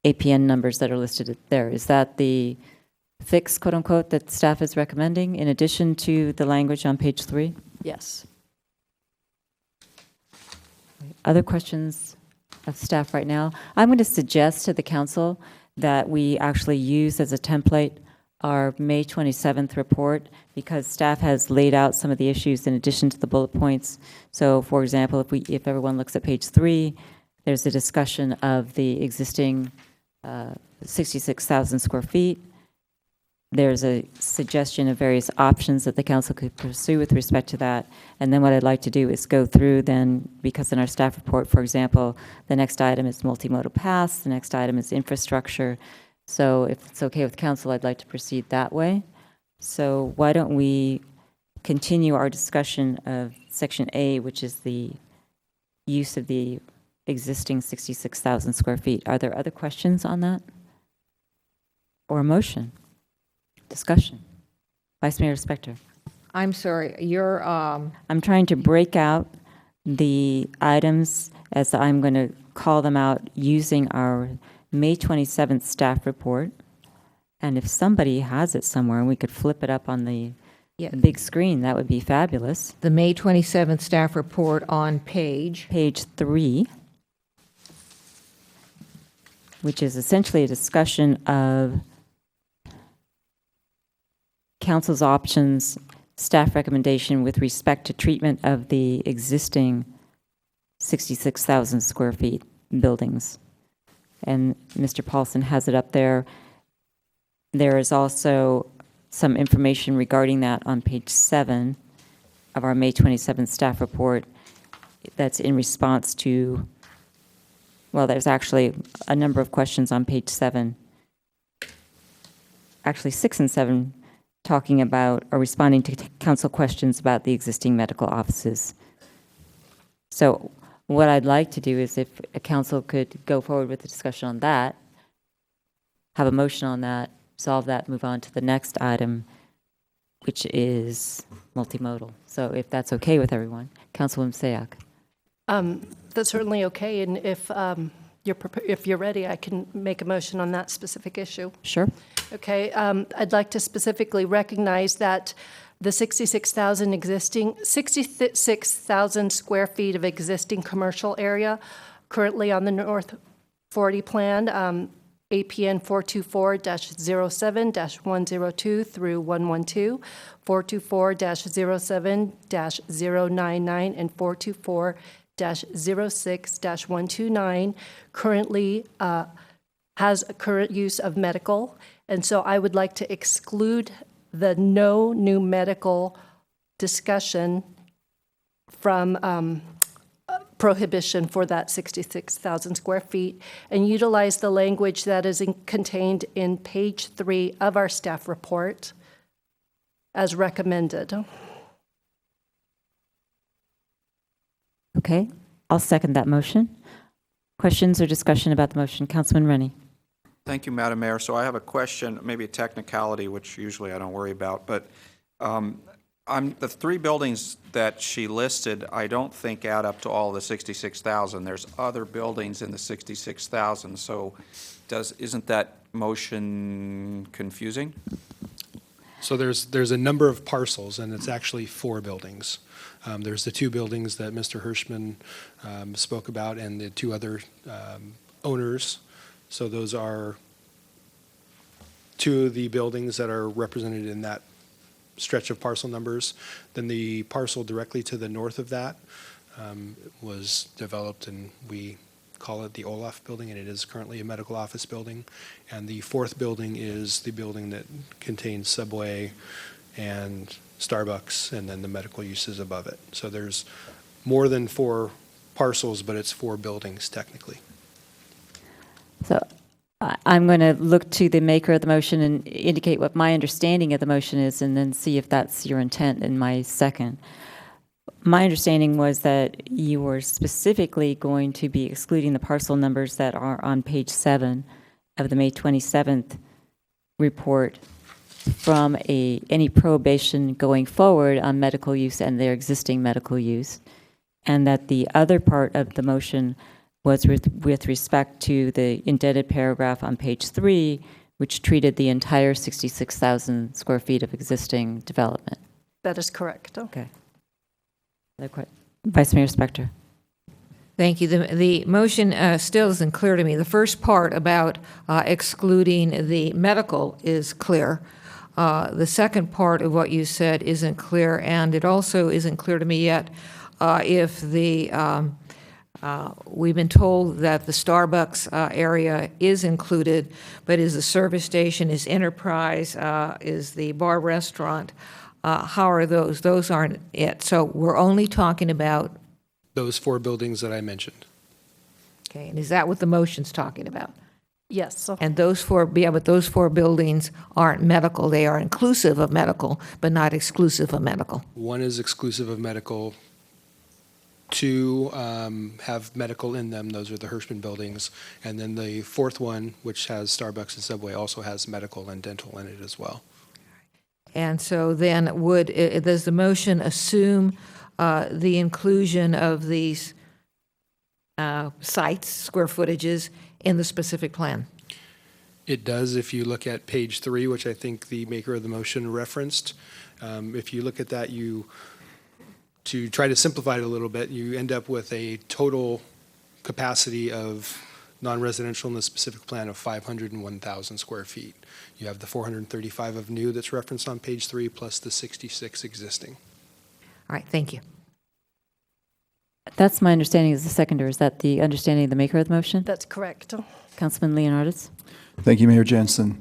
APN numbers that are listed there. Is that the fix, quote unquote, that staff is recommending in addition to the language on page 3? Yes. Other questions of staff right now? I'm going to suggest to the council that we actually use as a template our May 27th report, because staff has laid out some of the issues in addition to the bullet points. So, for example, if everyone looks at page 3, there's a discussion of the existing 66,000 square feet. There's a suggestion of various options that the council could pursue with respect to that. And then what I'd like to do is go through then, because in our staff report, for example, the next item is multimodal paths, the next item is infrastructure. So if it's okay with council, I'd like to proceed that way. So why don't we continue our discussion of section A, which is the use of the existing 66,000 square feet. Are there other questions on that? Or a motion? Discussion. Vice Mayor Spector. I'm sorry, you're... I'm trying to break out the items as I'm going to call them out using our May 27th staff report. And if somebody has it somewhere and we could flip it up on the big screen, that would be fabulous. The May 27th staff report on page 3. which is essentially a discussion of council's options, staff recommendation with respect to treatment of the existing 66,000 square feet buildings. And Mr. Paulson has it up there. There is also some information regarding that on page 7 of our May 27th staff report that's in response to, well, there's actually a number of questions on page 7, actually 6 and 7, talking about or responding to council questions about the existing medical offices. So what I'd like to do is if a council could go forward with the discussion on that, have a motion on that, solve that, move on to the next item, which is multimodal. So if that's okay with everyone. Councilwoman Sayak. That's certainly okay, and if you're ready, I can make a motion on that specific issue. Sure. Okay, I'd like to specifically recognize that the 66,000 square feet of existing commercial area currently on the North 40 plan, APN 424-07-102 through 112, 424-07-099, and 424-06-129 currently has a current use of medical. And so I would like to exclude the no new medical discussion from prohibition for that 66,000 square feet and utilize the language that is contained in page 3 of our staff report as recommended. Okay, I'll second that motion. Questions or discussion about the motion? Councilman Rennie. Thank you, Madam Mayor. So I have a question, maybe a technicality, which usually I don't worry about, but the 3 buildings that she listed, I don't think add up to all the 66,000. There's other buildings in the 66,000. So isn't that motion confusing? So there's a number of parcels, and it's actually 4 buildings. There's the 2 buildings that Mr. Hirschman spoke about, and the 2 other owners. So those are 2 of the buildings that are represented in that stretch of parcel numbers. Then the parcel directly to the north of that was developed, and we call it the Olaf building, and it is currently a medical office building. And the 4th building is the building that contains Subway and Starbucks, and then the medical uses above it. So there's more than 4 parcels, but it's 4 buildings technically. So I'm going to look to the maker of the motion and indicate what my understanding of the motion is and then see if that's your intent in my second. My understanding was that you were specifically going to be excluding the parcel numbers that are on page 7 of the May 27th report from any prohibition going forward on medical use and their existing medical use, and that the other part of the motion was with respect to the indented paragraph on page 3, which treated the entire 66,000 square feet of existing development. That is correct. Okay. Vice Mayor Spector. Thank you. The motion still isn't clear to me. The first part about excluding the medical is clear. The second part of what you said isn't clear, and it also isn't clear to me yet if the we've been told that the Starbucks area is included, but is the service station, is Enterprise, is the bar restaurant, how are those? Those aren't it. So we're only talking about Those 4 buildings that I mentioned. Okay, and is that what the motion's talking about? Yes. And those 4, yeah, but those 4 buildings aren't medical. They are inclusive of medical, but not exclusive of medical. 1 is exclusive of medical. 2 have medical in them. Those are the Hirschman buildings. And then the 4th one, which has Starbucks and Subway, also has medical and dental in it as well. And so then does the motion assume the inclusion of these sites, square footages, in the specific plan? It does if you look at page 3, which I think the maker of the motion referenced. If you look at that, to try to simplify it a little bit, you end up with a total capacity of non-residential in the specific plan of 501,000 square feet. You have the 435 of new that's referenced on page 3, plus the 66 existing. All right, thank you. That's my understanding as the seconder. Is that the understanding of the maker of the motion? That's correct. Councilman Leonardis? Thank you, Mayor Jensen.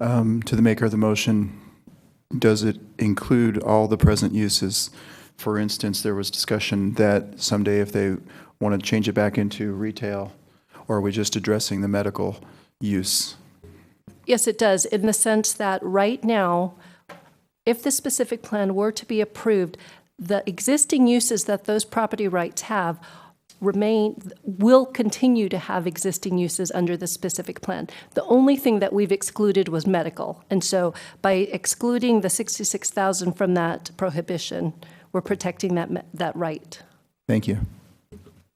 To the maker of the motion, does it include all the present uses? For instance, there was discussion that someday if they want to change it back into retail, or are we just addressing the medical use? Yes, it does, in the sense that right now, if the specific plan were to be approved, the existing uses that those property rights have will continue to have existing uses under the specific plan. The only thing that we've excluded was medical. And so by excluding the 66,000 from that prohibition, we're protecting that right. Thank you.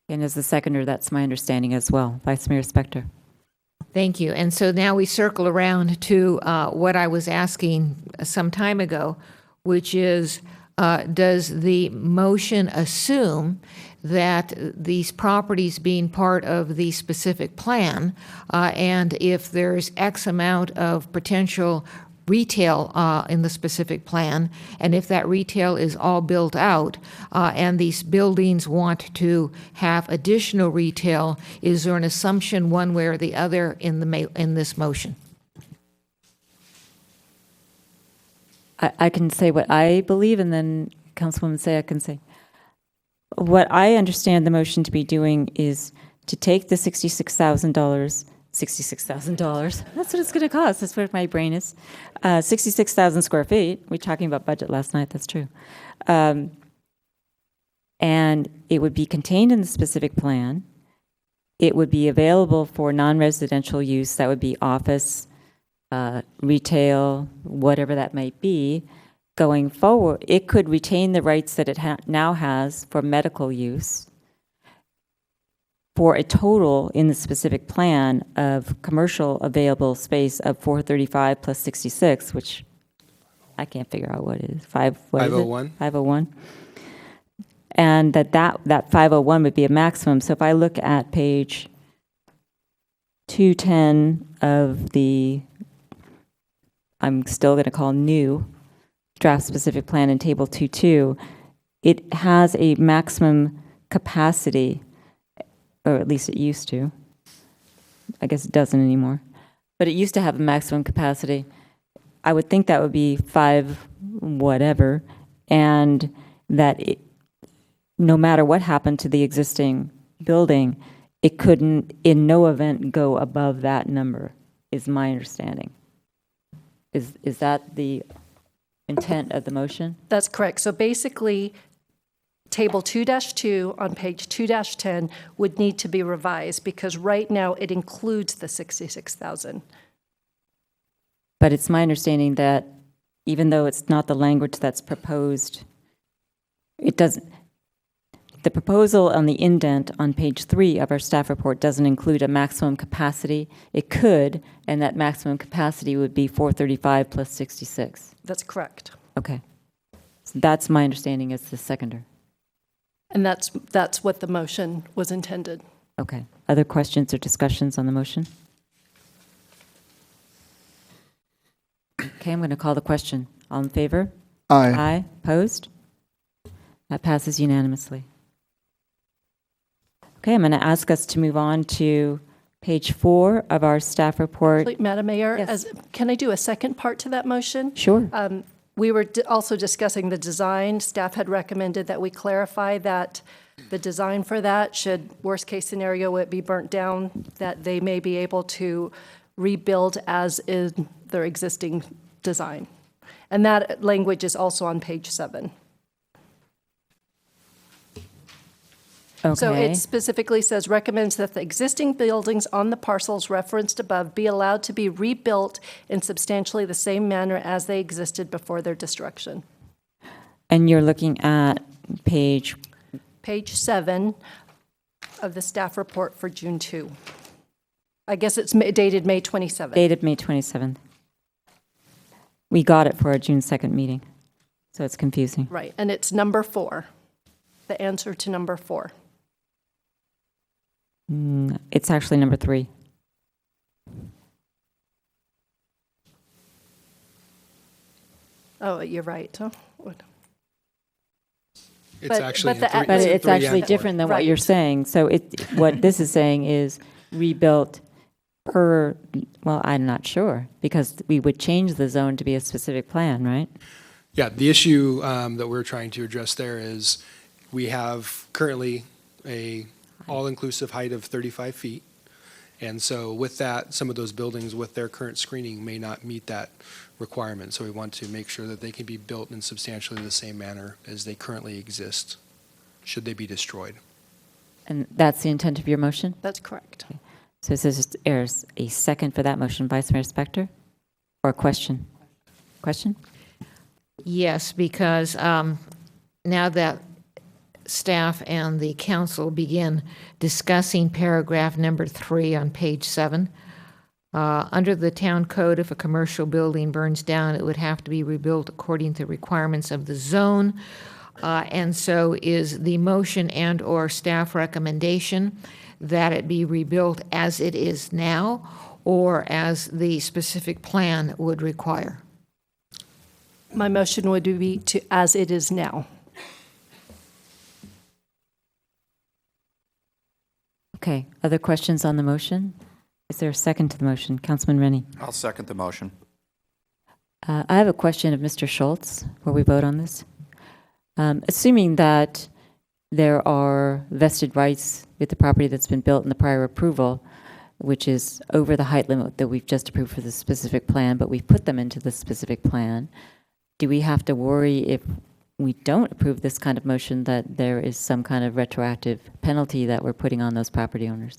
And as the seconder, that's my understanding as well. Vice Mayor Spector? Thank you. And so now we circle around to what I was asking some time ago, which is, does the motion assume that these properties being part of the specific plan, and if there's X amount of potential retail in the specific plan, and if that retail is all built out, and these buildings want to have additional retail, is there an assumption one way or the other in this motion? I can say what I believe, and then Councilwoman Say I can say. What I understand the motion to be doing is to take the $66,000, that's what it's going to cost, that's what my brain is, 66,000 square feet, we were talking about budget last night, that's true, and it would be contained in the specific plan. It would be available for non-residential use, that would be office, retail, whatever that might be. Going forward, it could retain the rights that it now has for medical use for a total in the specific plan of commercial available space of 435 plus 66, which I can't figure out what it is. 501? 501. And that 501 would be a maximum. So if I look at page 210 of the, I'm still going to call new, draft specific plan in table 2.2, it has a maximum capacity, or at least it used to. I guess it doesn't anymore. But it used to have a maximum capacity. I would think that would be 5 whatever, and that no matter what happened to the existing building, it couldn't in no event go above that number, is my understanding. Is that the intent of the motion? That's correct. So basically, Table 2-2 on page 2-10 would need to be revised because right now it includes the 66,000. But it's my understanding that even though it's not the language that's proposed, it doesn't, the proposal on the indent on page 3 of our staff report doesn't include a maximum capacity. It could, and that maximum capacity would be 435 plus 66. That's correct. Okay. So that's my understanding as the seconder. And that's what the motion was intended. Okay. Other questions or discussions on the motion? Okay, I'm going to call the question. All in favor? Aye. Aye. Opposed? That passes unanimously. Okay, I'm going to ask us to move on to page 4 of our staff report. Madam Mayor, Yes. Can I do a second part to that motion? Sure. We were also discussing the design. Staff had recommended that we clarify that the design for that, should worst case scenario it be burnt down, that they may be able to rebuild as is their existing design. And that language is also on page 7. Okay. So it specifically says, recommends that the existing buildings on the parcels referenced above be allowed to be rebuilt in substantially the same manner as they existed before their destruction. And you're looking at page? Page 7 of the staff report for June 2. I guess it's dated May 27th. Dated May 27th. We got it for our June 2nd meeting, so it's confusing. Right, and it's number 4, the answer to number 4. It's actually number 3. Oh, you're right. Oh, what- It's But- actually but the- in three- But in it's 3 actually and 4. different than what you're Right. saying. So what this is saying is rebuilt per, well, I'm not sure, because we would change the zone to be a specific plan, right? Yeah, the issue that we're trying to address there is we have currently a all-inclusive height of 35 feet. And so with that, some of those buildings with their current screening may not meet that requirement. So we want to make sure that they can be built in substantially the same manner as they currently exist, should they be destroyed. And that's the intent of your motion? That's correct. So there's a second for that motion, Vice Mayor Spector? Or a question? Question? Yes, because now that staff and the council begin discussing paragraph number 3 on page 7, under the town code, if a commercial building burns down, it would have to be rebuilt according to requirements of the zone. And so is the motion and/or staff recommendation that it be rebuilt as it is now or as the specific plan would require? My motion would be to as it is now. Okay, other questions on the motion? Is there a second to the motion? Councilman Rennie? I'll second the motion. I have a question of Mr. Schultz before we vote on this. Assuming that there are vested rights with the property that's been built in the prior approval, which is over the height limit that we've just approved for the specific plan, but we've put them into the specific plan, do we have to worry if we don't approve this kind of motion that there is some kind of retroactive penalty that we're putting on those property owners?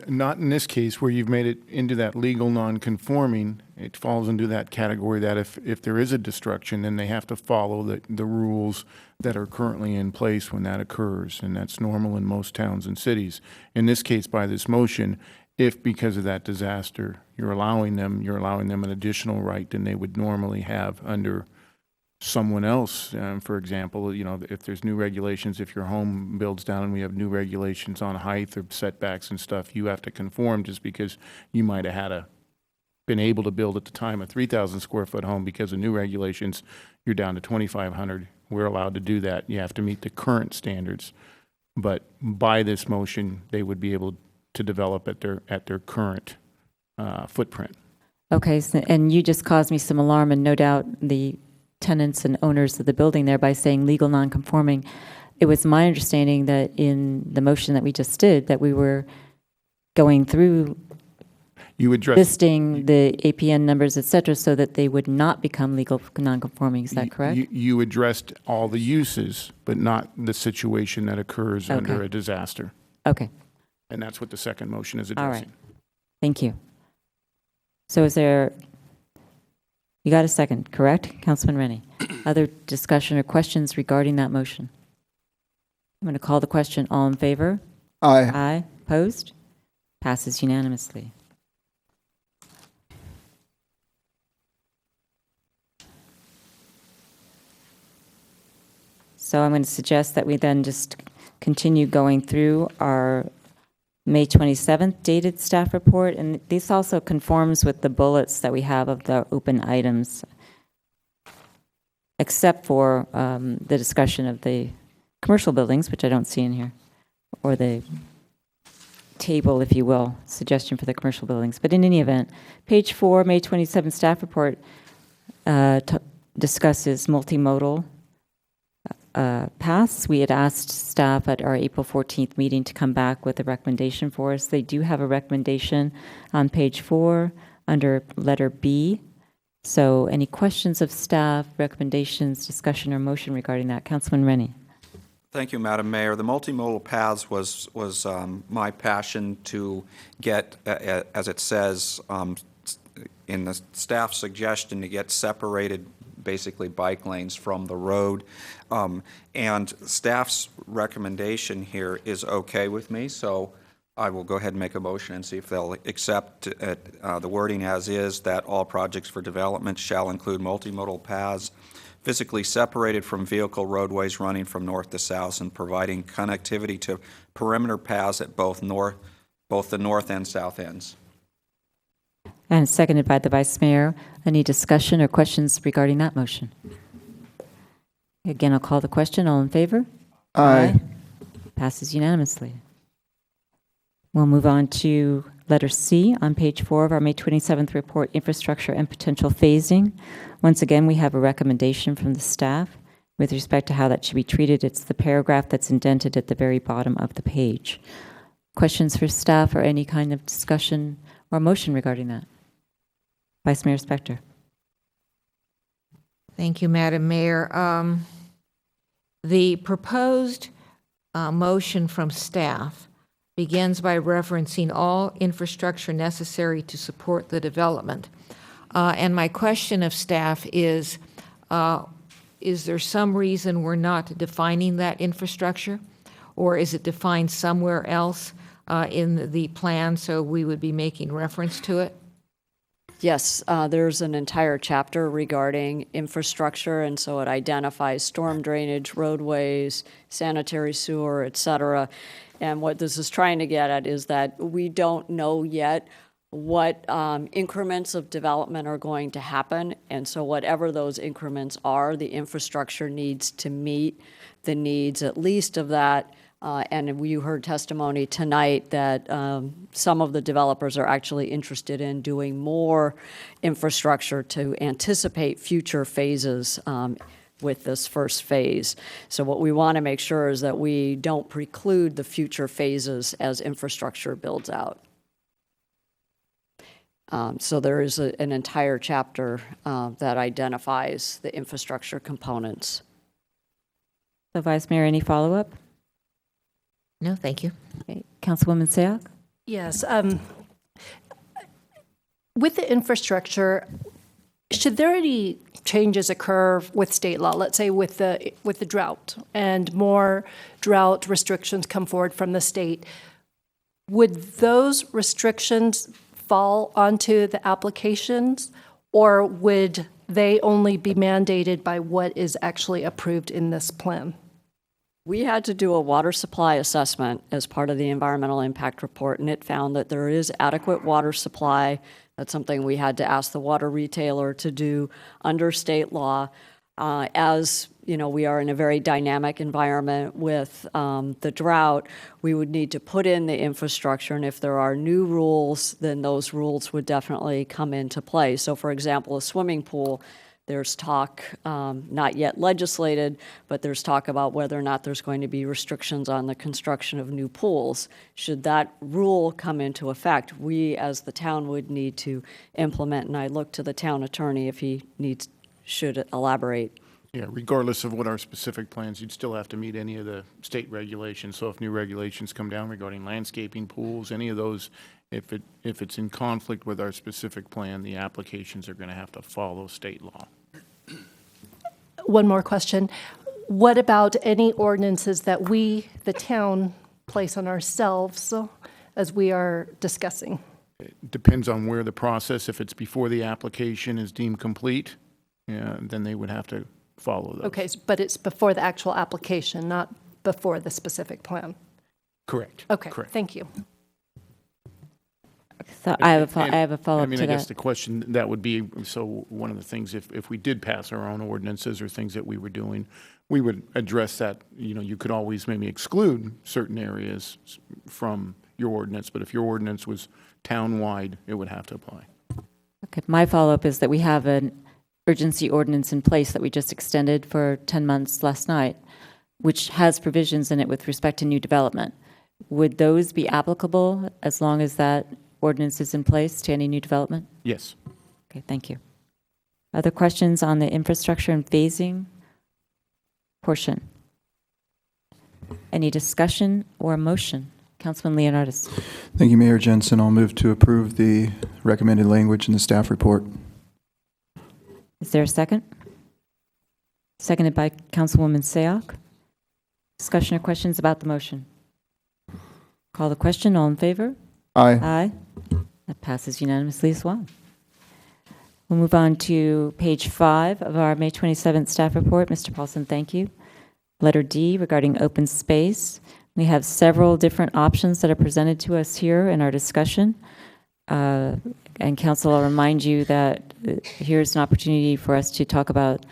Not in this case where you've made it into that legal non-conforming. It falls into that category that if there is a destruction, then they have to follow the rules that are currently in place when that occurs, and that's normal in most towns and cities. In this case, by this motion, if because of that disaster, you're allowing them an additional right than they would normally have under someone else. For example, if there's new regulations, if your home builds down and we have new regulations on height or setbacks and stuff, you have to conform just because you might have been able to build at the time a 3,000 square foot home because of new regulations, you're down to 2,500. We're allowed to do that. You have to meet the current standards. But by this motion, they would be able to develop at their current footprint. Okay, so, and you just caused me some alarm, and no doubt the tenants and owners of the building there by saying legal non-conforming. It was my understanding that in the motion that we just did, that we were going through listing the APN numbers, et cetera, so that they would not become legal non-conforming. Is that correct? You addressed all the uses, but not the situation that occurs under a disaster. Okay. And that's what the second motion is All addressing. right. Thank you. So is there, you got a second, correct? Councilman Rennie. Other discussion or questions regarding that motion? I'm going to call the question. All in favor? Aye. Aye. Opposed? Passes unanimously. So I'm going to suggest that we then just continue going through our May 27th dated staff report, and this also conforms with the bullets that we have of the open items, except for the discussion of the commercial buildings, which I don't see in here, or the table, if you will, suggestion for the commercial buildings. But in any event, page 4, May 27th staff report discusses multimodal paths. We had asked staff at our April 14th meeting to come back with a recommendation for us. They do have a recommendation on page 4 under letter B. So any questions of staff, recommendations, discussion, or motion regarding that? Councilman Rennie. Thank you, Madam Mayor. The multimodal paths was my passion to get, as it says in the staff suggestion, to get separated basically bike lanes from the road. And staff's recommendation here is okay with me, so I will go ahead and make a motion and see if they'll accept the wording as is, that all projects for development shall include multimodal paths physically separated from vehicle roadways running from north to south and providing connectivity to perimeter paths at both the north and south ends. And seconded by the Vice Mayor. Any discussion or questions regarding that motion? Again, I'll call the question. All in favor? Aye. Passes unanimously. We'll move on to letter C on page 4 of our May 27th report, infrastructure and potential phasing. Once again, we have a recommendation from the staff with respect to how that should be treated. It's the paragraph that's indented at the very bottom of the page. Questions for staff or any kind of discussion or motion regarding that? Vice Mayor Spector. Thank you, Madam Mayor. The proposed motion from staff begins by referencing all infrastructure necessary to support the development. And my question of staff is there some reason we're not defining that infrastructure? Or is it defined somewhere else in the plan, so we would be making reference to it? Yes, there's an entire chapter regarding infrastructure, and so it identifies storm drainage, roadways, sanitary sewer, et cetera. And what this is trying to get at is that we don't know yet what increments of development are going to happen, and so whatever those increments are, the infrastructure needs to meet the needs at least of that. And you heard testimony tonight that some of the developers are actually interested in doing more infrastructure to anticipate future phases with this first phase. So what we want to make sure is that we don't preclude the future phases as infrastructure builds out. So there is an entire chapter that identifies the infrastructure components. So Vice Mayor, any follow-up? No, thank you. Okay. Councilwoman Sayoc? Yes. With the infrastructure, should there any changes occur with state law, let's say with the drought, and more drought restrictions come forward from the state, would those restrictions fall onto the applications, or would they only be mandated by what is actually approved in this plan? We had to do a water supply assessment as part of the environmental impact report, and it found that there is adequate water supply. That's something we had to ask the water retailer to do under state law. As you know, we are in a very dynamic environment with the drought. We would need to put in the infrastructure, and if there are new rules, then those rules would definitely come into play. So, for example, a swimming pool, there's talk, not yet legislated, but there's talk about whether or not there's going to be restrictions on the construction of new pools. Should that rule come into effect, we as the town would need to implement, and I look to the town attorney if he should elaborate. Yeah, regardless of what our specific plans, you'd still have to meet any of the state regulations. So if new regulations come down regarding landscaping, pools, any of those, if it's in conflict with our specific plan, the applications are going to have to follow state law. One more question. What about any ordinances that we, the town, place on ourselves as we are discussing? It depends on where the process, if it's before the application is deemed complete, then they would have to follow those. Okay, but it's before the actual application, not before the specific plan? Correct. Okay, correct. Thank you. So I have a follow-up to that. I guess the question that would be, so one of the things, if we did pass our own ordinances or things that we were doing, we would address that. You know, you could always maybe exclude certain areas from your ordinance, but if your ordinance was town-wide, it would have to apply. Okay, my follow-up is that we have an urgency ordinance in place that we just extended for 10 months last night, which has provisions in it with respect to new development. Would those be applicable as long as that ordinance is in place to any new development? Yes. Okay, thank you. Other questions on the infrastructure and phasing portion? Any discussion or motion? Councilman Leonardis. Thank you, Mayor Jensen. I'll move to approve the recommended language in the staff report. Is there a second? Seconded by Councilwoman Sayoc. Discussion or questions about the motion? Call the question. All in favor? Aye. Aye. That passes unanimously as well. We'll move on to page 5 of our May 27th staff report. Mr. Paulson, thank you. Letter D regarding open space. We have several different options that are presented to us here in our discussion. And council, I'll remind you that here's an opportunity for us to talk about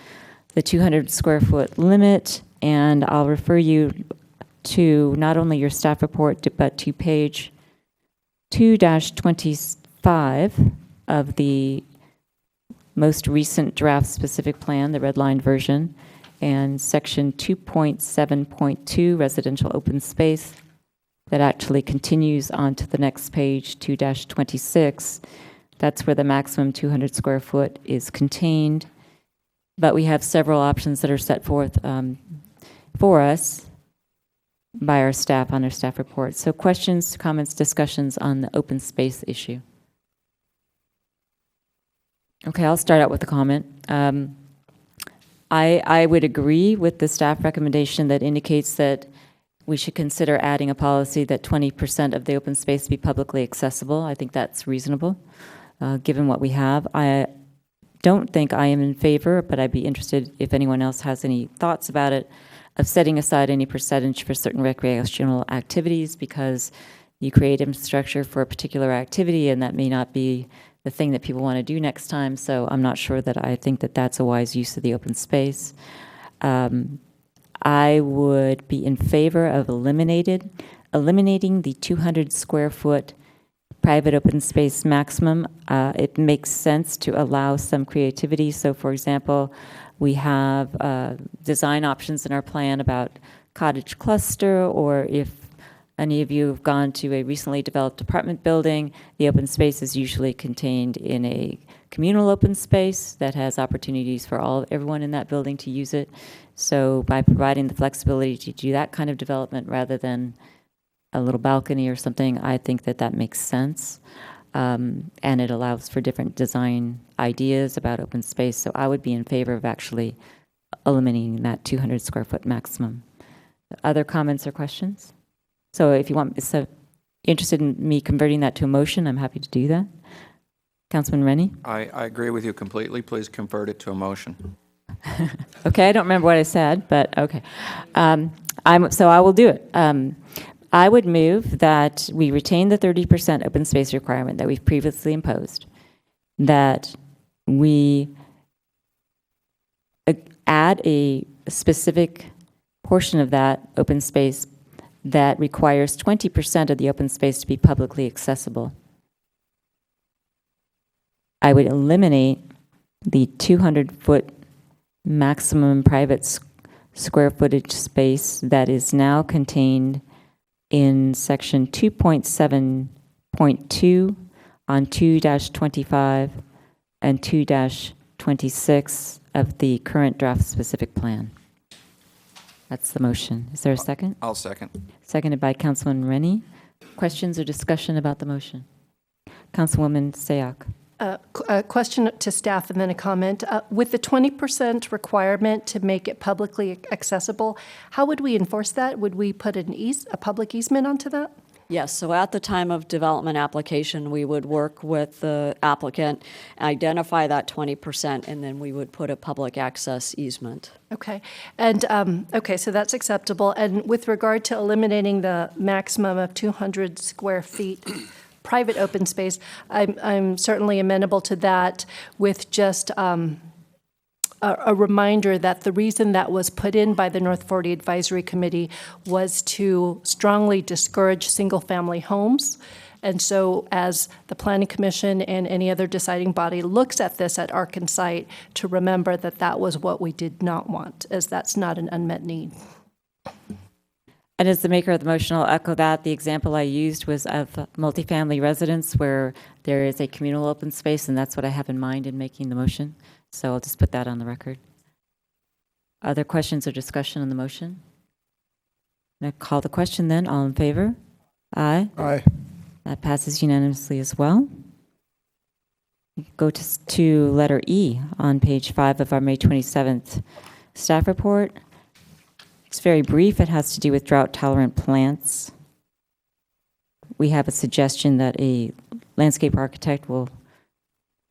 the 200 square foot limit, and I'll refer you to not only your staff report, but to page 2-25 of the most recent draft specific plan, the redlined version, and section 2.7.2, residential open space, that actually continues on to the next page, 2-26. That's where the maximum 200 square foot is contained. But we have several options that are set forth for us by our staff on our staff report. So questions, comments, discussions on the open space issue? Okay, I'll start out with a comment. I would agree with the staff recommendation that indicates that we should consider adding a policy that 20% of the open space be publicly accessible. I think that's reasonable, given what we have. I don't think I am in favor, but I'd be interested if anyone else has any thoughts about it, of setting aside any percentage for certain recreational activities, because you create infrastructure for a particular activity and that may not be the thing that people want to do next time. So I'm not sure that I think that that's a wise use of the open space. I would be in favor of eliminating the 200 square foot private open space maximum. It makes sense to allow some creativity. So for example, we have design options in our plan about cottage cluster, or if any of you have gone to a recently developed apartment building, the open space is usually contained in a communal open space that has opportunities for everyone in that building to use it. So by providing the flexibility to do that kind of development rather than a little balcony or something, I think that that makes sense. And it allows for different design ideas about open space. So I would be in favor of actually eliminating that 200 square foot maximum. Other comments or questions? So if you want, interested in me converting that to a motion, I'm happy to do that. Councilman Rennie? I agree with you completely. Please convert it to a motion. Okay, I don't remember what I said, but okay. So I will do it. I would move that we retain the 30% open space requirement that we've previously imposed, that we add a specific portion of that open space that requires 20% of the open space to be publicly accessible. I would eliminate the 200-foot maximum private square footage space that is now contained in section 2.7.2 on 2-25 and 2-26 of the current draft specific plan. That's the motion. Is there a second? I'll second. Seconded by Councilman Rennie. Questions or discussion about the motion? Councilwoman Sayak. A question to staff and then a comment. With the 20% requirement to make it publicly accessible, how would we enforce that? Would we put a public easement onto that? Yes, so at the time of development application, we would work with the applicant, identify that 20%, and then we would put a public access easement. Okay, and okay, so that's acceptable. And with regard to eliminating the maximum of 200 square feet private open space, I'm certainly amenable to that, with just a reminder that the reason that was put in by the North 40 Advisory Committee was to strongly discourage single-family homes. And so as the Planning Commission and any other deciding body looks at this at Ark and Site, to remember that that was what we did not want, as that's not an unmet need. And as the maker of the motion, I'll echo that. The example I used was of multifamily residence where there is a communal open space, and that's what I have in mind in making the motion. So I'll just put that on the record. Other questions or discussion on the motion? I'll call the question then. All in favor? Aye. Aye. That passes unanimously as well. Go to letter E on page 5 of our May 27th staff report. It's very brief. It has to do with drought-tolerant plants. We have a suggestion that a landscape architect will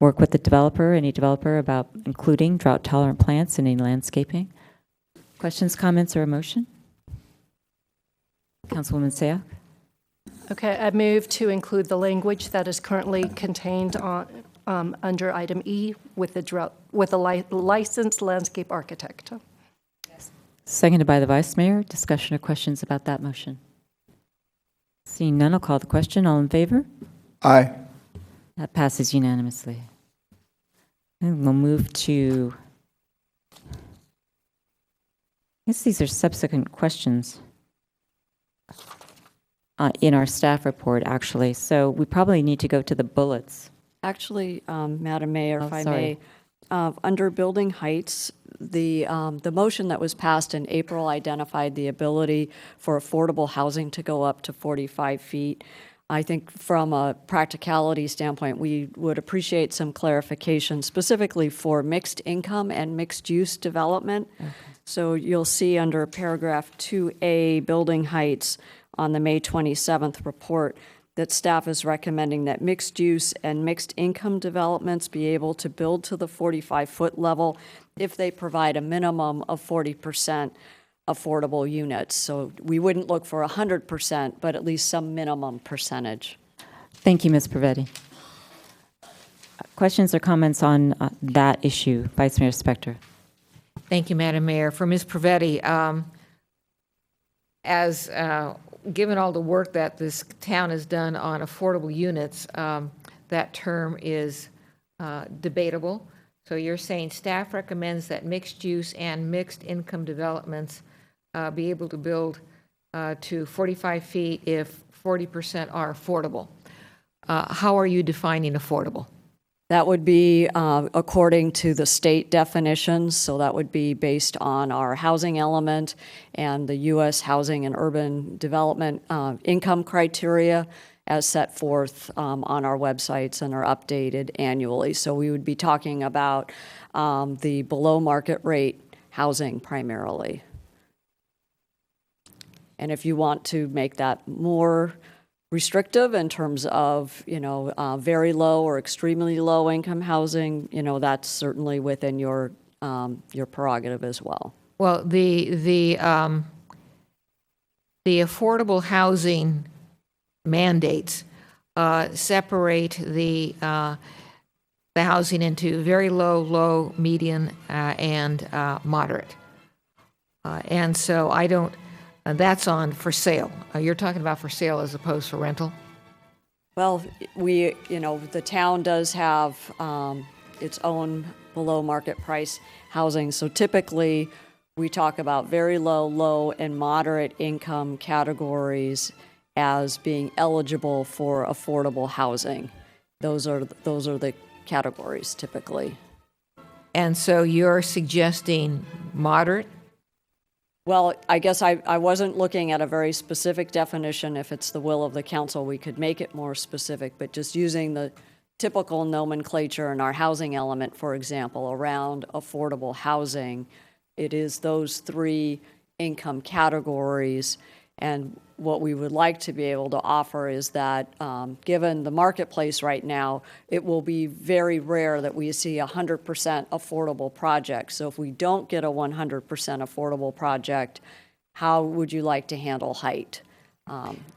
work with the developer, any developer, about including drought-tolerant plants in any landscaping. Questions, comments, or a motion? Councilwoman Seah? Okay, I move to include the language that is currently contained on, under item E with the licensed landscape architect. Seconded by the Vice Mayor. Discussion or questions about that motion? Seeing none, I'll call the question. All in favor? Aye. That passes unanimously. And we'll move to, I guess these are subsequent questions in our staff report, actually. So we probably need to go to the bullets. Actually, Madam Mayor, if I sorry. may, under building heights, the motion that was passed in April identified the ability for affordable housing to go up to 45 feet. I think from a practicality standpoint, we would appreciate some clarification specifically for mixed income and mixed use development. Okay. So you'll see under paragraph 2A, building heights, on the May 27th report, that staff is recommending that mixed use and mixed income developments be able to build to the 45-foot level if they provide a minimum of 40% affordable units. So we wouldn't look for 100%, but at least some minimum percentage. Thank you, Ms. Pavetti. Questions or comments on that issue? Vice Mayor Spector. Thank you, Madam Mayor. For Ms. Pavetti, given all the work that this town has done on affordable units, that term is debatable. So you're saying staff recommends that mixed use and mixed income developments be able to build to 45 feet if 40% are affordable. How are you defining affordable? That would be according to the state definitions, so that would be based on our housing element and the U.S. Housing and Urban Development income criteria as set forth on our websites and are updated annually. So we would be talking about the below market rate housing primarily. And if you want to make that more restrictive in terms of, very low or extremely low income housing, that's certainly within your prerogative as well. Well, the affordable housing mandates separate the housing into very low, low, median, and moderate. And so I don't. That's on for sale. You're talking about for sale as opposed to rental? Well, the town does have its own below market price housing. So typically we talk about very low, low, and moderate income categories as being eligible for affordable housing. Those are the categories typically. And so you're suggesting moderate? Well, I guess I wasn't looking at a very specific definition. If it's the will of the council, we could make it more specific, but just using the typical nomenclature in our housing element, for example, around affordable housing, it is those three income categories. And what we would like to be able to offer is that given the marketplace right now, it will be very rare that we see 100% affordable projects. So if we don't get a 100% affordable project, how would you like to handle height?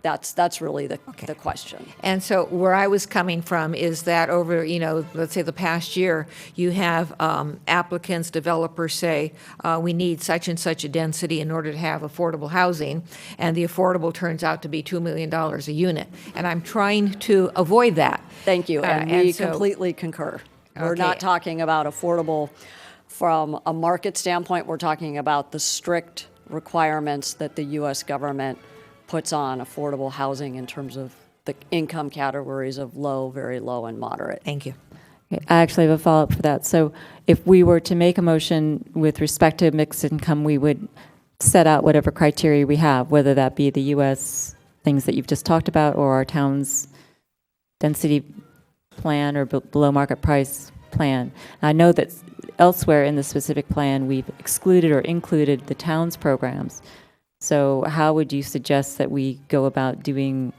That's really the question. And so where I was coming from is that over, let's say the past year, you have applicants, developers say, we need such and such a density in order to have affordable housing, and the affordable turns out to be $2 million a unit. And I'm trying to avoid that. Thank you, and we completely concur. We're not talking about affordable from a market standpoint. We're talking about the strict requirements that the U.S. government puts on affordable housing in terms of the income categories of low, very low, and moderate. Thank you. Okay, I actually have a follow-up for that. So if we were to make a motion with respect to mixed income, we would set out whatever criteria we have, whether that be the U.S. things that you've just talked about or our town's density plan or below market price plan. And I know that elsewhere in the specific plan, we've excluded or included the town's programs. So how would you suggest that we go about dealing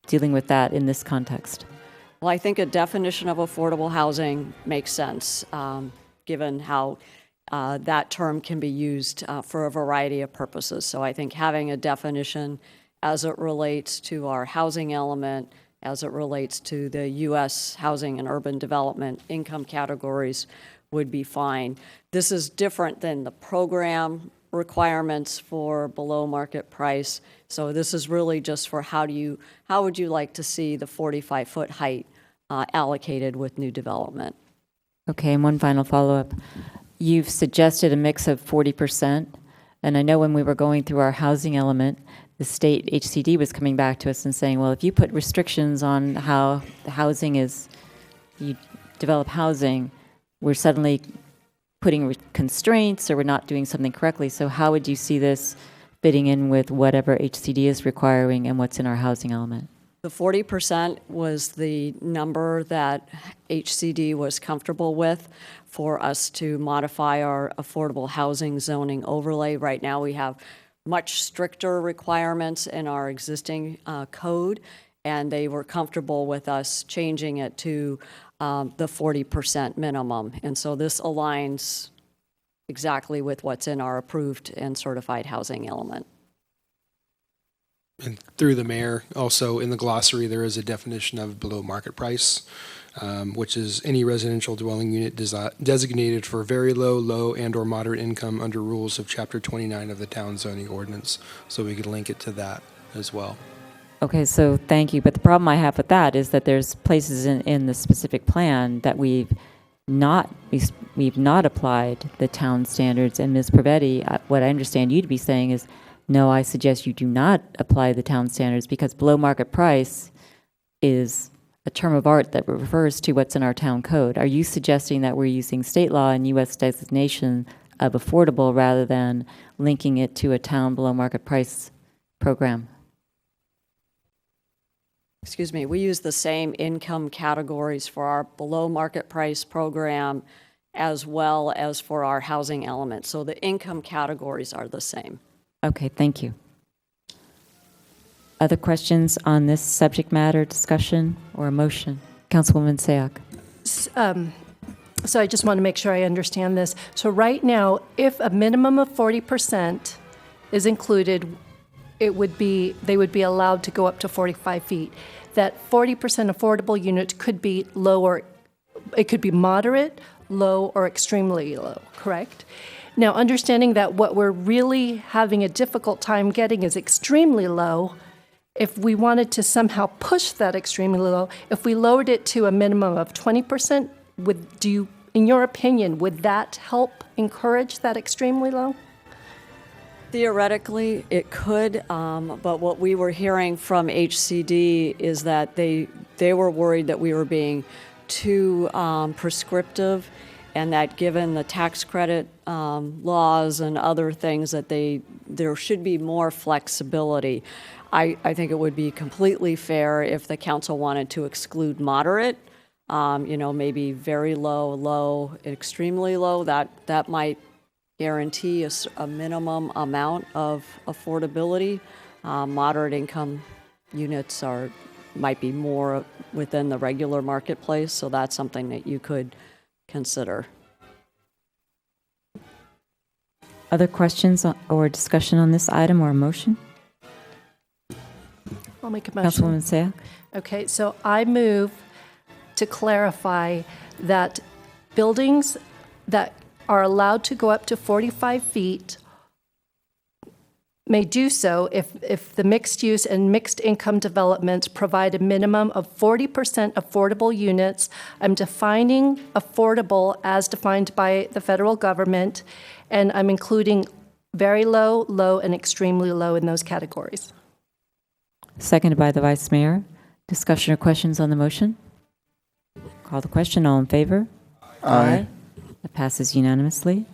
with that in this context? Well, I think a definition of affordable housing makes sense, given how that term can be used for a variety of purposes. So I think having a definition as it relates to our housing element, as it relates to the U.S. housing and urban development income categories would be fine. This is different than the program requirements for below market price. So this is really just for how would you like to see the 45-foot height allocated with new development? Okay, and one final follow-up. You've suggested a mix of 40%, and I know when we were going through our housing element, the state HCD was coming back to us and saying, well, if you put restrictions on how the housing is, you develop housing, we're suddenly putting constraints or we're not doing something correctly. So how would you see this fitting in with whatever HCD is requiring and what's in our housing element? The 40% was the number that HCD was comfortable with for us to modify our affordable housing zoning overlay. Right now we have much stricter requirements in our existing code, and they were comfortable with us changing it to the 40% minimum. And so this aligns exactly with what's in our approved and certified housing element. And through the mayor, also in the glossary, there is a definition of below market price, which is any residential dwelling unit designated for very low, low, and or moderate income under rules of Chapter 29 of the Town Zoning Ordinance. So we could link it to that as well. Okay, so thank you. But the problem I have with that is that there's places in the specific plan that we've not applied the town standards. And Ms. Pravetti, what I understand you to be saying is, no, I suggest you do not apply the town standards because below market price is a term of art that refers to what's in our town code. Are you suggesting that we're using state law and U.S. designation of affordable rather than linking it to a town below market price program? Excuse me, we use the same income categories for our below market price program as well as for our housing element. So the income categories are the same. Okay, thank you. Other questions on this subject matter discussion or a motion? Councilwoman Sayoc. So I just want to make sure I understand this. So right now, if a minimum of 40% is included, they would be allowed to go up to 45 feet. That 40% affordable unit could be lower, it could be moderate, low, or extremely low, correct? Now, understanding that what we're really having a difficult time getting is extremely low, if we wanted to somehow push that extremely low, if we lowered it to a minimum of 20%, in your opinion, would that help encourage that extremely low? Theoretically, it could, but what we were hearing from HCD is that they were worried that we were being too prescriptive, and that given the tax credit laws and other things, that there should be more flexibility. I think it would be completely fair if the council wanted to exclude moderate, maybe very low, low, extremely low. That might guarantee a minimum amount of affordability. Moderate income units might be more within the regular marketplace, so that's something that you could consider. Other questions or discussion on this item or a motion? I'll make a motion. Councilwoman Sayoc. Okay, so I move to clarify that buildings that are allowed to go up to 45 feet may do so if the mixed use and mixed income developments provide a minimum of 40% affordable units. I'm defining affordable as defined by the federal government, and I'm including very low, low, and extremely low in those categories. Seconded by the Vice Mayor. Discussion or questions on the motion? Call the question. All in favor? Aye. That passes unanimously.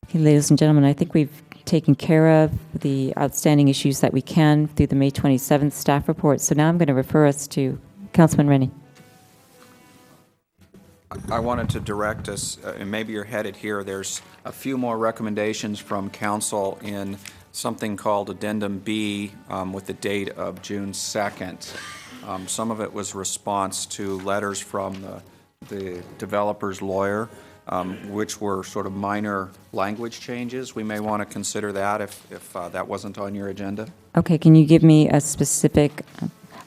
Okay, ladies and gentlemen, I think we've taken care of the outstanding issues that we can through the May 27th staff report. So now I'm going to refer us to Councilman Rennie. I wanted to direct us, and maybe you're headed here, there's a few more recommendations from council in something called Addendum B with the date of June 2nd. Some of it was response to letters from the developer's lawyer, which were sort of minor language changes. We may want to consider that if that wasn't on your agenda. Okay, can you give me a specific,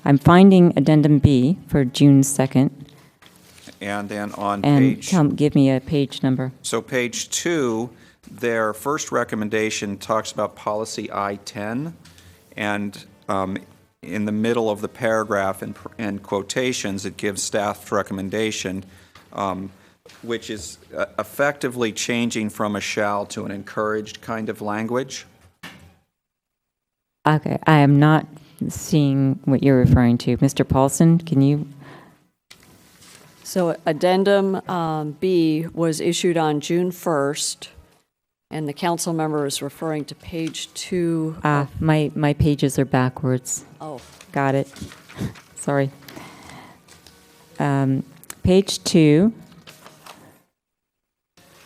I'm finding addendum B for June 2nd. And then on And page... give me a page number. So page 2, their first recommendation talks about policy I-10, and in the middle of the paragraph in quotations, it gives staff's recommendation, which is effectively changing from a shall to an encouraged kind of language. Okay, I am not seeing what you're referring to. Mr. Paulson, can you? So addendum B was issued on June 1st, and the council member is referring to page 2. My pages are backwards. Oh. Got it. Sorry. Page 2.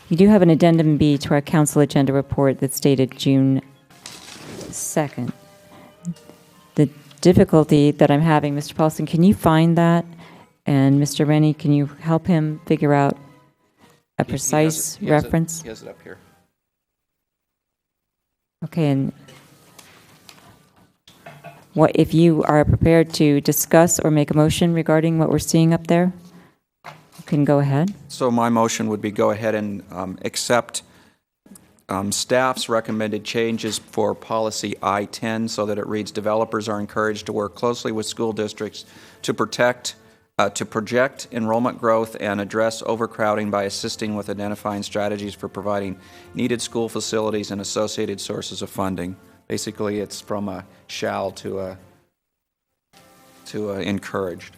You do have an addendum B to our council agenda report that's dated June 2nd. The difficulty that I'm having, Mr. Paulson, can you find that? And Mr. Rennie, can you help him figure out a precise reference? He has it up here. Okay, and what if you are prepared to discuss or make a motion regarding what we're seeing up there? You can go ahead. So my motion would be go ahead and accept staff's recommended changes for policy I-10 so that it reads, developers are encouraged to work closely with school districts to project enrollment growth and address overcrowding by assisting with identifying strategies for providing needed school facilities and associated sources of funding. Basically, it's from a shall to a encouraged.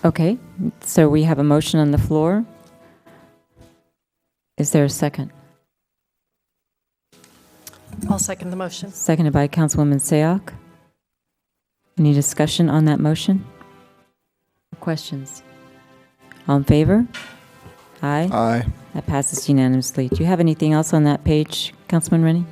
Okay, so we have a motion on the floor. Is there a second? I'll second the motion. Seconded by Councilwoman Sayoc. Any discussion on that motion? Questions? All in favor? Aye. Aye. That passes unanimously. Do you have anything else on that page, Councilman Rennie?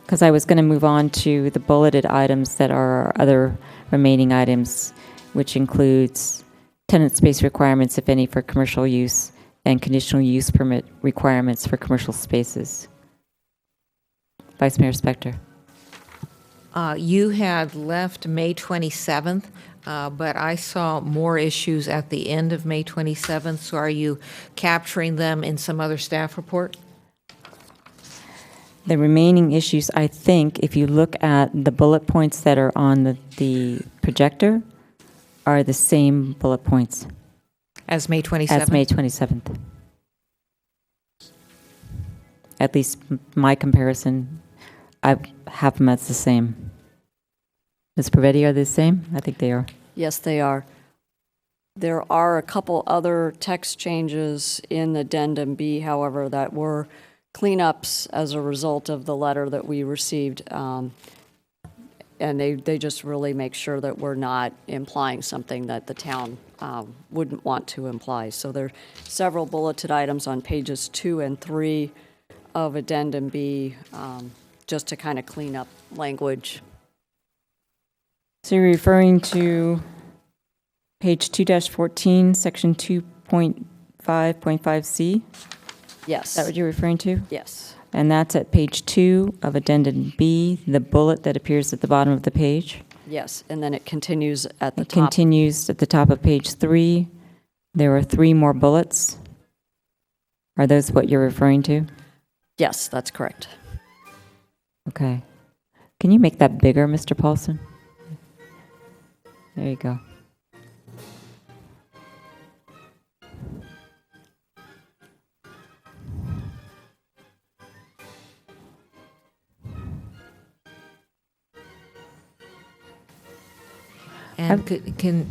Because I was going to move on to the bulleted items that are our other remaining items, which includes tenant space requirements, if any, for commercial use, and conditional use permit requirements for commercial spaces. Vice Mayor Spector. You had left May 27th, but I saw more issues at the end of May 27th, so are you capturing them in some other staff report? The remaining issues, I think, if you look at the bullet points that are on the projector, are the same bullet points. As May 27th? As May 27th. At least my comparison, I have them as the same. Ms. Pavetti, are they the same? I think they are. Yes, they are. There are a couple other text changes in addendum B, however, that were cleanups as a result of the letter that we received. And they just really make sure that we're not implying something that the town wouldn't want to imply. So there are several bulleted items on pages 2 and 3 of addendum B, just to kind of clean up language. So you're referring to page 2-14, section 2.5.5C? Yes. Is that what you're referring to? Yes. And that's at page 2 of addendum B, the bullet that appears at the bottom of the page? Yes, and then it continues at the It top. continues at the top of page 3. There are 3 more bullets. Are those what you're referring to? Yes, that's correct. Okay. Can you make that bigger, Mr. Paulson? There you go. And can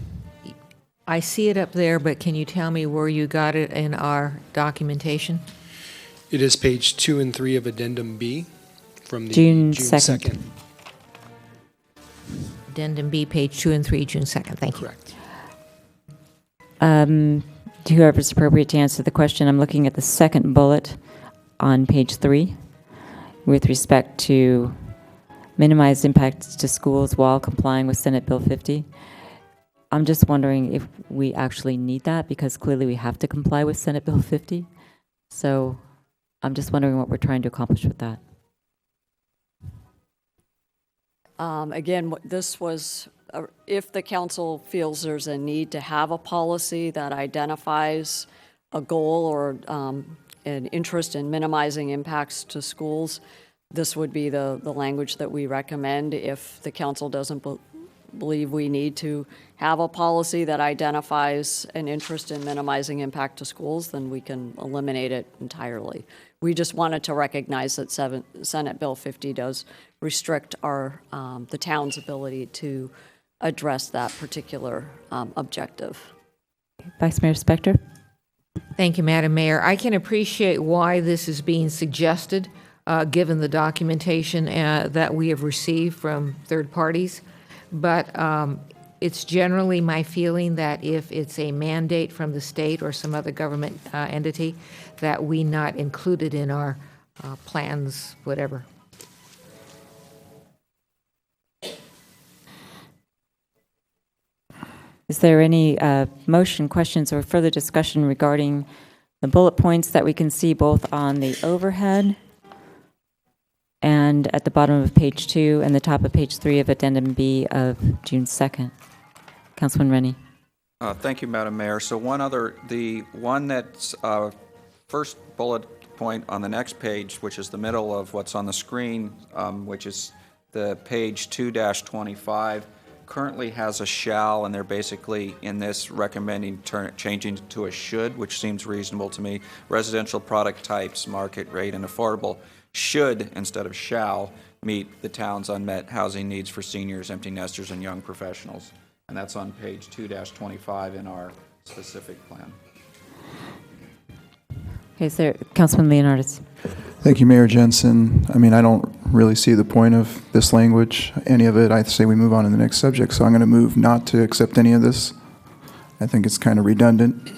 I see it up there, but can you tell me where you got it in our documentation? It is page 2 and 3 of addendum B from the June June 2nd. 2nd. Addendum B, page 2 and 3, June 2nd. Thank you. Correct. To whoever's appropriate to answer the question, I'm looking at the second bullet on page 3 with respect to minimize impacts to schools while complying with Senate Bill 50. I'm just wondering if we actually need that, because clearly we have to comply with Senate Bill 50. So I'm just wondering what we're trying to accomplish with that. Again, this was, if the council feels there's a need to have a policy that identifies a goal or an interest in minimizing impacts to schools, this would be the language that we recommend. If the council doesn't believe we need to have a policy that identifies an interest in minimizing impact to schools, then we can eliminate it entirely. We just wanted to recognize that Senate Bill 50 does restrict the town's ability to address that particular objective. Vice Mayor Spector? Thank you, Madam Mayor. I can appreciate why this is being suggested, given the documentation that we have received from third parties. But it's generally my feeling that if it's a mandate from the state or some other government entity, that we not include it in our plans, whatever. Is there any motion, questions, or further discussion regarding the bullet points that we can see both on the overhead and at the bottom of page 2 and the top of page 3 of Addendum B of June 2nd? Councilman Rennie. Thank you, Madam Mayor. So the one that's first bullet point on the next page, which is the middle of what's on the screen, which is the page 2-25, currently has a shall, and they're basically in this recommending changing to a should, which seems reasonable to me. Residential product types, market rate, and affordable should, instead of shall, meet the town's unmet housing needs for seniors, empty nesters, and young professionals. And that's on page 2-25 in our specific plan. Okay, so Councilman Leonardis. Thank you, Mayor Jensen. I mean, I don't really see the point of this language, any of it. I say we move on to the next subject, so I'm going to move not to accept any of this. I think it's kind of redundant.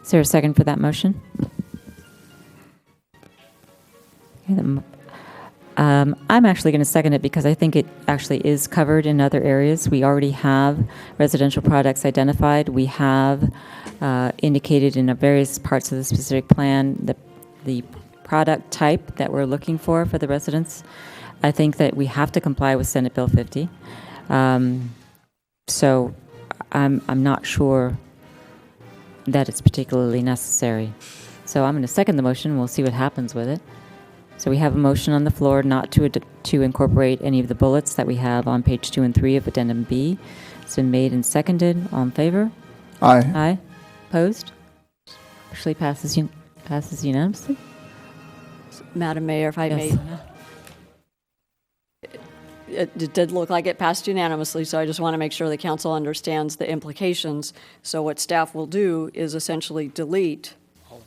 Is there a second for that motion? Okay, I'm actually going to second it because I think it actually is covered in other areas. We already have residential products identified. We have indicated in various parts of the specific plan the product type that we're looking for the residents. I think that we have to comply with Senate Bill 50. So I'm not sure that it's particularly necessary. So I'm going to second the motion. We'll see what happens with it. So we have a motion on the floor not to incorporate any of the bullets that we have on page 2 and 3 of Addendum B. It's been made and seconded. All in favor? Aye. Aye. Opposed? Actually passes unanimously. Madam Mayor, if I Yes. may. It did look like it passed unanimously, so I just want to make sure the council understands the implications. So what staff will do is essentially delete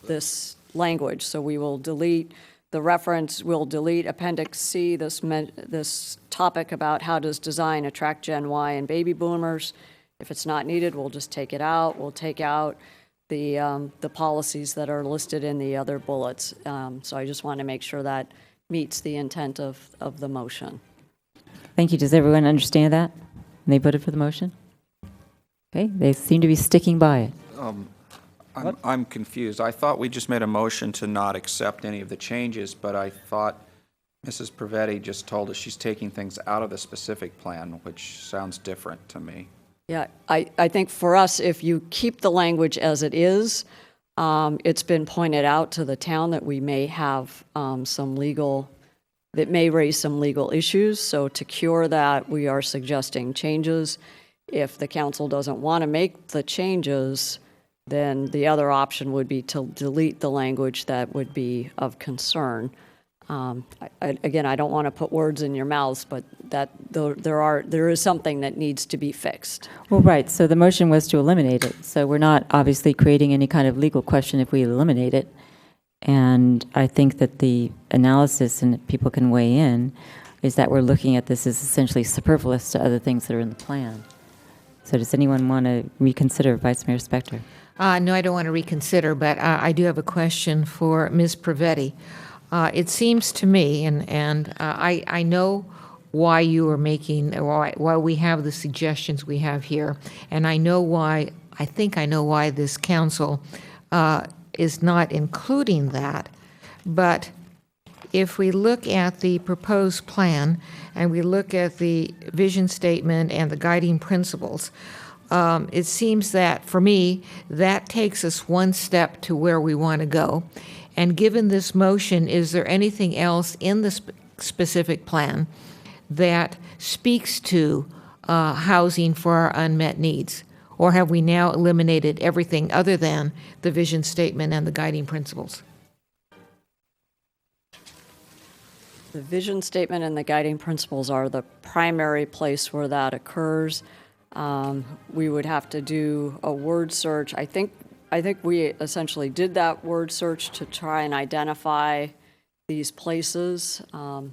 this language. So we will delete the reference, we'll delete Appendix C, this topic about how does design attract Gen Y and baby boomers. If it's not needed, we'll just take it out. We'll take out the policies that are listed in the other bullets. So I just want to make sure that meets the intent of the motion. Thank you. Does everyone understand that? They voted for the motion? Okay, they seem to be sticking by it. I'm confused. I thought we just made a motion to not accept any of the changes, but I thought Mrs. Prevetti just told us she's taking things out of the specific plan, which sounds different to me. Yeah, I think for us, if you keep the language as it is, it's been pointed out to the town that we may have that may raise some legal issues. So to cure that, we are suggesting changes. If the council doesn't want to make the changes, then the other option would be to delete the language that would be of concern. Again, I don't want to put words in your mouths, but there is something that needs to be fixed. Well, right. So the motion was to eliminate it. So we're not obviously creating any kind of legal question if we eliminate it. And I think that the analysis, and people can weigh in, is that we're looking at this as essentially superfluous to other things that are in the plan. So does anyone want to reconsider, Vice Mayor Spector? No, I don't want to reconsider, but I do have a question for Ms. Prevetti. It seems to me, and I know why you are making, why we have the suggestions we have here, and I think I know why this council is not including that. But if we look at the proposed plan and we look at the vision statement and the guiding principles, it seems that, for me, that takes us one step to where we want to go. And given this motion, is there anything else in the specific plan that speaks to housing for our unmet needs? Or have we now eliminated everything other than the vision statement and the guiding principles? The vision statement and the guiding principles are the primary place where that occurs. We would have to do a word search. I think we essentially did that word search to try and identify these places. I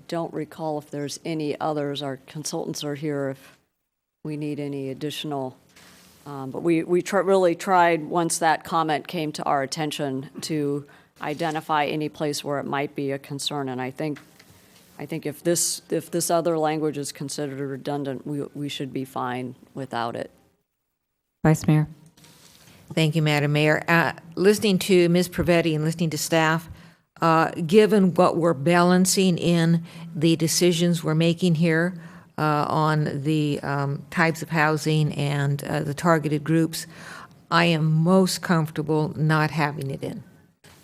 don't recall if there's any others. Our consultants are here if we need any additional. But we really tried, once that comment came to our attention, to identify any place where it might be a concern. And I think if this other language is considered redundant, we should be fine without it. Vice Mayor. Thank you, Madam Mayor. Listening to Ms. Pravetti and listening to staff, given what we're balancing in the decisions we're making here on the types of housing and the targeted groups, I am most comfortable not having it in,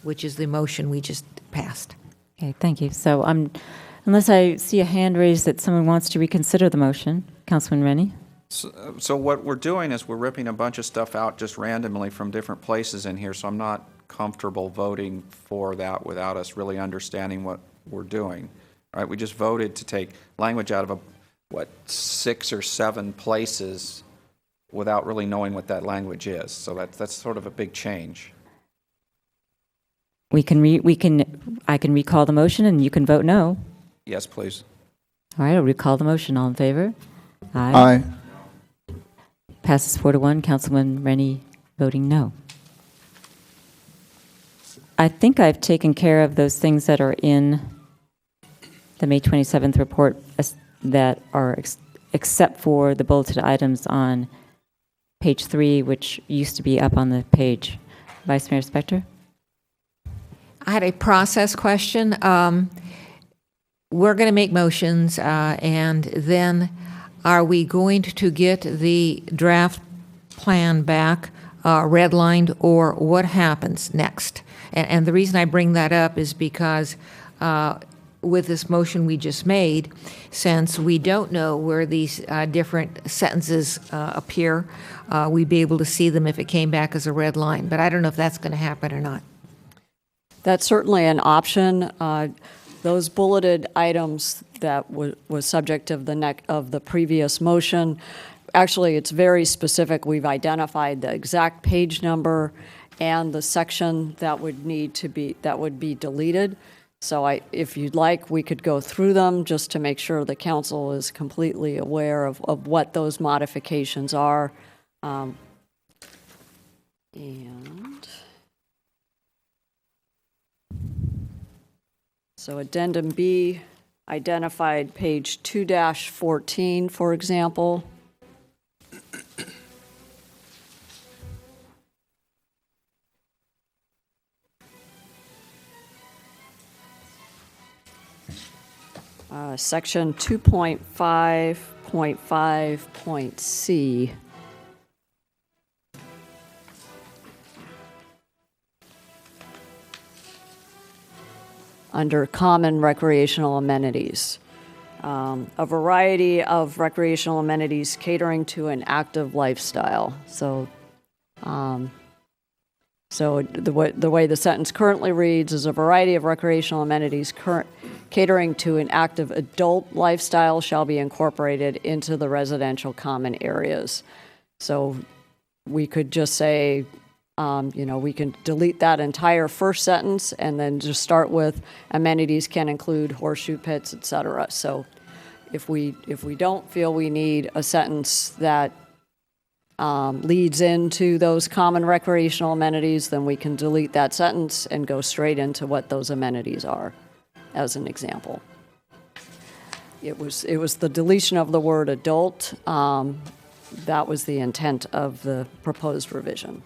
which is the motion we just passed. Okay, thank you. So unless I see a hand raised that someone wants to reconsider the motion, Councilman Rennie? So what we're doing is we're ripping a bunch of stuff out just randomly from different places in here, so I'm not comfortable voting for that without us really understanding what we're doing. Right? We just voted to take language out of 6 or 7 places without really knowing what that language is. So that's sort of a big change. I can recall the motion and you can vote no. Yes, please. All right, I'll recall the motion. All in favor? Aye. Passes 4-1. Councilman Rennie voting no. I think I've taken care of those things that are in the May 27th report that are except for the bulleted items on page 3, which used to be up on the page. Vice Mayor Spector? I had a process question. We're going to make motions, and then are we going to get the draft plan back redlined, or what happens next? And the reason I bring that up is because with this motion we just made, since we don't know where these different sentences appear, we'd be able to see them if it came back as a red line. But I don't know if that's going to happen or not. That's certainly an option. Those bulleted items that was subject of the previous motion, actually, it's very specific. We've identified the exact page number and the section that would be deleted. So if you'd like, we could go through them just to make sure the council is completely aware of what those modifications are. And so Addendum B identified page 2-14, for example. Section 2.5.5.C. Under common recreational amenities. A variety of recreational amenities catering to an active lifestyle. So the way the sentence currently reads is a variety of recreational amenities catering to an active adult lifestyle shall be incorporated into the residential common areas. So we could just say, we can delete that entire first sentence and then just start with amenities can include horseshoe pits, et cetera. So if we don't feel we need a sentence that leads into those common recreational amenities, then we can delete that sentence and go straight into what those amenities are, as an example. It was the deletion of the word adult. That was the intent of the proposed revision.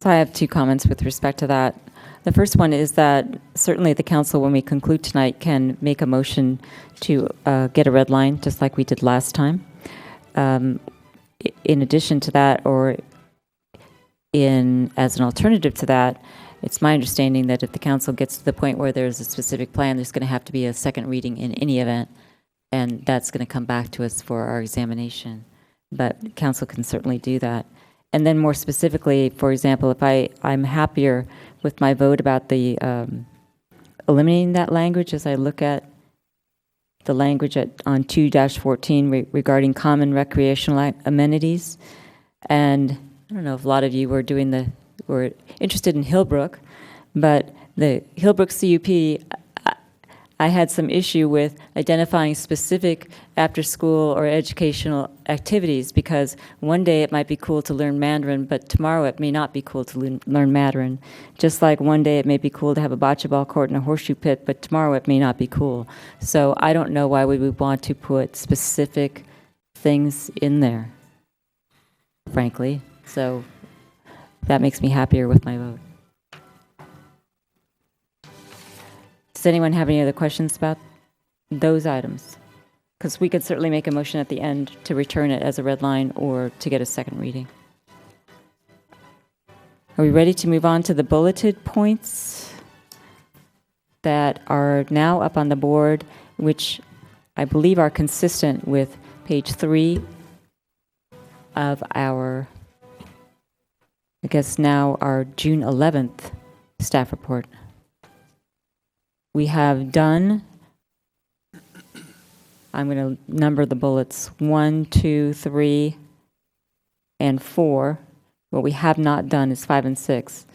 So I have two comments with respect to that. The first one is that certainly the council, when we conclude tonight, can make a motion to get a red line, just like we did last time. In addition to that, or as an alternative to that, it's my understanding that if the council gets to the point where there's a specific plan, there's going to have to be a second reading in any event, and that's going to come back to us for our examination. But council can certainly do that. And then more specifically, for example, if I'm happier with my vote about the eliminating that language as I look at the language on 2-14 regarding common recreational amenities. And I don't know if a lot of you were interested in Hillbrook, but the Hillbrook CUP, I had some issue with identifying specific after-school or educational activities, because one day it might be cool to learn Mandarin, but tomorrow it may not be cool to learn Mandarin. Just like one day it may be cool to have a bocce ball court and a horseshoe pit, but tomorrow it may not be cool. So I don't know why we would want to put specific things in there, frankly. So that makes me happier with my vote. Does anyone have any other questions about those items? Because we could certainly make a motion at the end to return it as a red line or to get a second reading. Are we ready to move on to the bulleted points that are now up on the board, which I believe are consistent with page 3 of our, I guess now our June 11th staff report. We have done, I'm going to number the bullets, 1, 2, 3, and 4. What we have not done is 5 and 6.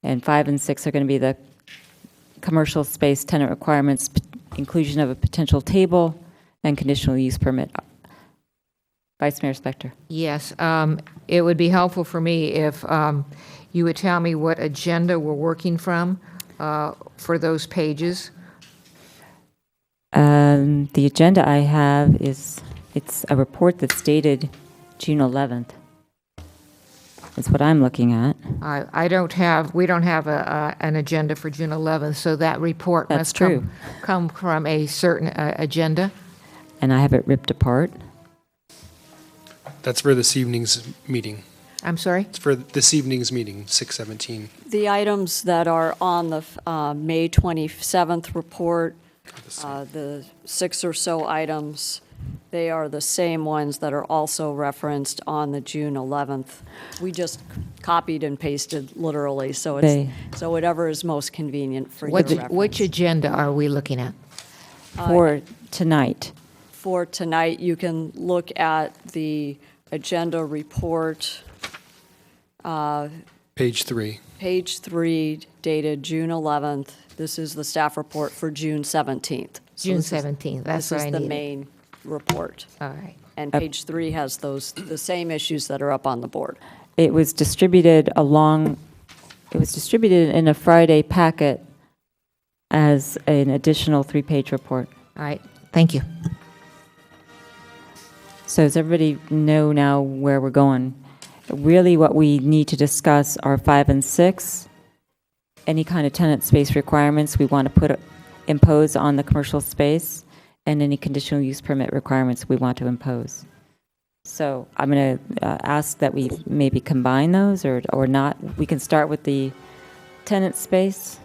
And 5 and 6 are going to be the commercial space tenant requirements, inclusion of a potential table, and conditional use permit. Vice Mayor Spector. Yes, it would be helpful for me if you would tell me what agenda we're working from for those pages. The agenda I have it's a report that's dated June 11th. That's what I'm looking at. We don't have an agenda for June 11th, so that report That's must come from a certain agenda. And I have it ripped apart. That's for this evening's meeting. I'm sorry? It's for this evening's meeting, 6:17. The items that are on the May 27th report, the 6 or so items, they are the same ones that are also referenced on the June 11th. We just copied and pasted literally, so so whatever is most convenient for your reference. Which agenda are we looking at? For tonight. For tonight, you can look at the agenda report. Page 3. Page 3, dated June 11th. This is the staff report for June 17th. June 17th, that's what I This is the needed. main report. All right. And page 3 has the same issues that are up on the board. It was distributed in a Friday packet as an additional 3-page report. All right, thank you. So does everybody know now where we're going? Really what we need to discuss are 5 and 6. Any kind of tenant space requirements we want to impose on the commercial space, and any conditional use permit requirements we want to impose. So I'm going to ask that we maybe combine those or not. We can start with the tenant space.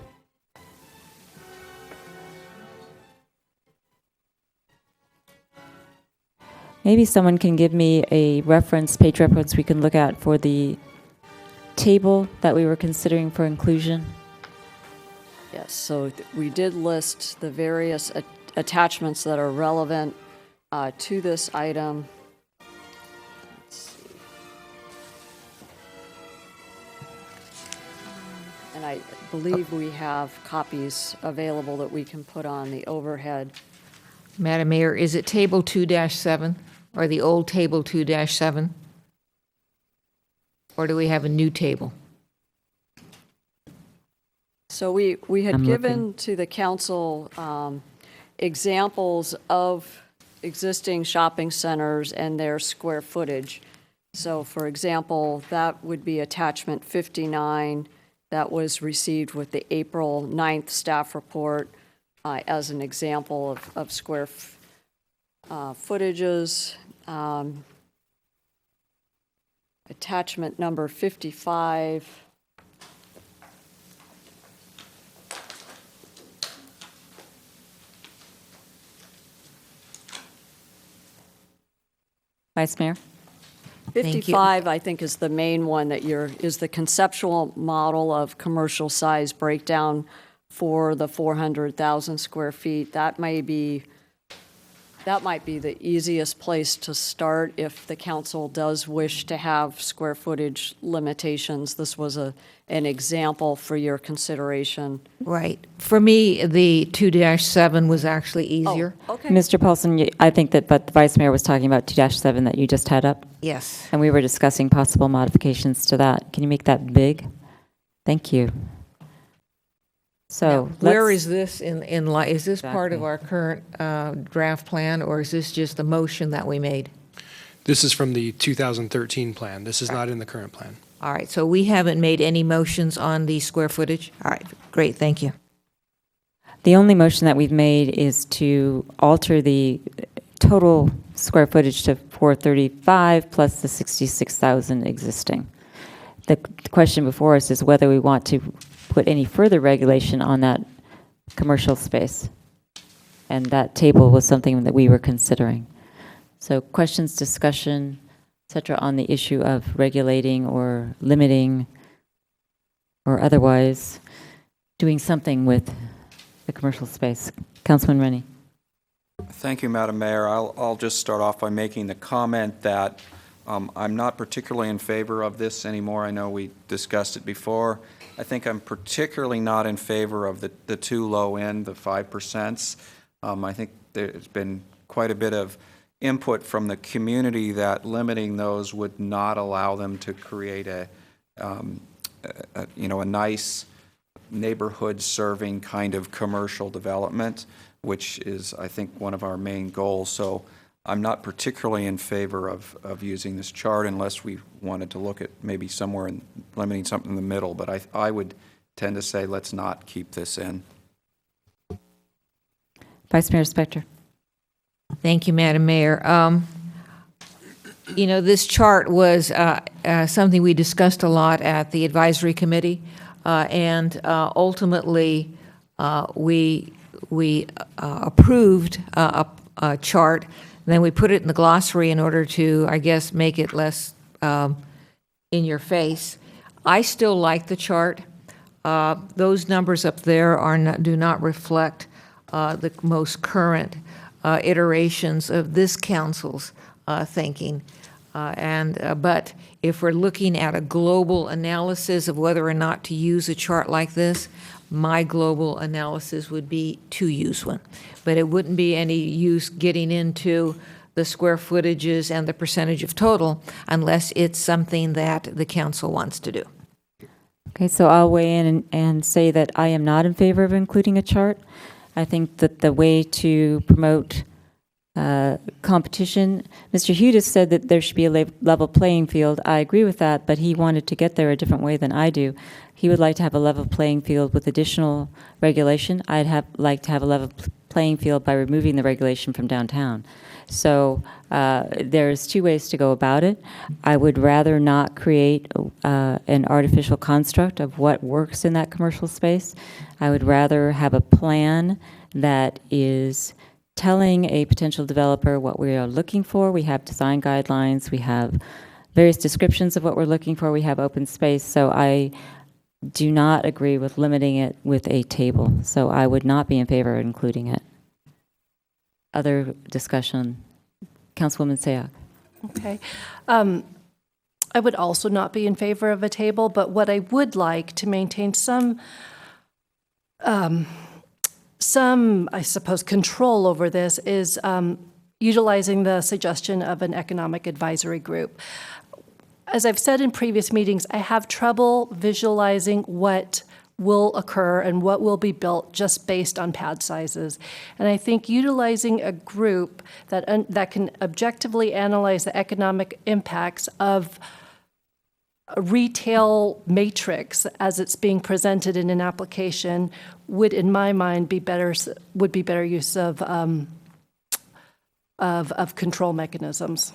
Maybe someone can give me a page reference we can look at for the table that we were considering for inclusion. Yes, so we did list the various attachments that are relevant to this item. Let's see. And I believe we have copies available that we can put on the overhead. Madam Mayor, is it table 2-7? Or the old table 2-7? Or do we have a new table? So we had I'm given looking. to the council examples of existing shopping centers and their square footage. So for example, that would be attachment 59 that was received with the April 9th staff report as an example of square footages. Attachment number 55. Vice Mayor? Thank you. 55, I think, is the main one that is the conceptual model of commercial size breakdown for the 400,000 square feet. That might be the easiest place to start if the council does wish to have square footage limitations. This was an example for your consideration. Right. For me, the 2-7 was actually easier. Okay. Mr. Paulson, I think that, but the Vice Mayor was talking about 2-7 that you just had up. Yes. And we were discussing possible modifications to that. Can you make that big? Thank you. So Where let's- is this is this part of our current draft plan, or is this just the motion that we made? This is from the 2013 plan. This is not in the current plan. All right, so we haven't made any motions on the square footage? All right, great, thank you. The only motion that we've made is to alter the total square footage to 435 plus the 66,000 existing. The question before us is whether we want to put any further regulation on that commercial space. And that table was something that we were considering. So questions, discussion, et cetera, on the issue of regulating or limiting or otherwise doing something with the commercial space. Councilman Rennie. Thank you, Madam Mayor. I'll just start off by making the comment that I'm not particularly in favor of this anymore. I know we discussed it before. I think I'm particularly not in favor of the too low end, the 5%. I think there's been quite a bit of input from the community that limiting those would not allow them to create a nice neighborhood serving kind of commercial development, which is, I think, one of our main goals. So I'm not particularly in favor of using this chart unless we wanted to look at maybe somewhere in limiting something in the middle. But I would tend to say let's not keep this in. Vice Mayor Spector. Thank you, Madam Mayor. This chart was something we discussed a lot at the advisory committee, and ultimately we approved a chart. Then we put it in the glossary in order to, I guess, make it less in your face. I still like the chart. Those numbers up there do not reflect the most current iterations of this council's thinking. But if we're looking at a global analysis of whether or not to use a chart like this, my global analysis would be to use one. But it wouldn't be any use getting into the square footages and the percentage of total unless it's something that the council wants to do. Okay, so I'll weigh in and say that I am not in favor of including a chart. I think that the way to promote competition, Mr. Hughes said that there should be a level playing field. I agree with that, but he wanted to get there a different way than I do. He would like to have a level playing field with additional regulation. I'd like to have a level playing field by removing the regulation from downtown. So there's two ways to go about it. I would rather not create an artificial construct of what works in that commercial space. I would rather have a plan that is telling a potential developer what we are looking for. We have design guidelines. We have various descriptions of what we're looking for. We have open space. So I do not agree with limiting it with a table. So I would not be in favor of including it. Other discussion? Councilwoman Sayoc. Okay. I would also not be in favor of a table, but what I would like to maintain some, I suppose, control over this is utilizing the suggestion of an economic advisory group. As I've said in previous meetings, I have trouble visualizing what will occur and what will be built just based on pad sizes. And I think utilizing a group that can objectively analyze the economic impacts of a retail matrix as it's being presented in an application would, in my mind, be better use of control mechanisms.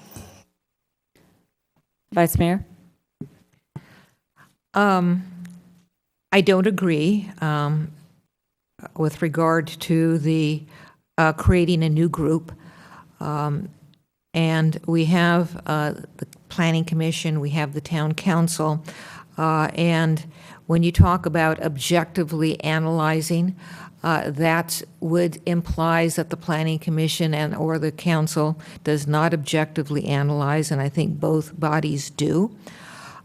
Vice Mayor? I don't agree with regard to the creating a new group. And we have the Planning Commission, we have the Town Council, and when you talk about objectively analyzing, that would implies that the Planning Commission and or the Council does not objectively analyze, and I think both bodies do.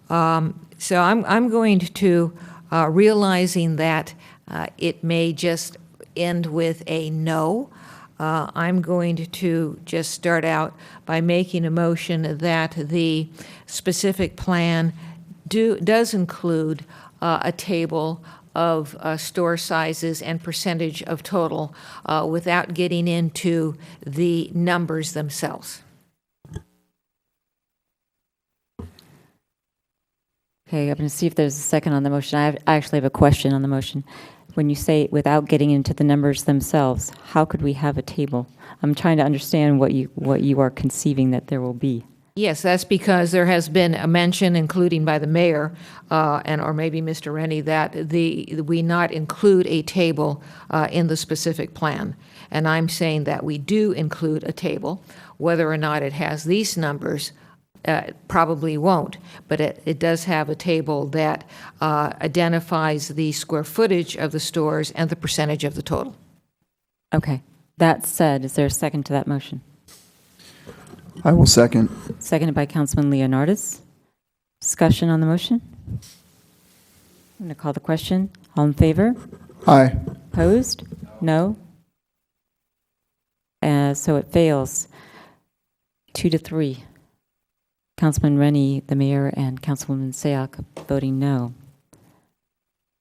So I'm going to realizing that it may just end with a no. I'm going to just start out by making a motion that the specific plan does include a table of store sizes and percentage of total without getting into the numbers themselves. Okay, I'm going to see if there's a second on the motion. I actually have a question on the motion. When you say without getting into the numbers themselves, how could we have a table? I'm trying to understand what you are conceiving that there will be. Yes, that's because there has been a mention, including by the mayor and or maybe Mr. Rennie, that we not include a table in the specific plan. And I'm saying that we do include a table. Whether or not it has these numbers probably won't, but it does have a table that identifies the square footage of the stores and the percentage of the total. Okay. That said, is there a second to that motion? I will second. Seconded by Councilman Leonardis. Discussion on the motion? I'm going to call the question. All in favor? Aye. Opposed? No? So it fails 2-3. Councilman Rennie, the mayor, and Councilwoman Sayoc voting no.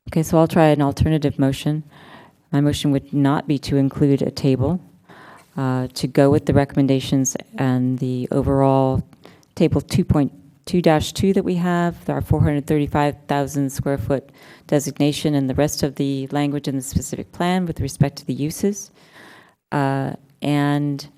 Okay, so I'll try an alternative motion. My motion would not be to include a table, to go with the recommendations and the overall table 2.2-2 that we have, our 435,000 square foot designation, and the rest of the language in the specific plan with respect to the uses, and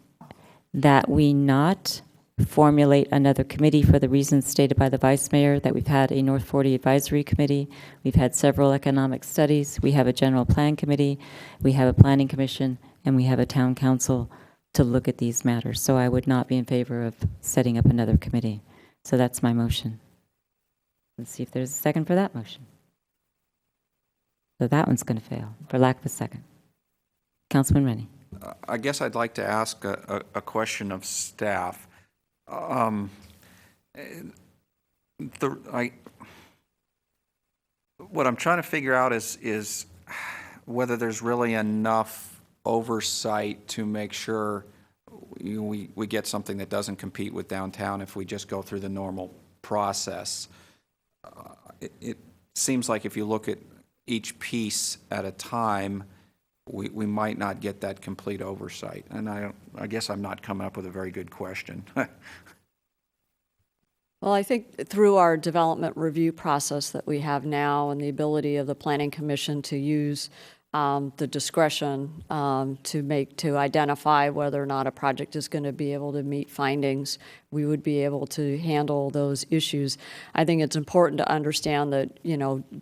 that we not formulate another committee for the reasons stated by the Vice Mayor, that we've had a North 40 Advisory Committee, we've had several economic studies, we have a General Plan Committee, we have a Planning Commission, and we have a Town Council to look at these matters. So I would not be in favor of setting up another committee. So that's my motion. Let's see if there's a second for that motion. So that one's going to fail for lack of a second. Councilman Rennie. I guess I'd like to ask a question of staff. What I'm trying to figure out is whether there's really enough oversight to make sure we get something that doesn't compete with downtown if we just go through the normal process. It seems like if you look at each piece at a time, we might not get that complete oversight. And I guess I'm not coming up with a very good question. Well, I think through our development review process that we have now and the ability of the Planning Commission to use the discretion to identify whether or not a project is going to be able to meet findings, we would be able to handle those issues. I think it's important to understand that,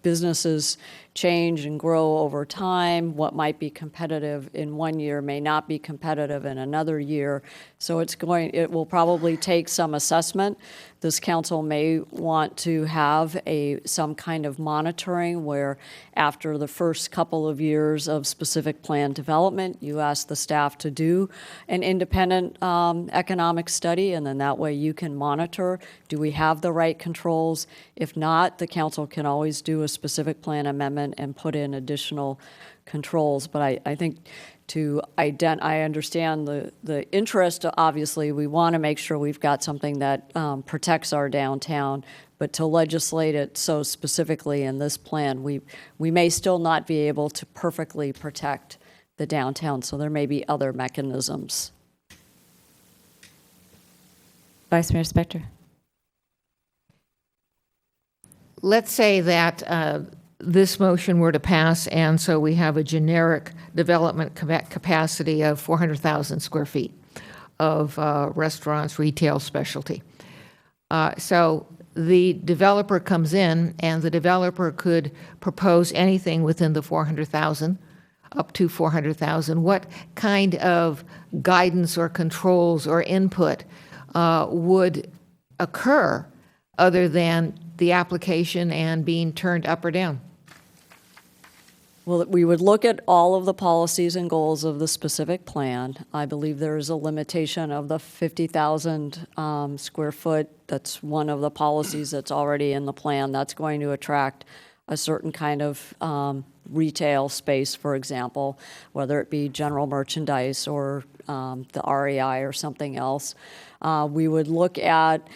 businesses change and grow over time. What might be competitive in one year may not be competitive in another year. So it will probably take some assessment. This council may want to have some kind of monitoring where after the first couple of years of specific plan development, you ask the staff to do an independent economic study, and then that way you can monitor, do we have the right controls? If not, the council can always do a specific plan amendment and put in additional controls. But I think I understand the interest. Obviously, we want to make sure we've got something that protects our downtown, but to legislate it so specifically in this plan, we may still not be able to perfectly protect the downtown, so there may be other mechanisms. Vice Mayor Spector. Let's say that this motion were to pass, and so we have a generic development capacity of 400,000 square feet of restaurants, retail, specialty. So the developer comes in, and the developer could propose anything within the 400,000, up to 400,000. What kind of guidance or controls or input would occur other than the application and being turned up or down? Well, we would look at all of the policies and goals of the specific plan. I believe there is a limitation of the 50,000 square foot. That's one of the policies that's already in the plan. That's going to attract a certain kind of retail space, for example, whether it be general merchandise or the REI or something else. We would look at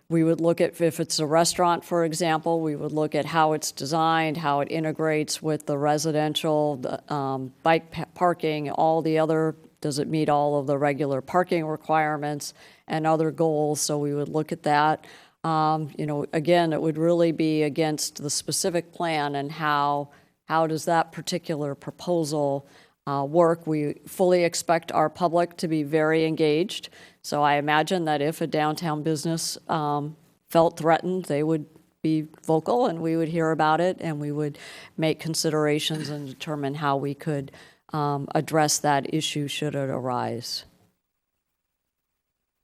if it's a restaurant, for example, we would look at how it's designed, how it integrates with the residential, bike parking, all the other, does it meet all of the regular parking requirements and other goals? So we would look at that. Again, it would really be against the specific plan and how does that particular proposal work. We fully expect our public to be very engaged. So I imagine that if a downtown business felt threatened, they would be vocal and we would hear about it and we would make considerations and determine how we could address that issue should it arise.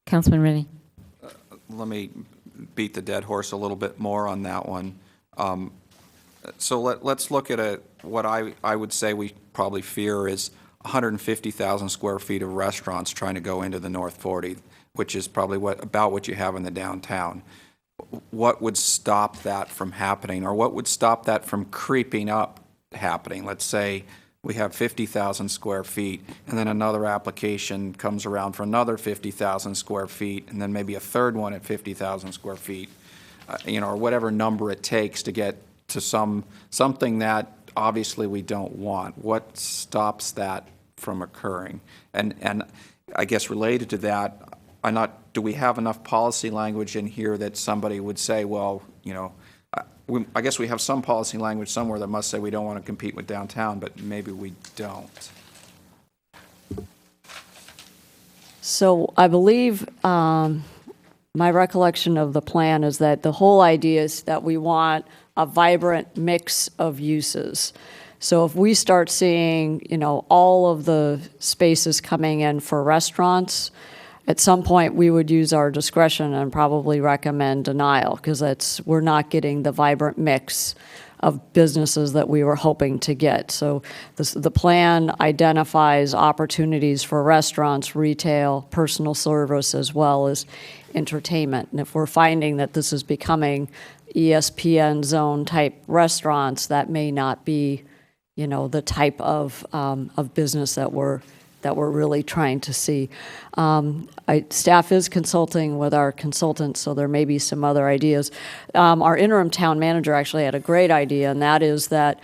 Councilman Rennie. Let me beat the dead horse a little bit more on that one. So let's look at what I would say we probably fear is 150,000 square feet of restaurants trying to go into the North 40, which is probably about what you have in the downtown. What would stop that from happening, or what would stop that from creeping up happening? Let's say we have 50,000 square feet, and then another application comes around for another 50,000 square feet, and then maybe a third one at 50,000 square feet, or whatever number it takes to get to something that obviously we don't want. What stops that from occurring? And I guess related to that, do we have enough policy language in here that somebody would say, well, I guess we have some policy language somewhere that must say we don't want to compete with downtown, but maybe we don't. So I believe my recollection of the plan is that the whole idea is that we want a vibrant mix of uses. So if we start seeing, all of the spaces coming in for restaurants, at some point we would use our discretion and probably recommend denial because we're not getting the vibrant mix of businesses that we were hoping to get. So the plan identifies opportunities for restaurants, retail, personal service, as well as entertainment. And if we're finding that this is becoming ESPN zone type restaurants, that may not be, the type of business that we're really trying to see. Staff is consulting with our consultants, so there may be some other ideas. Our interim town manager actually had a great idea, and that is that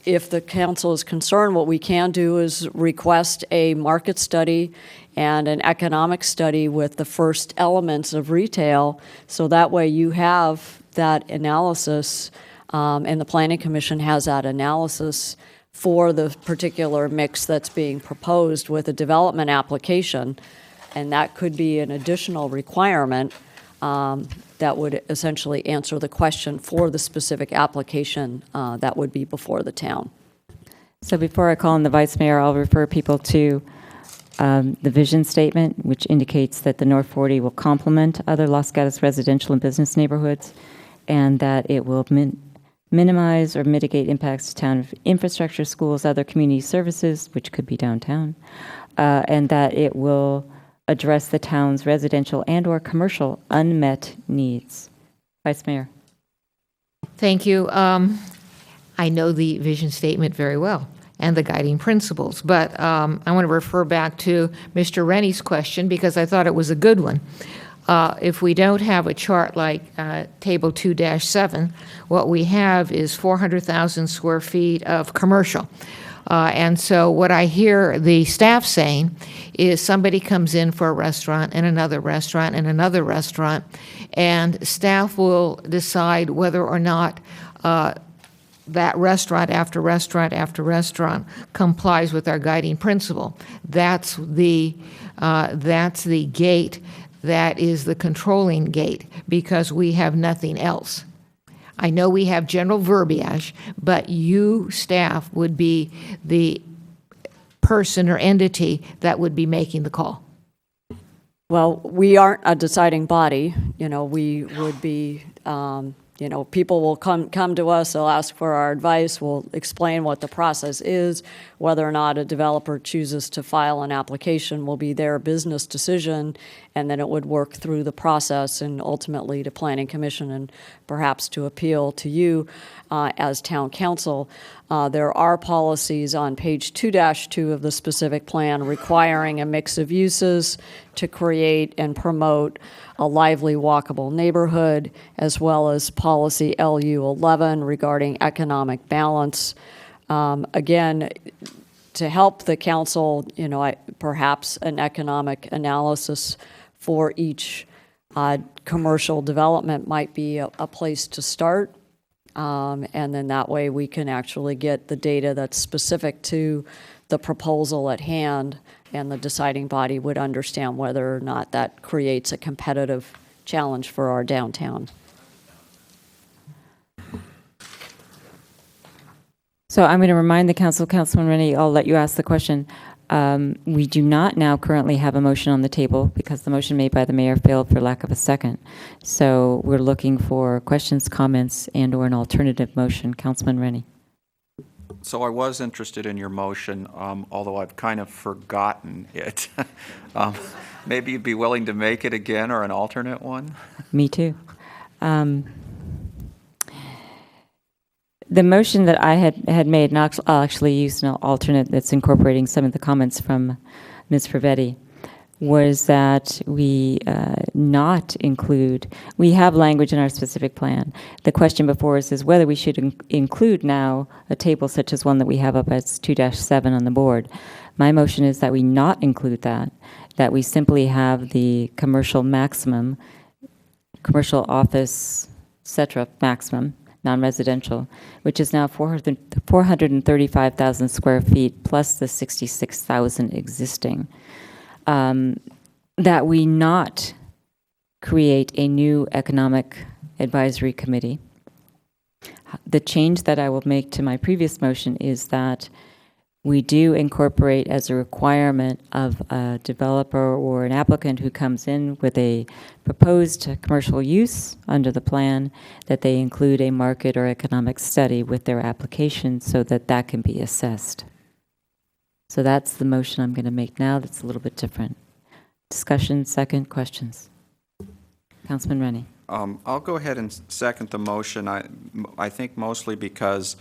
if the council is concerned, what we can do is request a market study and an economic study with the first elements of retail, so that way you have that analysis, and the Planning Commission has that analysis for the particular mix that's being proposed with a development application, and that could be an additional requirement that would essentially answer the question for the specific application that would be before the town. So before I call on the Vice Mayor, I'll refer people to the vision statement, which indicates that the North 40 will complement other Los Gatos residential and business neighborhoods, and that it will minimize or mitigate impacts to town infrastructure, schools, other community services, which could be downtown, and that it will address the town's residential and or commercial unmet needs. Vice Mayor. Thank you. I know the vision statement very well and the guiding principles, but I want to refer back to Mr. Rennie's question because I thought it was a good one. If we don't have a chart like Table 2-7, what we have is 400,000 square feet of commercial. And so what I hear the staff saying is somebody comes in for a restaurant and another restaurant and another restaurant, and staff will decide whether or not that restaurant after restaurant after restaurant complies with our guiding principle. That's the gate that is the controlling gate because we have nothing else. I know we have general verbiage, but you, staff, would be the person or entity that would be making the call. Well, we aren't a deciding body. We would be, people will come to us, they'll ask for our advice, we'll explain what the process is. Whether or not a developer chooses to file an application will be their business decision, and then it would work through the process and ultimately to Planning Commission and perhaps to appeal to you as Town Council. There are policies on page 2-2 of the specific plan requiring a mix of uses to create and promote a lively, walkable neighborhood, as well as policy LU 11 regarding economic balance. Again, to help the council, perhaps an economic analysis for each commercial development might be a place to start. And then that way we can actually get the data that's specific to the proposal at hand, and the deciding body would understand whether or not that creates a competitive challenge for our downtown. So I'm going to remind the council, Councilman Rennie, I'll let you ask the question. We do not now currently have a motion on the table because the motion made by the mayor failed for lack of a second. So we're looking for questions, comments, and/or an alternative motion. Councilman Rennie. So I was interested in your motion, although I've kind of forgotten it. Maybe you'd be willing to make it again or an alternate one? Me too. The motion that I had made, and I'll actually use an alternate that's incorporating some of the comments from Ms. Fervetti, was that we not include, we have language in our specific plan. The question before us is whether we should include now a table such as one that we have up as 2-7 on the board. My motion is that we not include that we simply have the commercial maximum, commercial office, et cetera, maximum, non-residential, which is now 435,000 square feet plus the 66,000 existing. That we not create a new economic advisory committee. The change that I will make to my previous motion is that we do incorporate as a requirement of a developer or an applicant who comes in with a proposed commercial use under the plan that they include a market or economic study with their application so that that can be assessed. So that's the motion I'm going to make now. That's a little bit different. Discussion, second, questions. Councilman Rennie. I'll go ahead and second the motion. I think mostly because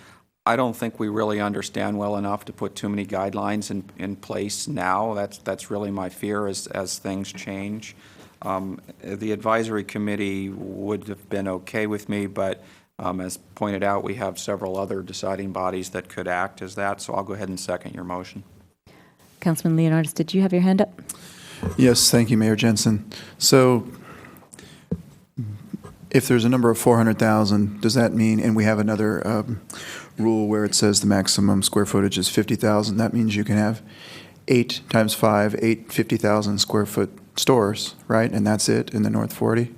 I don't think we really understand well enough to put too many guidelines in place now. That's really my fear as things change. The advisory committee would have been okay with me, but as pointed out, we have several other deciding bodies that could act as that, so I'll go ahead and second your motion. Councilman Leonardis, did you have your hand up? Yes, thank you, Mayor Jensen. So if there's a number of 400,000, does that mean, and we have another rule where it says the maximum square footage is 50,000, that means you can have 8 times 5, 50,000 square foot stores, right? And that's it in the North 40?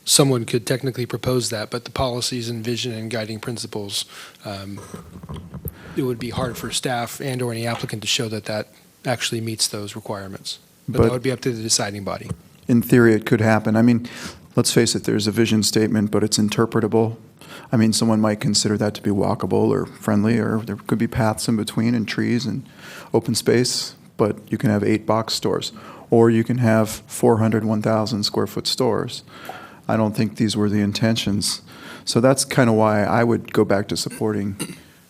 Someone could technically propose that, but the policies and vision and guiding principles, it would be hard for staff and or any applicant to show that that actually meets those requirements. But that would be up to the deciding body. In theory, it could happen. I mean, let's face it, there's a vision statement, but it's interpretable. I mean, someone might consider that to be walkable or friendly, or there could be paths in between and trees and open space, but you can have 8 box stores, or you can have 400, 1,000 square foot stores. I don't think these were the intentions. So that's kind of why I would go back to supporting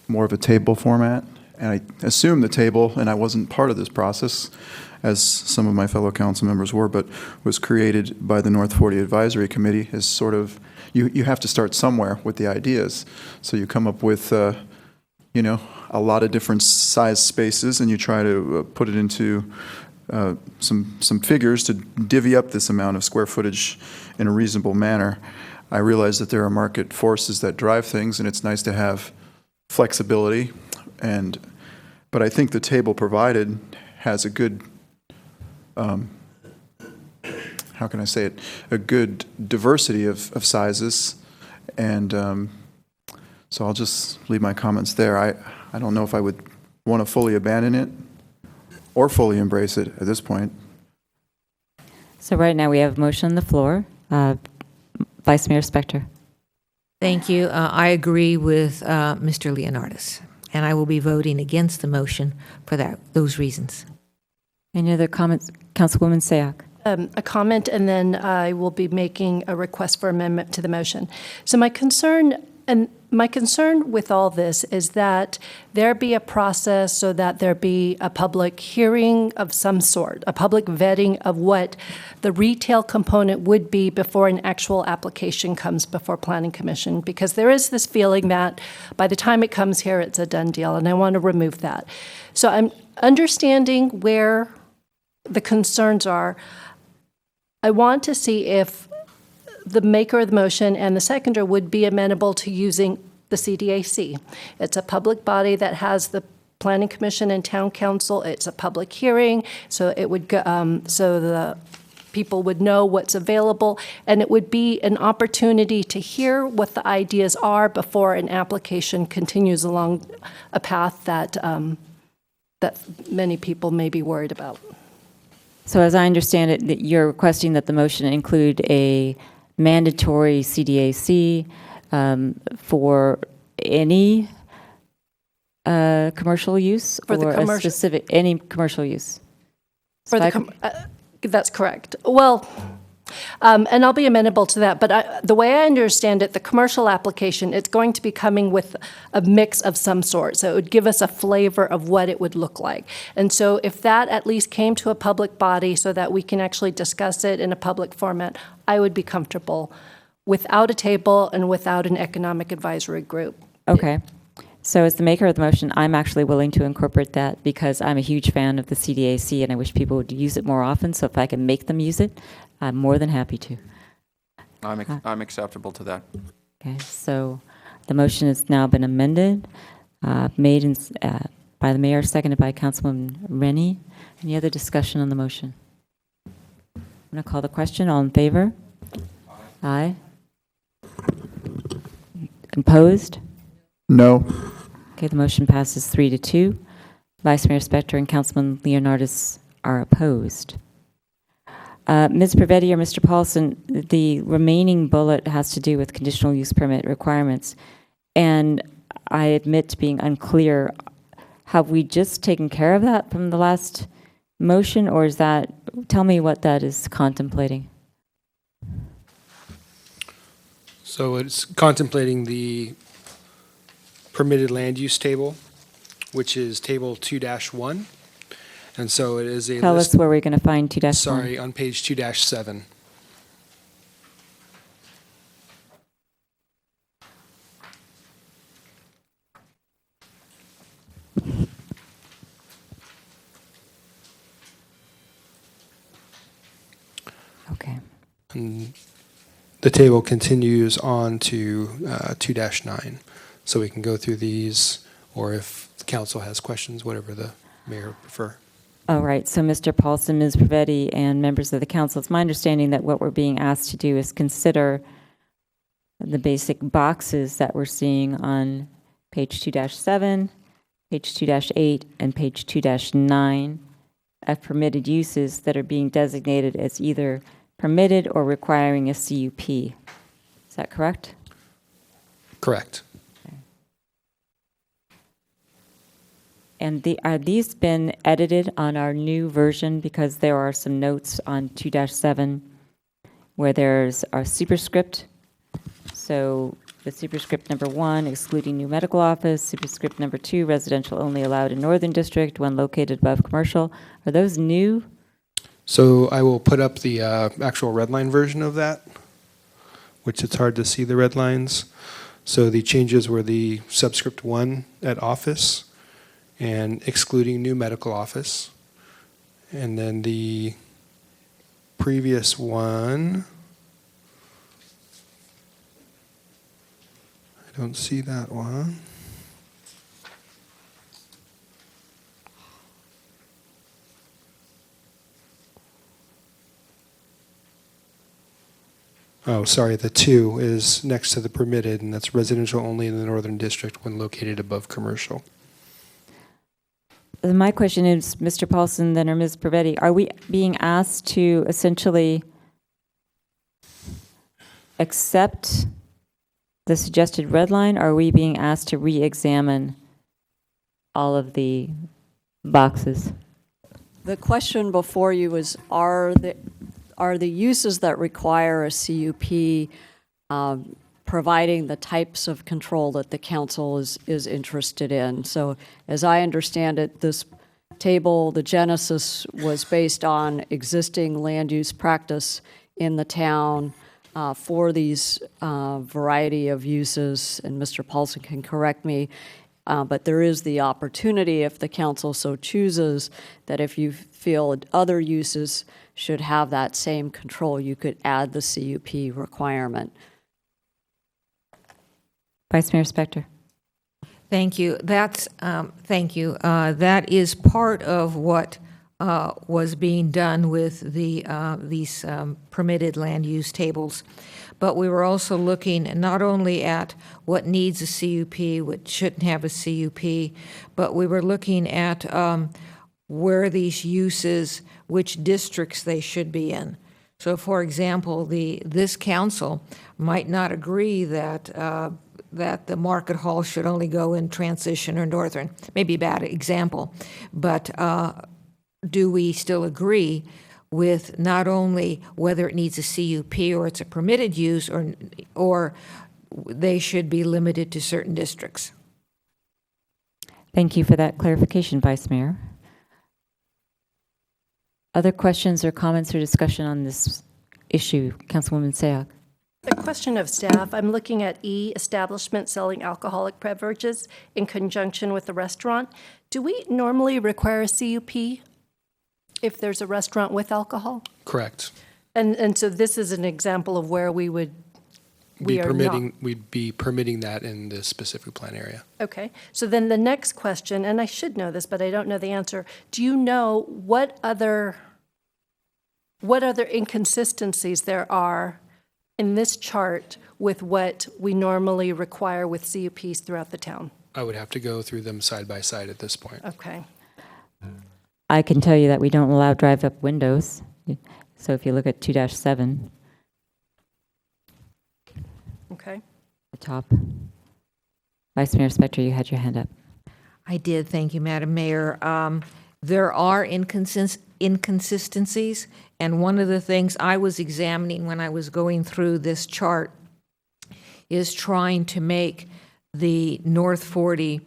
more of a table format. And I assume the table, and I wasn't part of this process, as some of my fellow council members were, but was created by the North 40 Advisory Committee as sort of, you have to start somewhere with the ideas. So you come up with, you know, a lot of different size spaces, and you try to put it into some figures to divvy up this amount of square footage in a reasonable manner. I realize that there are market forces that drive things, and it's nice to have flexibility. But I think the table provided has a good, how can I say it, a good diversity of sizes. And so I'll just leave my comments there. I don't know if I would want to fully abandon it or fully embrace it at this point. So right now we have a motion on the floor. Vice Mayor Spector. Thank you. I agree with Mr. Leonardis, and I will be voting against the motion for those reasons. Any other comments? Councilwoman Sayak. A comment, and then I will be making a request for amendment to the motion. So my concern with all this is that there be a process so that there be a public hearing of some sort, a public vetting of what the retail component would be before an actual application comes before Planning Commission, because there is this feeling that by the time it comes here, it's a done deal, and I want to remove that. So I'm understanding where the concerns are. I want to see if the maker of the motion and the seconder would be amenable to using the CDAC. It's a public body that has the Planning Commission and Town Council. It's a public hearing, so it would so the people would know what's available, and it would be an opportunity to hear what the ideas are before an application continues along a path that that many people may be worried about. So as I understand it, that you're requesting that the motion include a mandatory CDAC for any commercial use, for or the commercial, a specific, any commercial use? For that's correct. Well, and I'll be amenable to that, but the way I understand it, the commercial application, it's going to be coming with a mix of some sort, so it would give us a flavor of what it would look like. And so if that at least came to a public body so that we can actually discuss it in a public format, I would be comfortable without a table and without an economic advisory group. Okay. So as the maker of the motion, I'm actually willing to incorporate that because I'm a huge fan of the CDAC and I wish people would use it more often. So if I can make them use it, I'm more than happy to. I'm acceptable to that. Okay, so the motion has now been amended, made by the mayor, seconded by Councilwoman Rennie. Any other discussion on the motion? I'm going to call the question. All in favor? Aye. Opposed? No. Okay, the motion passes 3-2. Vice Mayor Spector and Councilman Leonardis are opposed. Ms. Pravetti or Mr. Paulson, the remaining bullet has to do with conditional use permit requirements. And I admit to being unclear. Have we just taken care of that from the last motion, or is that, tell me what that is contemplating? So it's contemplating the permitted land use table, which is table 2-1. And so it is a Tell list. us where we're going to find 2-1. Sorry, on page 2-7. Okay. And the table continues on to 2-9. So we can go through these, or if the council has questions, whatever the mayor prefer. All right, so Mr. Paulson, Ms. Pravetti, and members of the council, it's my understanding that what we're being asked to do is consider the basic boxes that we're seeing on page 2-7, page 2-8, and page 2-9 of permitted uses that are being designated as either permitted or requiring a CUP. Is that correct? Correct. And are these been edited on our new version, because there are some notes on 2-7 where there's a superscript. So the superscript number 1, excluding new medical office, superscript number 2, residential only allowed in Northern District when located above commercial. Are those new? So I will put up the actual red line version of that, which it's hard to see the red lines. So the changes were the subscript 1 at office and excluding new medical office. And then the previous one, I don't see that one. Oh, sorry, the 2 is next to the permitted, and that's residential only in the Northern District when located above commercial. My question is, Mr. Paulson then or Ms. Pervetti, are we being asked to essentially accept the suggested red line, or are we being asked to re-examine all of the boxes? The question before you is, are the uses that require a CUP providing the types of control that the council is interested in? So as I understand it, this table, the genesis was based on existing land use practice in the town for these variety of uses, and Mr. Paulson can correct me, but there is the opportunity, if the council so chooses, that if you feel other uses should have that same control, you could add the CUP requirement. Vice Mayor Spector. Thank you. Thank you. That is part of what was being done with these permitted land use tables. But we were also looking not only at what needs a CUP, what shouldn't have a CUP, but we were looking at where these uses, which districts they should be in. So, for example, this council might not agree that the market hall should only go in transition or northern. Maybe a bad example, but do we still agree with not only whether it needs a CUP or it's a permitted use, or they should be limited to certain districts? Thank you for that clarification, Vice Mayor. Other questions or comments or discussion on this issue? Councilwoman Sayoc. A question of staff. I'm looking at E, establishment selling alcoholic beverages in conjunction with the restaurant. Do we normally require a CUP if there's a restaurant with alcohol? Correct. And so this is an example of where we'd be permitting that in the specific plan area. Okay. So then the next question, and I should know this, but I don't know the answer. Do you know what other inconsistencies there are in this chart with what we normally require with CUPs throughout the town? I would have to go through them side by side at this point. Okay. I can tell you that we don't allow drive-up windows. So if you look at 2-7. Okay. The top. Vice Mayor Spector, you had your hand up. I did, thank you, Madam Mayor. There are inconsistencies, and one of the things I was examining when I was going through this chart is trying to make the North 40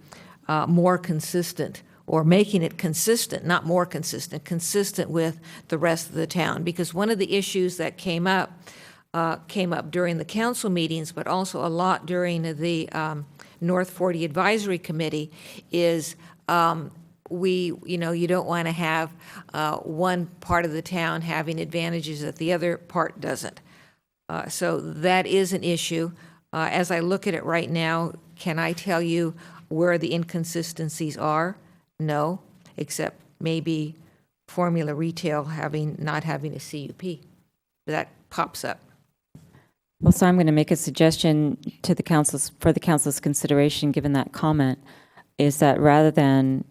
more consistent, or making it consistent, not more consistent, consistent with the rest of the town. Because one of the issues that came up during the council meetings, but also a lot during the North 40 Advisory Committee, is you don't want to have one part of the town having advantages that the other part doesn't. So that is an issue. As I look at it right now, can I tell you where the inconsistencies are? No, except maybe Formula Retail not having a CUP. That pops up. Well, so I'm going to make a suggestion to the council's, for the council's consideration, given that comment, is that rather than,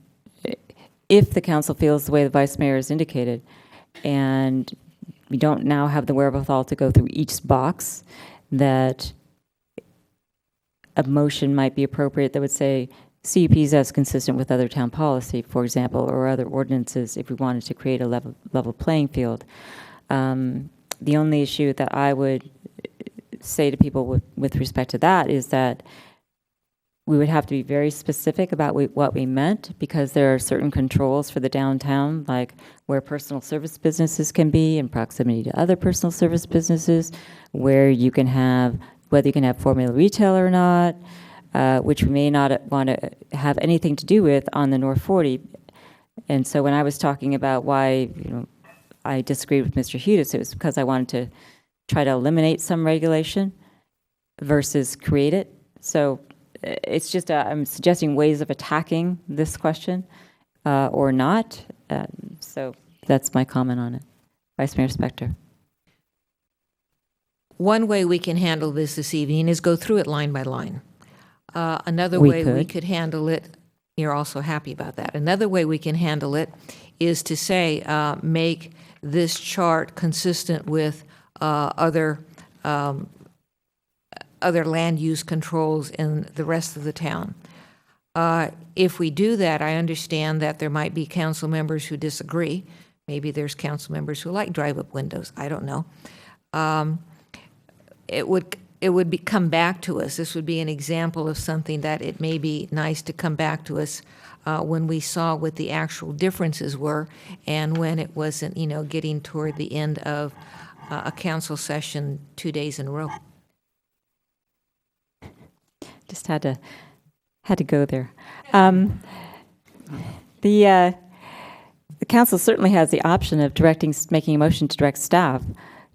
if the council feels the way the vice mayor has indicated, and we don't now have the wherewithal to go through each box, that a motion might be appropriate that would say CUPs as consistent with other town policy, for example, or other ordinances if we wanted to create a level playing field. the only issue that I would say to people with respect to that is that we would have to be very specific about what we meant, because there are certain controls for the downtown, like where personal service businesses can be in proximity to other personal service businesses, whether you can have formula retail or not, which we may not want to have anything to do with on the North 40. And so when I was talking about why I disagreed with Mr. Hudis, it was because I wanted to try to eliminate some regulation versus create it. So it's just I'm suggesting ways of attacking this question or not. So that's my comment on it. Vice Mayor Spector. One way we can handle this evening is go through it line by line. Another way we could handle it, you're also happy about that. Another way we can handle it is to say, make this chart consistent with other land use controls in the rest of the town. If we do that, I understand that there might be council members who disagree. Maybe there's council members who like drive-up windows. I don't know. It would come back to us. This would be an example of something that it may be nice to come back to us when we saw what the actual differences were, and when it wasn't, getting toward the end of a council session 2 days in a row. Just had to go there. The council certainly has the option of making a motion to direct staff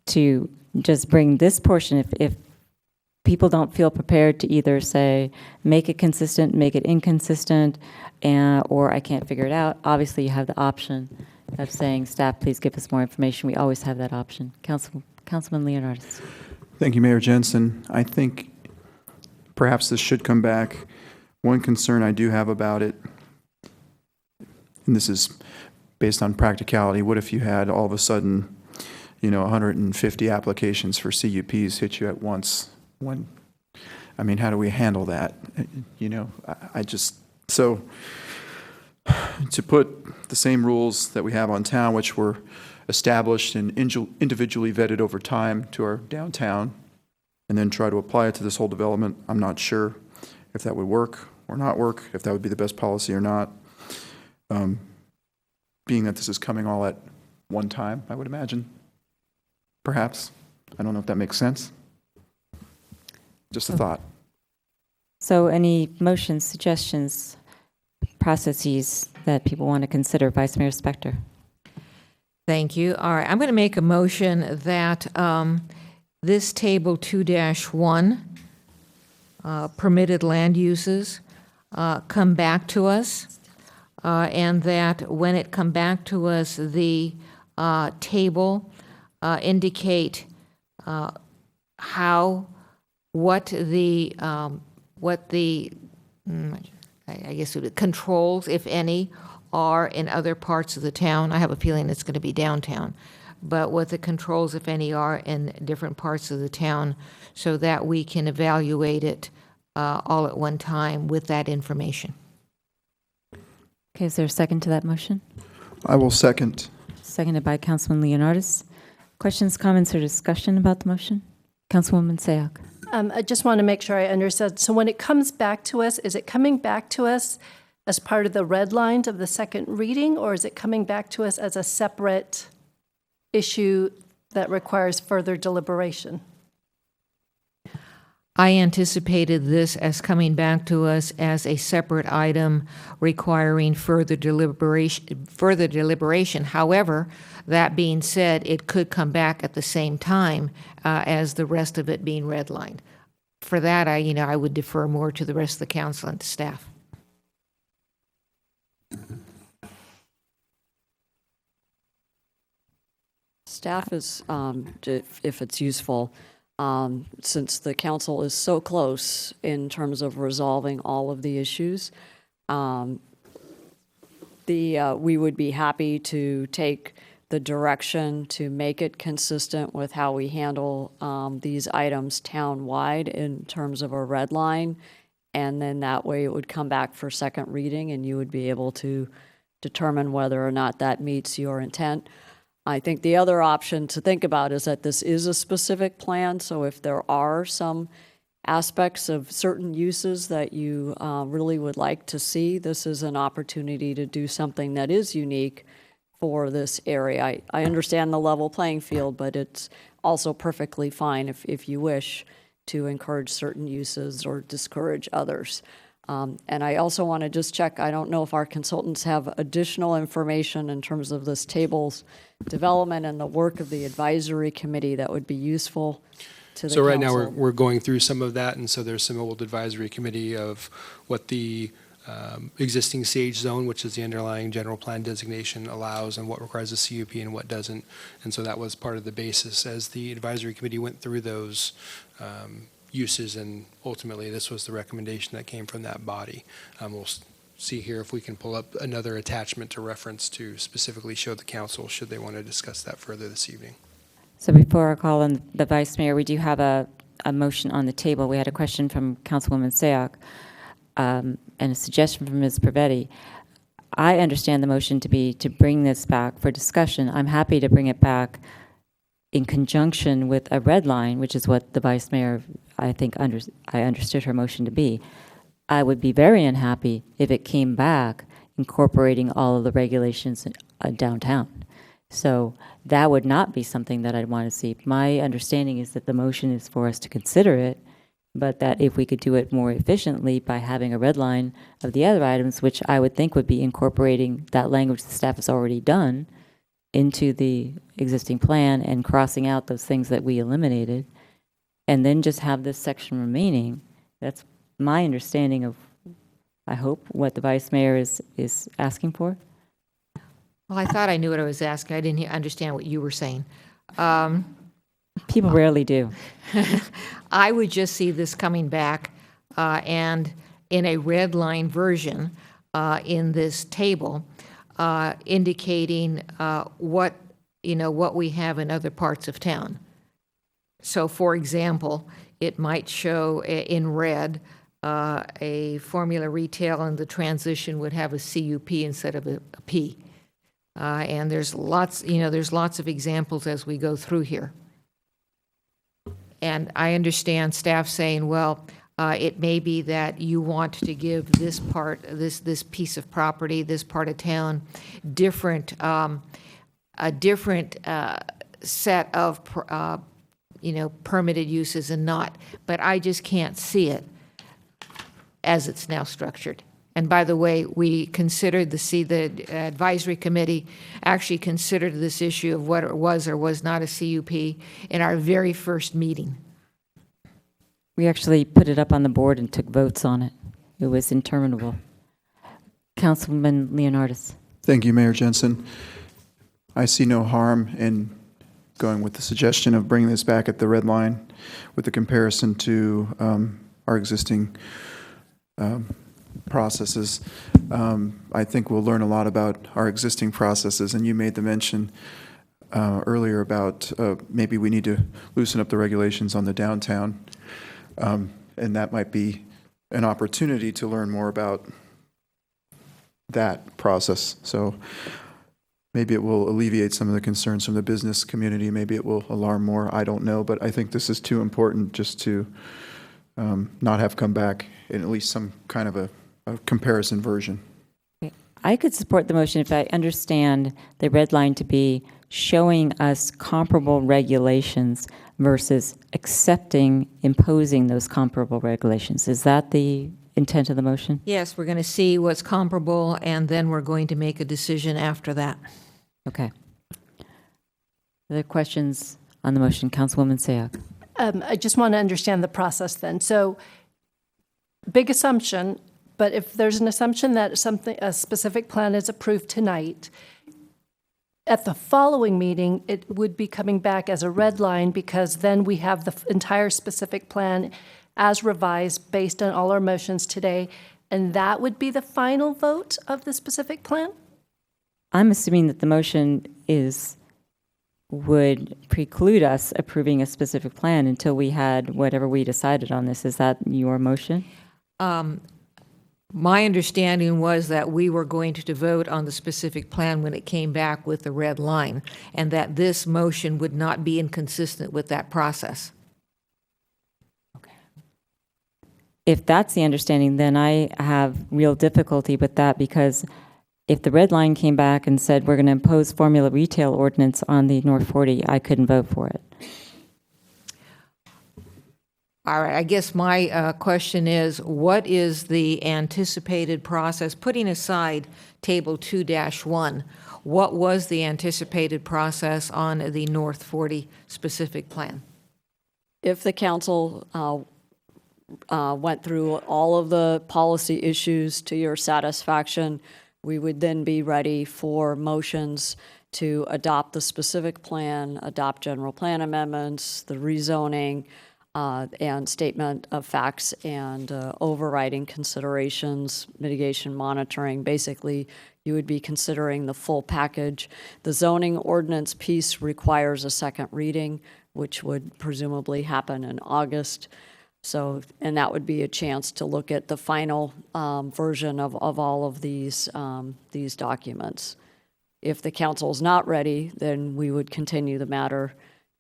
to just bring this portion if people don't feel prepared to either say make it consistent, make it inconsistent, or I can't figure it out. Obviously, you have the option of saying, staff, please give us more information. We always have that option. Councilman Leonardis. Thank you, Mayor Jensen. I think perhaps this should come back. One concern I do have about it, and this is based on practicality, what if you had all of a sudden, 150 applications for CUPs hit you at once? How do we handle that? So to put the same rules that we have on town, which were established and individually vetted over time to our downtown, and then try to apply it to this whole development, I'm not sure if that would work or not work, if that would be the best policy or not. Being that this is coming all at one time, I would imagine. Perhaps. I don't know if that makes sense. Just a thought. So any motions, suggestions, processes that people want to consider? Vice Mayor Spector. Thank you. All right, I'm going to make a motion that this table 2-1, permitted land uses, come back to us, and that when it come back to us, the table indicate what the controls, if any, are in other parts of the town. I have a feeling it's going to be downtown, but what the controls, if any, are in different parts of the town, so that we can evaluate it all at one time with that information. Okay, is there a second to that motion? I will second. Seconded by Councilman Leonardis. Questions, comments, or discussion about the motion? Councilwoman Sayoc. I just want to make sure I understood. So when it comes back to us, is it coming back to us as part of the red lines of the second reading, or is it coming back to us as a separate issue that requires further deliberation? I anticipated this as coming back to us as a separate item requiring further deliberation. However, that being said, it could come back at the same time as the rest of it being redlined. For that, I would defer more to the rest of the council and to staff. Staff is, if it's useful, since the council is so close in terms of resolving all of the issues, we would be happy to take the direction to make it consistent with how we handle these items town-wide in terms of a red line, and then that way it would come back for second reading and you would be able to determine whether or not that meets your intent. I think the other option to think about is that this is a specific plan, so if there are some aspects of certain uses that you really would like to see, this is an opportunity to do something that is unique for this area. I understand the level playing field, but it's also perfectly fine if you wish to encourage certain uses or discourage others. And I also want to just check, I don't know if our consultants have additional information in terms of this table's development and the work of the advisory committee that would be useful to the So right now, council. we're going through some of that, and so there's some old advisory committee of what the existing SAGE zone, which is the underlying general plan designation, allows, and what requires a CUP and what doesn't. And so that was part of the basis as the advisory committee went through those uses, and ultimately this was the recommendation that came from that body. We'll see here if we can pull up another attachment to reference to specifically show the council should they want to discuss that further this evening. So before I call on the Vice Mayor, we do have a motion on the table. We had a question from Councilwoman Sayoc and a suggestion from Ms. Pavetti. I understand the motion to be to bring this back for discussion. I'm happy to bring it back in conjunction with a red line, which is what the Vice Mayor, I think, I understood her motion to be. I would be very unhappy if it came back incorporating all of the regulations downtown. So that would not be something that I'd want to see. My understanding is that the motion is for us to consider it, but that if we could do it more efficiently by having a red line of the other items, which I would think would be incorporating that language the staff has already done into the existing plan and crossing out those things that we eliminated, and then just have this section remaining. That's my understanding of, I hope, what the Vice Mayor is asking for. Well, I thought I knew what I was asking. I didn't understand what you were saying. People rarely do. I would just see this coming back and in a red line version in this table, indicating what we have in other parts of town. So, for example, it might show in red a formula retail, and the transition would have a CUP instead of a P. And there's lots of examples as we go through here. And I understand staff saying, well, it may be that you want to give this part, this piece of property, this part of town, a different set of permitted uses and not. But I just can't see it as it's now structured. And by the way, we considered the advisory committee actually considered this issue of what it was or was not a CUP in our very first meeting. We actually put it up on the board and took votes on it. It was interminable. Councilman Leonardis. Thank you, Mayor Jensen. I see no harm in going with the suggestion of bringing this back at the red line with the comparison to our existing processes. I think we'll learn a lot about our existing processes, and you made the mention earlier about maybe we need to loosen up the regulations on the downtown, and that might be an opportunity to learn more about that process. So maybe it will alleviate some of the concerns from the business community. Maybe it will alarm more. I don't know, but I think this is too important just to not have come back in at least some kind of a comparison version. I could support the motion if I understand the red line to be showing us comparable regulations versus imposing those comparable regulations. Is that the intent of the motion? Yes, we're going to see what's comparable, and then we're going to make a decision after that. Okay. Other questions on the motion? Councilwoman Sayoc. I just want to understand the process then. So, big assumption, but if there's an assumption that a specific plan is approved tonight, at the following meeting, it would be coming back as a red line because then we have the entire specific plan as revised based on all our motions today, and that would be the final vote of the specific plan? I'm assuming that the motion would preclude us approving a specific plan until we had whatever we decided on this. Is that your motion? My understanding was that we were going to vote on the specific plan when it came back with the red line, and that this motion would not be inconsistent with that process. If that's the understanding, then I have real difficulty with that, because if the red line came back and said we're going to impose formula retail ordinance on the North 40, I couldn't vote for it. All right, I guess my question is, what is the anticipated process, putting aside Table 2-1, what was the anticipated process on the North 40 specific plan? If the council went through all of the policy issues to your satisfaction, we would then be ready for motions to adopt the specific plan, adopt general plan amendments, the rezoning, and statement of facts and overriding considerations, mitigation monitoring. Basically, you would be considering the full package. The zoning ordinance piece requires a second reading, which would presumably happen in August. So, and that would be a chance to look at the final version of all of these documents. If the council is not ready, then we would continue the matter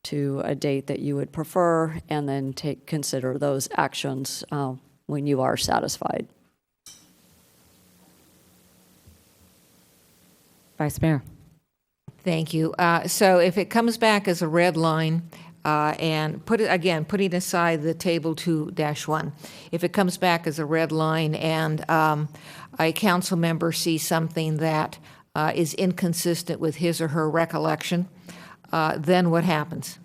to a date that you would prefer, and then consider those actions when you are satisfied. Vice Mayor. Thank you. So if it comes back as a red line, and putting aside the Table 2-1, if it comes back as a red line and a council member sees something that is inconsistent with his or her recollection, then what happens?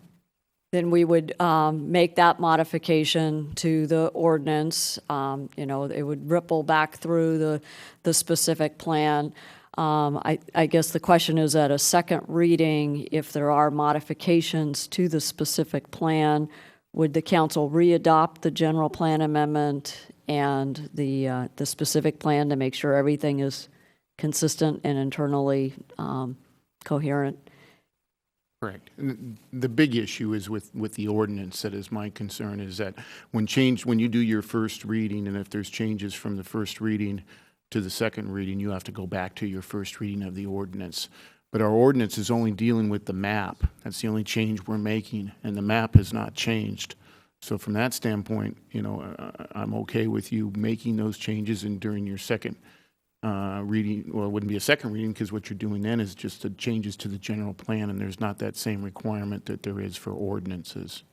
Then we would make that modification to the ordinance. It would ripple back through the specific plan. I guess the question is, at a second reading, if there are modifications to the specific plan, would the council re-adopt the general plan amendment and the specific plan to make sure everything is consistent and internally coherent? Correct. The big issue is with the ordinance. That is my concern, is that when you do your first reading, and if there's changes from the first reading to the second reading, you have to go back to your first reading of the ordinance. But our ordinance is only dealing with the map. That's the only change we're making, and the map has not changed. So from that standpoint, I'm okay with you making those changes, and during your second reading, well, it wouldn't be a second reading, because what you're doing then is just the changes to the general plan, and there's not that same requirement that there is for ordinances.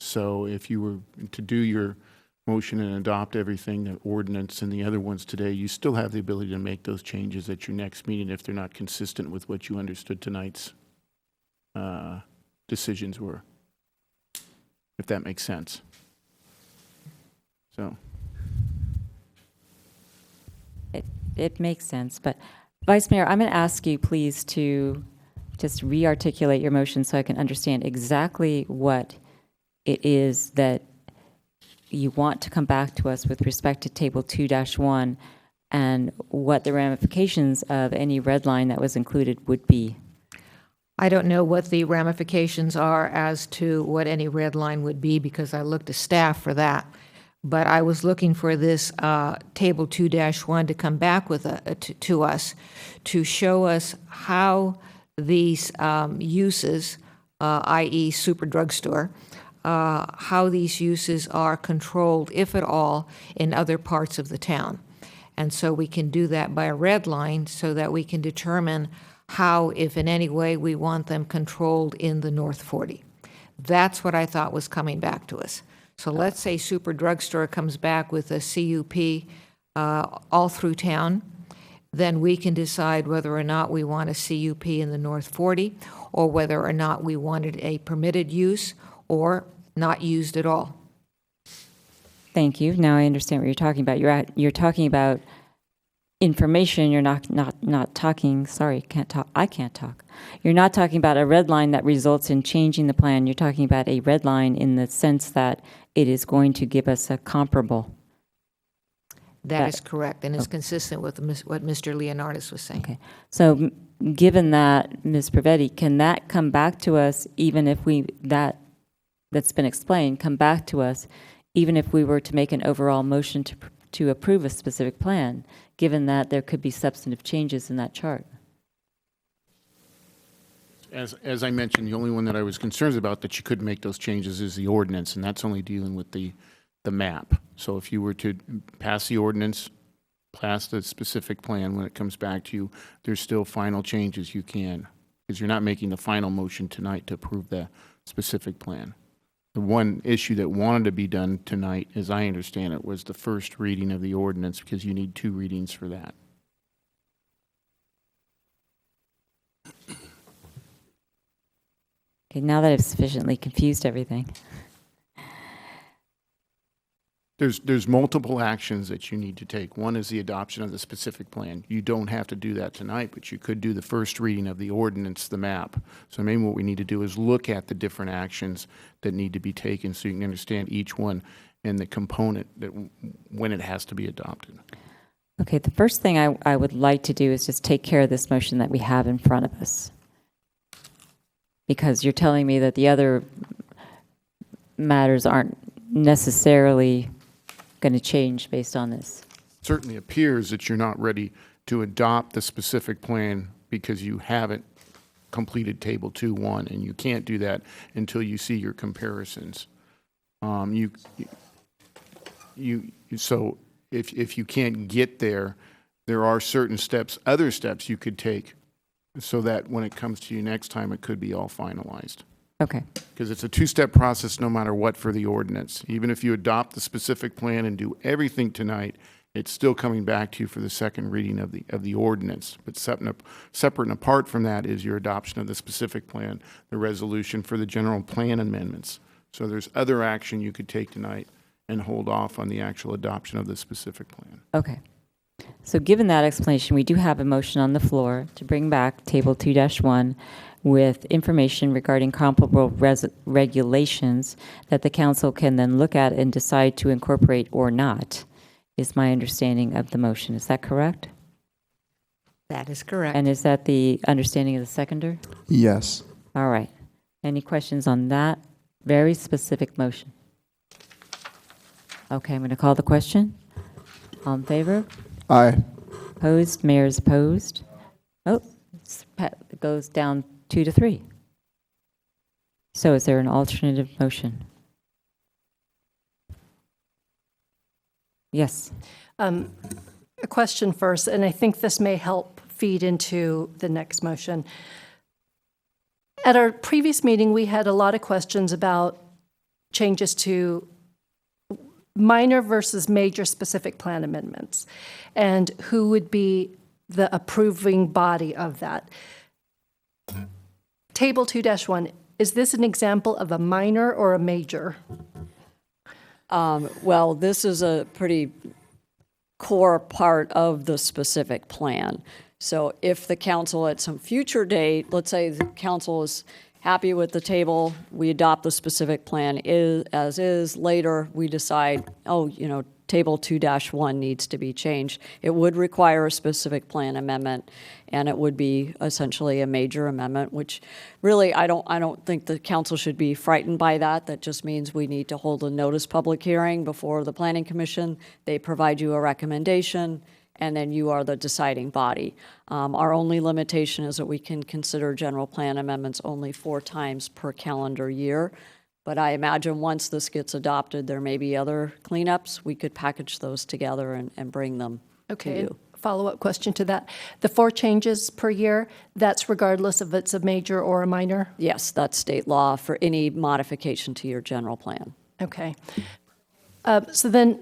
So if you were to do your motion and adopt everything, the ordinance and the other ones today, you still have the ability to make those changes at your next meeting if they're not consistent with what you understood tonight's decisions were, if that makes sense. So. It makes sense, but Vice Mayor, I'm going to ask you please to just re-articulate your motion so I can understand exactly what it is that you want to come back to us with respect to Table 2-1 and what the ramifications of any red line that was included would be. I don't know what the ramifications are as to what any red line would be, because I looked to staff for that. But I was looking for this Table 2-1 to come back with to us to show us how these uses, i.e. super drugstore, how these uses are controlled, if at all, in other parts of the town. And so we can do that by a red line so that we can determine how, if in any way, we want them controlled in the North 40. That's what I thought was coming back to us. So let's say super drugstore comes back with a CUP all through town, then we can decide whether or not we want a CUP in the North 40, or whether or not we wanted a permitted use or not used at all. Thank you. Now I understand what you're talking about. You're talking about information. You're not talking. Sorry, can't talk. I can't talk. You're not talking about a red line that results in changing the plan. You're talking about a red line in the sense that it is going to give us a comparable. That is correct, and is consistent with what Mr. Leonardis was saying. Okay. So given that, Ms. Pravetti, can that come back to us even if that's been explained, come back to us even if we were to make an overall motion to approve a specific plan, given that there could be substantive changes in that chart. As I mentioned, the only one that I was concerned about that you couldn't make those changes is the ordinance, and that's only dealing with the map. So if you were to pass the ordinance, pass the specific plan, when it comes back to you, there's still final changes you can, because you're not making the final motion tonight to approve the specific plan. The one issue that wanted to be done tonight, as I understand it, was the first reading of the ordinance, because you need 2 readings for that. Okay, now that I've sufficiently confused everything. There's multiple actions that you need to take. One is the adoption of the specific plan. You don't have to do that tonight, but you could do the first reading of the ordinance, the map. So maybe what we need to do is look at the different actions that need to be taken so you can understand each one and the component that when it has to be adopted. Okay, the first thing I would like to do is just take care of this motion that we have in front of us. Because you're telling me that the other matters aren't necessarily going to change based on this. Certainly appears that you're not ready to adopt the specific plan because you haven't completed Table 2.1, and you can't do that until you see your comparisons. So if you can't get there, there are certain steps, other steps you could take so that when it comes to you next time, it could be all finalized. Okay. Because it's a 2-step process no matter what for the ordinance. Even if you adopt the specific plan and do everything tonight, it's still coming back to you for the second reading of the ordinance. But separate and apart from that is your adoption of the specific plan, the resolution for the general plan amendments. So there's other action you could take tonight and hold off on the actual adoption of the specific plan. Okay. So given that explanation, we do have a motion on the floor to bring back Table 2-1 with information regarding comparable regulations that the council can then look at and decide to incorporate or not, is my understanding of the motion. Is that correct? That is correct. And is that the understanding of the seconder? Yes. All right. Any questions on that very specific motion? Okay, I'm going to call the question. All in favor? Aye. Opposed? Mayor's opposed. Oh, it goes down 2-3. So is there an alternative motion? Yes. A question first, and I think this may help feed into the next motion. At our previous meeting, we had a lot of questions about changes to minor versus major specific plan amendments, and who would be the approving body of that. Table 2-1, is this an example of a minor or a major? Well, this is a pretty core part of the specific plan. So if the council at some future date, let's say the council is happy with the table, we adopt the specific plan as is, later we decide, oh, Table 2-1 needs to be changed. It would require a specific plan amendment, and it would be essentially a major amendment, which really I don't think the council should be frightened by that. That just means we need to hold a notice public hearing before the Planning Commission. They provide you a recommendation, and then you are the deciding body. Our only limitation is that we can consider general plan amendments only 4 times per calendar year. But I imagine once this gets adopted, there may be other cleanups. We could package those together and bring them to you. Follow-up question to that. The 4 changes per year, that's regardless if it's a major or a minor? Yes, that's state law for any modification to your general plan. Okay. So then,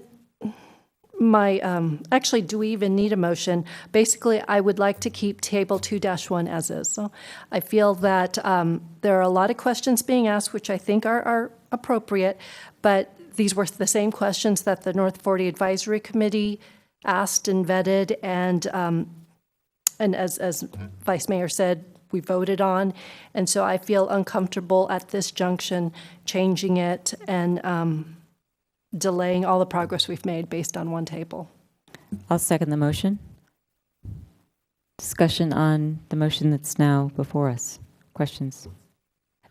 actually, do we even need a motion? Basically, I would like to keep Table 2-1 as is. So I feel that there are a lot of questions being asked, which I think are appropriate, but these were the same questions that the North 40 Advisory Committee asked and vetted, and as Vice Mayor said, we voted on. And so I feel uncomfortable at this junction changing it and delaying all the progress we've made based on one table. I'll second the motion. Discussion on the motion that's now before us. Questions?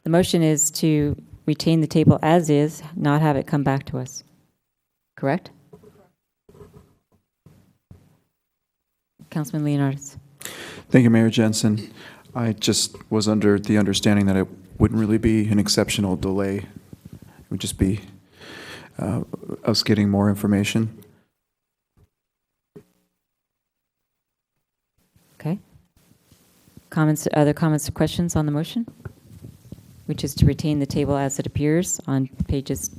The motion is to retain the table as is, not have it come back to us. Correct? Councilman Leonardis. Thank you, Mayor Jensen. I just was under the understanding that it wouldn't really be an exceptional delay. It would just be us getting more information. Okay. Other comments or questions on the motion? Which is to retain the table as it appears on pages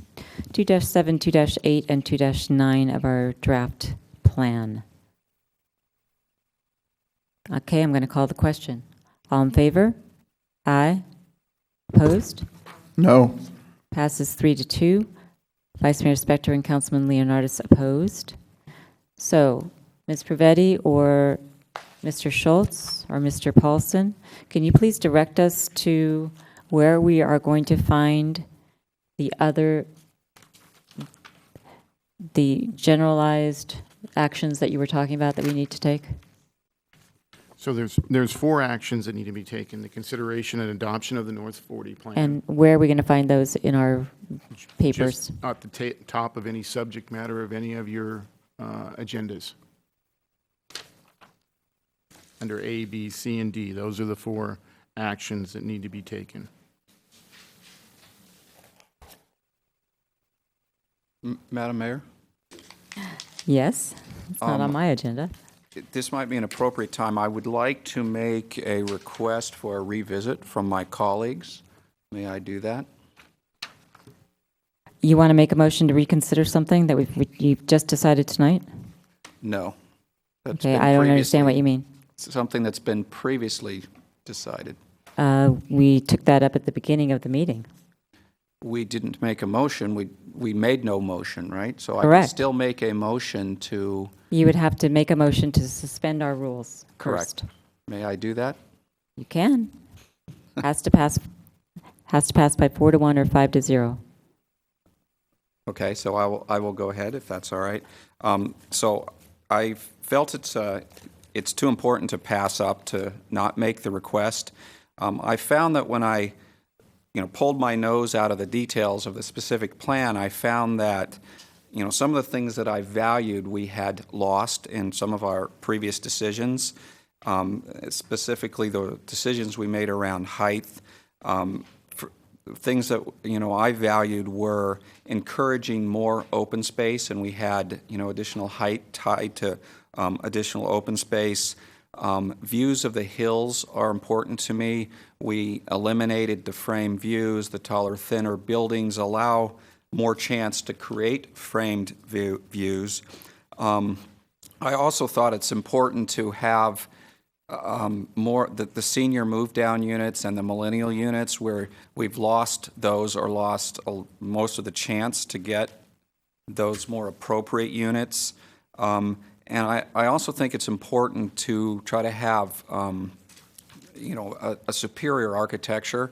2-7, 2-8, and 2-9 of our draft plan. Okay, I'm going to call the question. All in favor? Aye. Opposed? No. Passes 3-2. Vice Mayor Spector and Councilman Leonardis opposed. So, Ms. Privetti or Mr. Schultz or Mr. Paulson, can you please direct us to where we are going to find the generalized actions that you were talking about that we need to take? So there's 4 actions that need to be taken: the consideration and adoption of the North 40 plan. And where are we going to find those in our papers? Just at the top of any subject matter of any of your agendas. Under A, B, C, and D, those are the 4 actions that need to be taken. Madam Mayor? Yes, it's not on my agenda. This might be an appropriate time. I would like to make a request for a revisit from my colleagues. May I do that? You want to make a motion to reconsider something that you've just decided tonight? No. That's Okay, been I don't understand what previously- you mean. Something that's been previously decided. We took that up at the beginning of the meeting. We didn't make a motion. We made no motion, right? So I Correct. can still make a motion to. You would have to make a motion to suspend our rules Correct. first. May I do that? You can. Has to pass by 4-1 or 5-0. Okay, so I will go ahead if that's all right. So I felt it's too important to pass up to not make the request. I found that when I pulled my nose out of the details of the specific plan, I found that some of the things that I valued we had lost in some of our previous decisions, specifically the decisions we made around height. Things that I valued were encouraging more open space, and we had additional height tied to additional open space. Views of the hills are important to me. We eliminated the frame views. The taller, thinner buildings allow more chance to create framed views. I also thought it's important to have more the senior move-down units and the millennial units, where we've lost those or lost most of the chance to get those more appropriate units. And I also think it's important to try to have a superior architecture.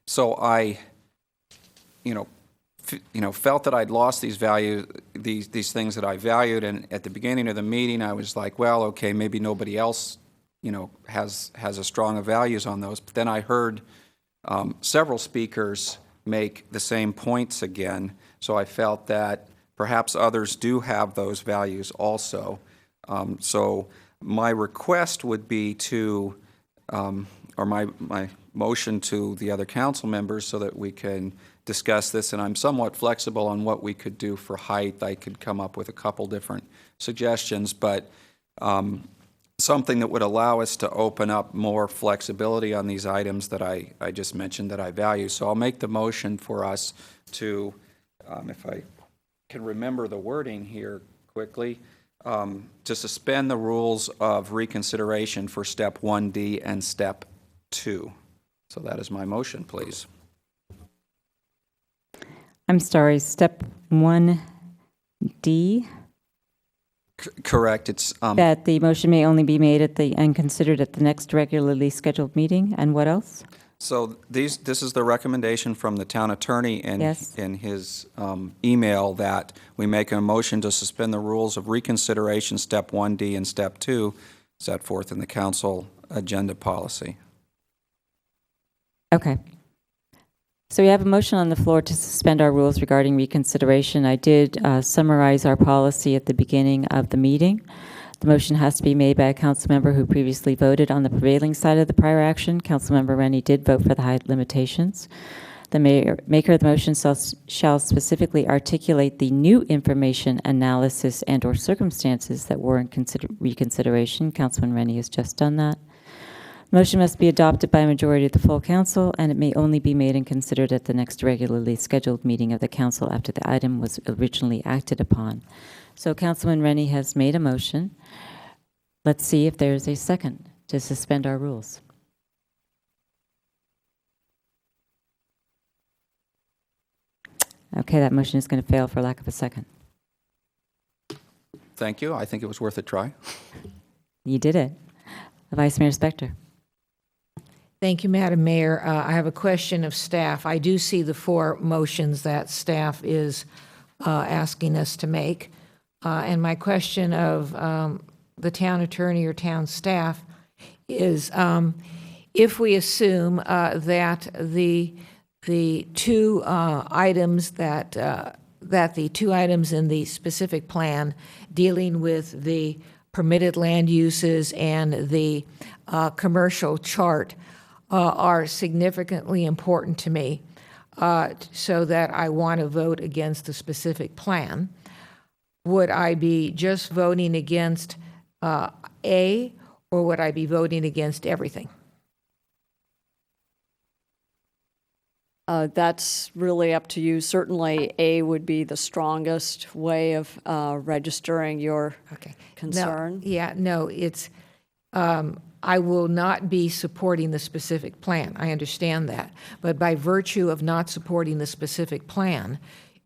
So I felt that I'd lost these things that I valued, and at the beginning of the meeting, I was like, well, okay, maybe nobody else, has as strong of values on those. But then I heard several speakers make the same points again, so I felt that perhaps others do have those values also. So my request would be to, or my motion to the other council members so that we can discuss this, and I'm somewhat flexible on what we could do for height. I could come up with a couple different suggestions, but something that would allow us to open up more flexibility on these items that I just mentioned that I value. So I'll make the motion for us to, if I can remember the wording here quickly, to suspend the rules of reconsideration for Step 1D and Step 2. So that is my motion, please. I'm sorry, Step 1D? Correct. It's That the motion may only be made and considered at the next regularly scheduled meeting, and what else? So this is the recommendation from the town attorney in his email, that we make a motion to suspend the rules of reconsideration, Step 1D and Step 2, set forth in the council agenda policy. Okay. So we have a motion on the floor to suspend our rules regarding reconsideration. I did summarize our policy at the beginning of the meeting. The motion has to be made by a council member who previously voted on the prevailing side of the prior action. Councilmember Rennie did vote for the height limitations. The maker of the motion shall specifically articulate the new information, analysis, and/or circumstances that warrant reconsideration. Councilman Rennie has just done that. The motion must be adopted by a majority of the full council, and it may only be made and considered at the next regularly scheduled meeting of the council after the item was originally acted upon. So Councilman Rennie has made a motion. Let's see if there's a second to suspend our rules. Okay, that motion is going to fail for lack of a second. Thank you. I think it was worth a try. You did it. Vice Mayor Spector. Thank you, Madam Mayor. I have a question of staff. I do see the 4 motions that staff is asking us to make. And my question of the town attorney or town staff is, if we assume that the 2 items that the 2 items in the specific plan dealing with the permitted land uses and the commercial chart are significantly important to me, so that I want to vote against the specific plan, would I be just voting against A, or would I be voting against everything? That's really up to you. Certainly, A would be the strongest way of registering your concern. No, it's, I will not be supporting the specific plan. I understand that. But by virtue of not supporting the specific plan,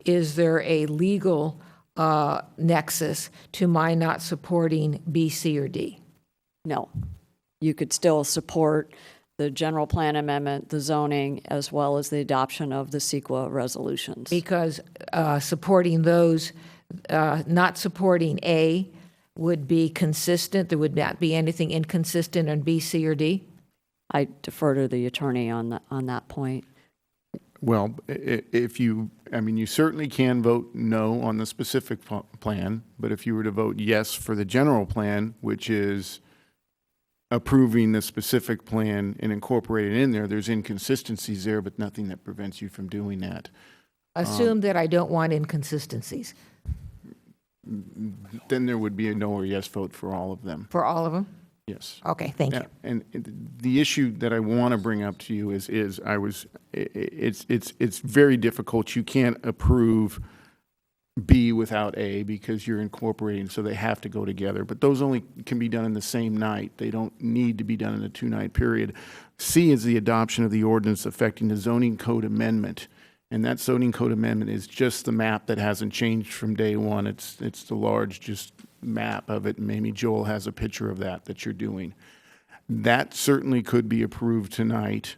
is there a legal nexus to my not supporting B, C, or D? No. You could still support the general plan amendment, the zoning, as well as the adoption of the CEQA resolutions. Because supporting those, not supporting A would be consistent. There would not be anything inconsistent on B, C, or D? I defer to the attorney on that point. Well, if you, I mean, you certainly can vote no on the specific plan, but if you were to vote yes for the general plan, which is approving the specific plan and incorporating it in there, there's inconsistencies there, but nothing that prevents you from doing that. Assume that I don't want inconsistencies. Then there would be a no or yes vote for all of them. For all of them? Yes. Okay, thank you. And the issue that I want to bring up to you is it's very difficult. You can't approve B without A because you're incorporating, so they have to go together. But those only can be done in the same night. They don't need to be done in a 2-night period. C is the adoption of the ordinance affecting the zoning code amendment. And that zoning code amendment is just the map that hasn't changed from day one. It's the large just map of it. Maybe Joel has a picture of that you're doing. That certainly could be approved tonight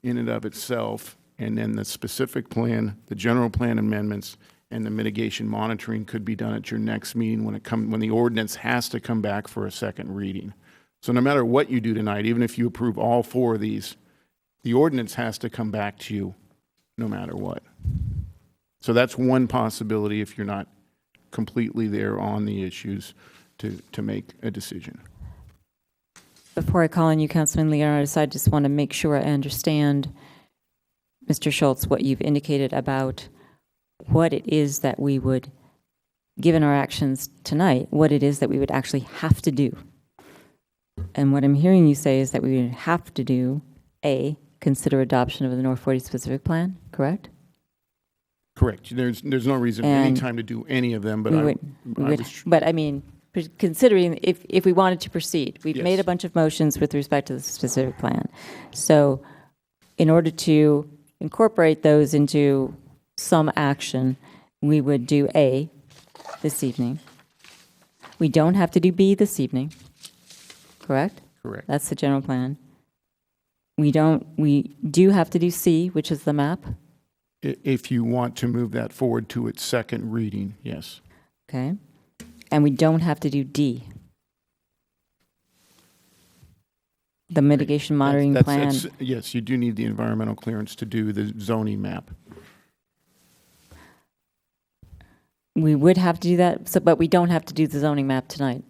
in and of itself. And then the specific plan, the general plan amendments, and the mitigation monitoring could be done at your next meeting when the ordinance has to come back for a second reading. So no matter what you do tonight, even if you approve all 4 of these, the ordinance has to come back to you no matter what. So that's one possibility if you're not completely there on the issues to make a decision. Before I call on you, Councilman Leonardis, I just want to make sure I understand, Mr. Schultz, what you've indicated about what it is that we would, given our actions tonight, what it is that we would actually have to do. And what I'm hearing you say is that we would have to do, A, consider adoption of the North 40 specific plan, correct? Correct. There's no reason any time to do any of them, but but I mean, considering if we wanted to proceed, we've made a bunch of motions with respect to the specific plan. So in order to incorporate those into some action, we would do A this evening. We don't have to do B this evening, correct? Correct. That's the general plan. We do have to do C, which is the map. If you want to move that forward to its second reading, yes. Okay. And we don't have to do D. The mitigation monitoring plan. Yes, you do need the environmental clearance to do the zoning map. We would have to do that, but we don't have to do the zoning map tonight.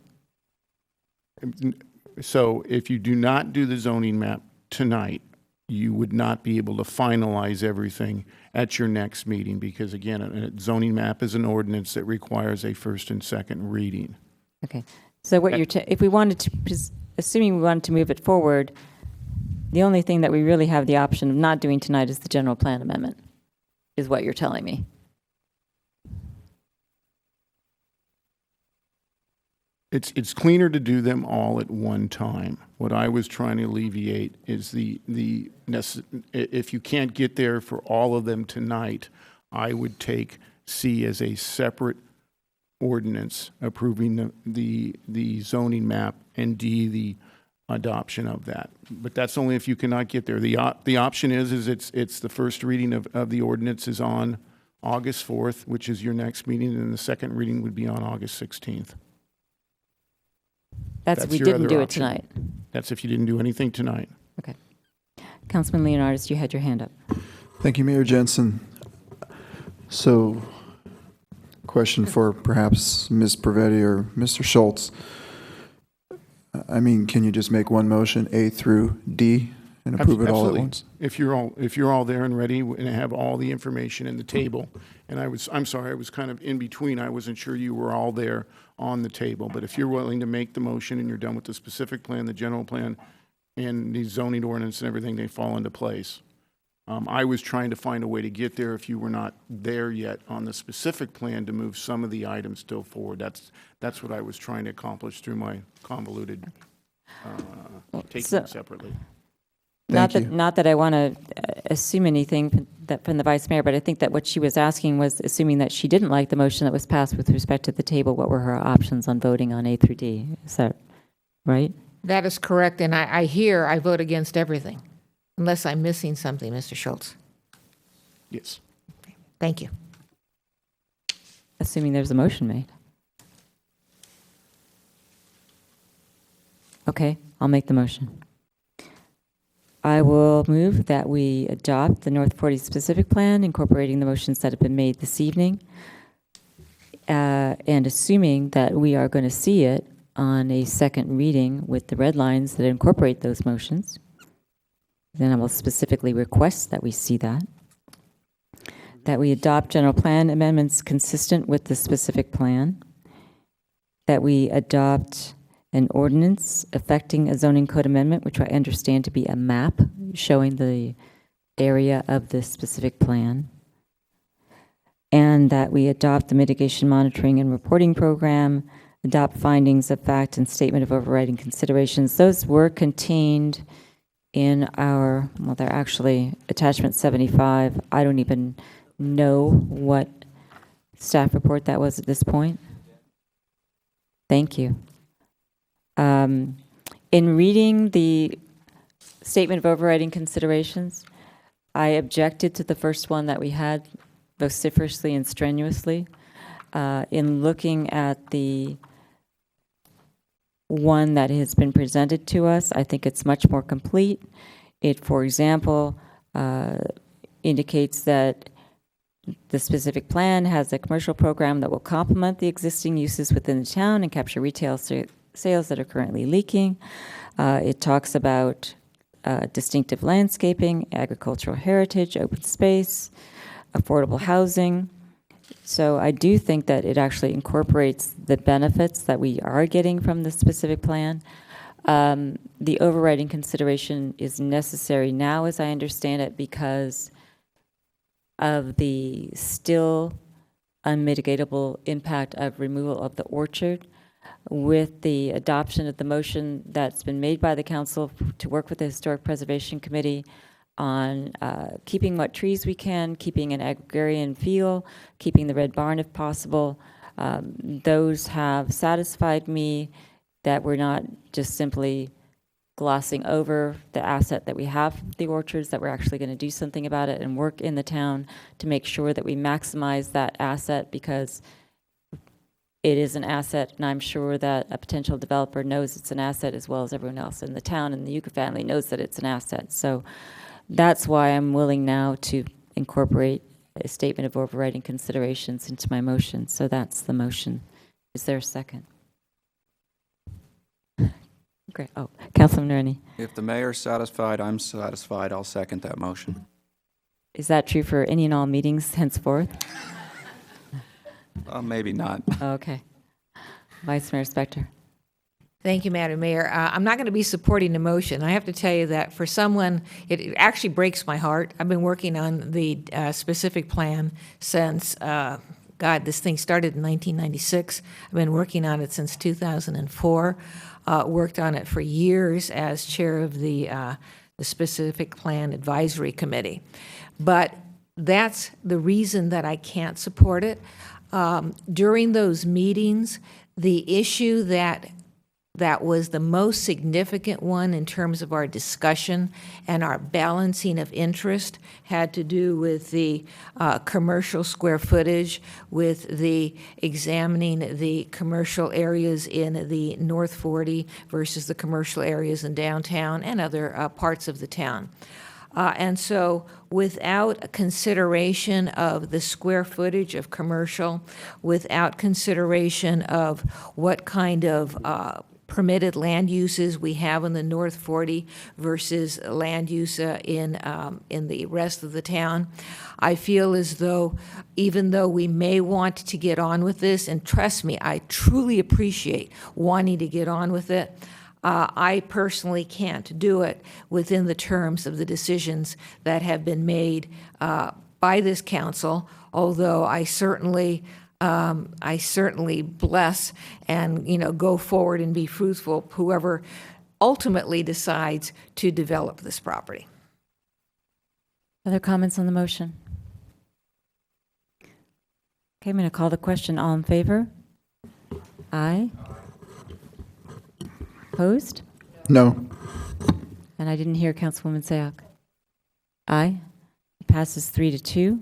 So if you do not do the zoning map tonight, you would not be able to finalize everything at your next meeting, because again, a zoning map is an ordinance that requires a first and second reading. Okay. So what if we wanted to, assuming we wanted to move it forward, the only thing that we really have the option of not doing tonight is the general plan amendment, is what you're telling me. It's cleaner to do them all at one time. What I was trying to alleviate is if you can't get there for all of them tonight, I would take C as a separate ordinance approving the zoning map, and D, the adoption of that. But that's only if you cannot get there. The option is it's the first reading of the ordinance is on August 4th, which is your next meeting, and the second reading would be on August 16th. That's if we your didn't other do it option. tonight. That's if you didn't do anything tonight. Okay. Councilman Leonardis, you had your hand up. Thank you, Mayor Jensen. So, question for perhaps Ms. Pravetti or Mr. Schultz. I mean, can you just make one motion, A through D, and approve it all at Absolutely. once? If you're all there and ready and have all the information in the table, and I'm sorry, I was kind of in between. I wasn't sure you were all there on the table, but if you're willing to make the motion and you're done with the specific plan, the general plan, and the zoning ordinance and everything, they fall into place. I was trying to find a way to get there if you were not there yet on the specific plan to move some of the items still forward. That's what I was trying to accomplish through my convoluted taking them separately. Not that I want to assume anything from the vice mayor, but I think that what she was asking was, assuming that she didn't like the motion that was passed with respect to the table, what were her options on voting on A through D? Is that right? That is correct, and I vote against everything, unless I'm missing something, Mr. Schultz. Yes. Thank you. Assuming there's a motion made. Okay, I'll make the motion. I will move that we adopt the North 40 specific plan, incorporating the motions that have been made this evening, and assuming that we are going to see it on a second reading with the red lines that incorporate those motions. Then I will specifically request that we see that. That we adopt general plan amendments consistent with the specific plan. That we adopt an ordinance affecting a zoning code amendment, which I understand to be a map showing the area of the specific plan. And that we adopt the mitigation monitoring and reporting program, adopt findings of fact and statement of overriding considerations. Those were contained in our, well, they're actually attachment 75. I don't even know what staff report that was at this point. Thank you. In reading the statement of overriding considerations, I objected to the first one that we had vociferously and strenuously. In looking at the one that has been presented to us, I think it's much more complete. It, for example, indicates that the specific plan has a commercial program that will complement the existing uses within the town and capture retail sales that are currently leaking. It talks about distinctive landscaping, agricultural heritage, open space, affordable housing. So I do think that it actually incorporates the benefits that we are getting from the specific plan. The overriding consideration is necessary now, as I understand it, because of the still unmitigatable impact of removal of the orchard. With the adoption of the motion that's been made by the council to work with the Historic Preservation Committee on keeping what trees we can, keeping an agrarian feel, keeping the red barn if possible, those have satisfied me that we're not just simply glossing over the asset that we have, the orchards, that we're actually going to do something about it and work in the town to make sure that we maximize that asset, because it is an asset, and I'm sure that a potential developer knows it's an asset as well as everyone else in the town, and the Yucca family knows that it's an asset. So that's why I'm willing now to incorporate a statement of overriding considerations into my motion. So that's the motion. Is there a second? Okay. Oh, Councilman Rennie. If the mayor's satisfied, I'm satisfied. I'll second that motion. Is that true for any and all meetings henceforth? Maybe not. Okay. Vice Mayor Spector. Thank you, Madam Mayor. I'm not going to be supporting the motion. I have to tell you that for someone, it actually breaks my heart. I've been working on the specific plan since, God, this thing started in 1996. I've been working on it since 2004. Worked on it for years as chair of the Specific Plan Advisory Committee. But that's the reason that I can't support it. During those meetings, the issue that was the most significant one in terms of our discussion and our balancing of interest had to do with the commercial square footage, with the examining the commercial areas in the North 40 versus the commercial areas in downtown and other parts of the town. And so without consideration of the square footage of commercial, without consideration of what kind of permitted land uses we have in the North 40 versus land use in the rest of the town, I feel as though even though we may want to get on with this, and trust me, I truly appreciate wanting to get on with it, I personally can't do it within the terms of the decisions that have been made by this council, although I certainly bless and, go forward and be fruitful, whoever ultimately decides to develop this property. Other comments on the motion? Okay, I'm going to call the question. All in favor? Aye. Opposed? No. And I didn't hear Councilwoman Sayoc. Aye. It passes 3-2.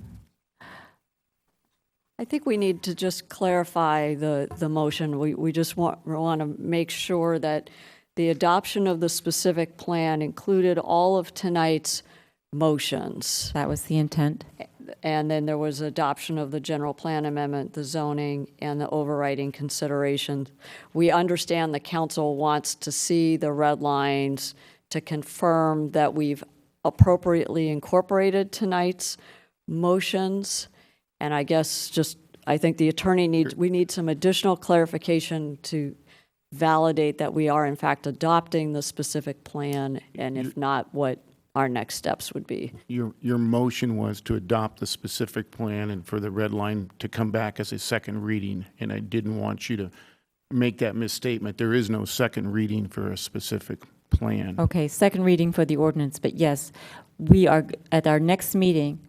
I think we need to just clarify the motion. We just want to make sure that the adoption of the specific plan included all of tonight's motions. That was the intent. And then there was adoption of the general plan amendment, the zoning, and the overriding considerations. We understand the council wants to see the red lines to confirm that we've appropriately incorporated tonight's motions. And I guess I think the attorney we need some additional clarification to validate that we are in fact adopting the specific plan, and if not, what our next steps would be. Your motion was to adopt the specific plan and for the red line to come back as a second reading, and I didn't want you to make that misstatement. There is no second reading for a specific plan. Okay, second reading for the ordinance, but yes, we are, at our next meeting,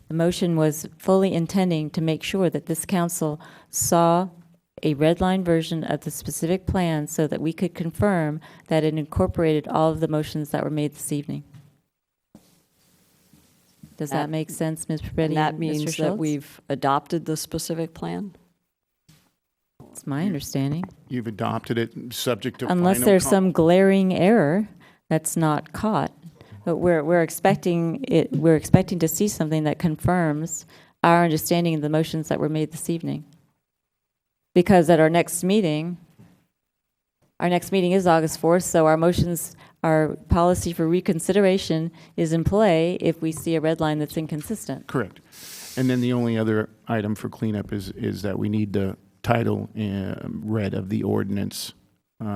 the motion was fully intending to make sure that this council saw a red line version of the specific plan so that we could confirm that it incorporated all of the motions that were made this evening. Does that make sense, Ms. Perbetti? And that and Mr. means that Schultz? we've adopted the specific plan? It's my understanding. You've adopted it subject to Unless final there's some glaring error that's not caught. But we're expecting to see something that confirms our understanding of the motions that were made this evening. Because at our next meeting is August 4th, so our policy for reconsideration is in play if we see a red line that's inconsistent. Correct. And then the only other item for cleanup is that we need the title read of the ordinance.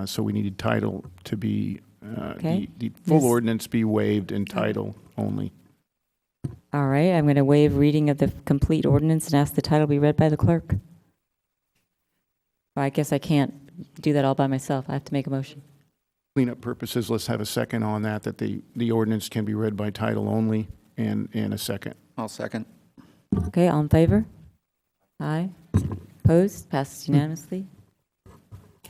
So we needed title to be, Okay. the full ordinance be waived and title only. All right, I'm going to waive reading of the complete ordinance and ask the title be read by the clerk. Well, I guess I can't do that all by myself. I have to make a motion. Cleanup purposes, let's have a second on that the ordinance can be read by title only, and a second. I'll second. Okay, all in favor? Aye. Opposed? Passes unanimously.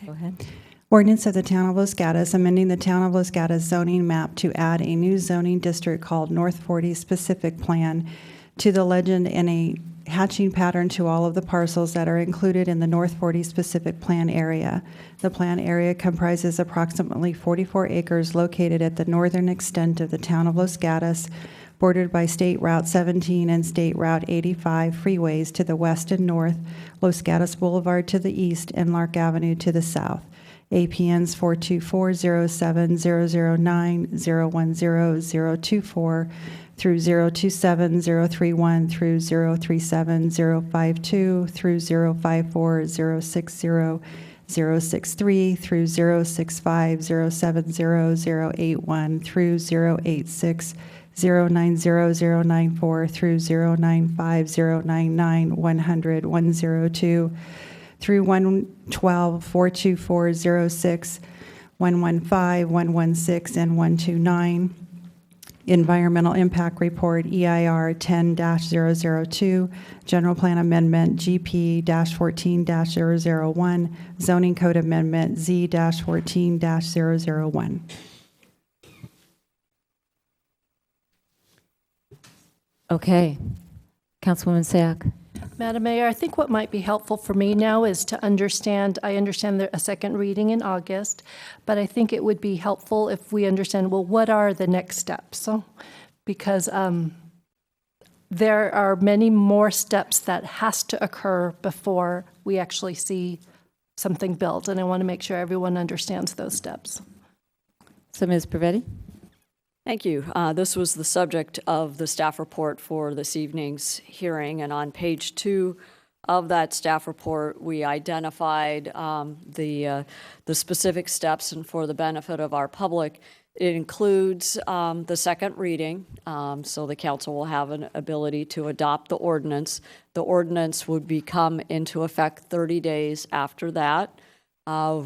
Go ahead. Ordinance of the Town of Los Gatos, amending the Town of Los Gatos zoning map to add a new zoning district called North 40 Specific Plan to the legend and a hatching pattern to all of the parcels that are included in the North 40 Specific Plan area. The plan area comprises approximately 44 acres located at the northern extent of the Town of Los Gatos, bordered by State Route 17 and State Route 85 freeways to the west and north, Los Gatos Boulevard to the east, and Lark Avenue to the south. APNs 424-07-009-010-024 through 027-031 through 037-052 through 054-060 063 through 065 070 081 through 086 090 094 through 095 099 100 102 through 112 424 06 115 116 and 129. Environmental Impact Report EIR 10-002, General Plan Amendment GP-14-001, Zoning Code Amendment Z-14-001. Okay. Councilwoman Sack. Madam Mayor, I think what might be helpful for me now is to understand, I understand a second reading in August, but I think it would be helpful if we understand, well, what are the next steps? So, because there are many more steps that has to occur before we actually see something built, and I want to make sure everyone understands those steps. So Ms. Pravetti? Thank you. This was the subject of the staff report for this evening's hearing, and on page 2 of that staff report, we identified the specific steps, and for the benefit of our public, it includes the second reading, so the council will have an ability to adopt the ordinance. The ordinance would become into effect 30 days after that.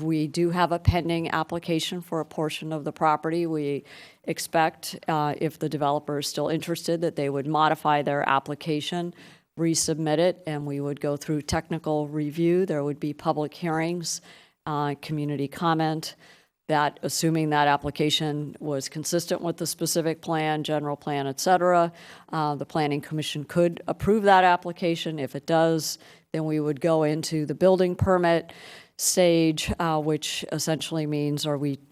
We do have a pending application for a portion of the property. We expect, if the developer is still interested, that they would modify their application, resubmit it, and we would go through technical review. There would be public hearings, community comment, that assuming that application was consistent with the specific plan, general plan, et cetera, the Planning Commission could approve that application. If it does, then we would go into the building permit stage, which essentially means,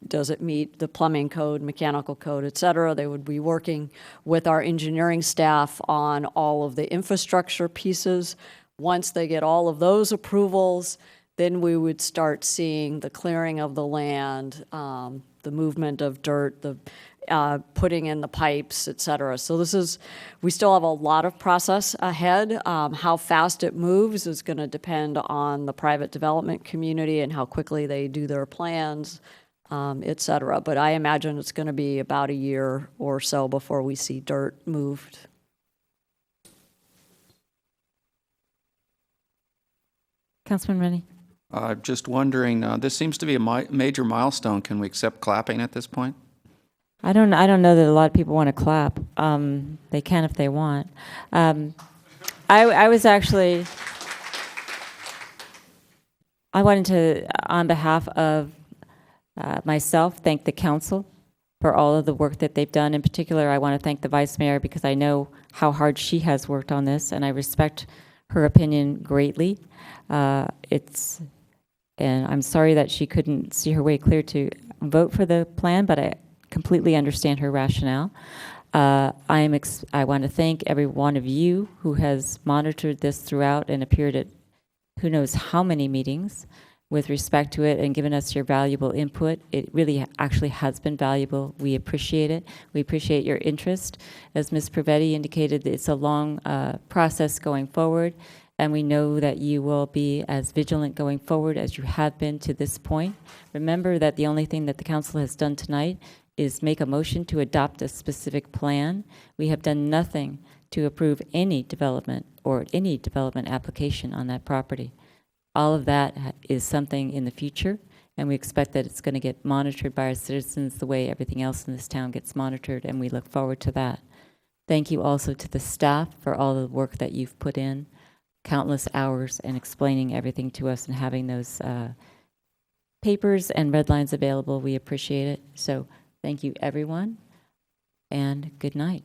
does it meet the plumbing code, mechanical code, et cetera. They would be working with our engineering staff on all of the infrastructure pieces. Once they get all of those approvals, then we would start seeing the clearing of the land, the movement of dirt, the putting in the pipes, et cetera. So we still have a lot of process ahead. How fast it moves is going to depend on the private development community and how quickly they do their plans, et cetera. But I imagine it's going to be about a year or so before we see dirt moved. Councilman Rennie. Just wondering, this seems to be a major milestone. Can we accept clapping at this point? I don't know that a lot of people want to clap. They can if they want. I wanted to, on behalf of myself, thank the council for all of the work that they've done. In particular, I want to thank the vice mayor because I know how hard she has worked on this, and I respect her opinion greatly. And I'm sorry that she couldn't see her way clear to vote for the plan, but I completely understand her rationale. I want to thank every one of you who has monitored this throughout and appeared at who knows how many meetings with respect to it and given us your valuable input. It really actually has been valuable. We appreciate it. We appreciate your interest. As Ms. Pravetti indicated, it's a long process going forward, and we know that you will be as vigilant going forward as you have been to this point. Remember that the only thing that the council has done tonight is make a motion to adopt a specific plan. We have done nothing to approve any development or any development application on that property. All of that is something in the future, and we expect that it's going to get monitored by our citizens the way everything else in this town gets monitored, and we look forward to that. Thank you also to the staff for all the work that you've put in, countless hours, and explaining everything to us and having those papers and red lines available. We appreciate it. So thank you, everyone, and good night.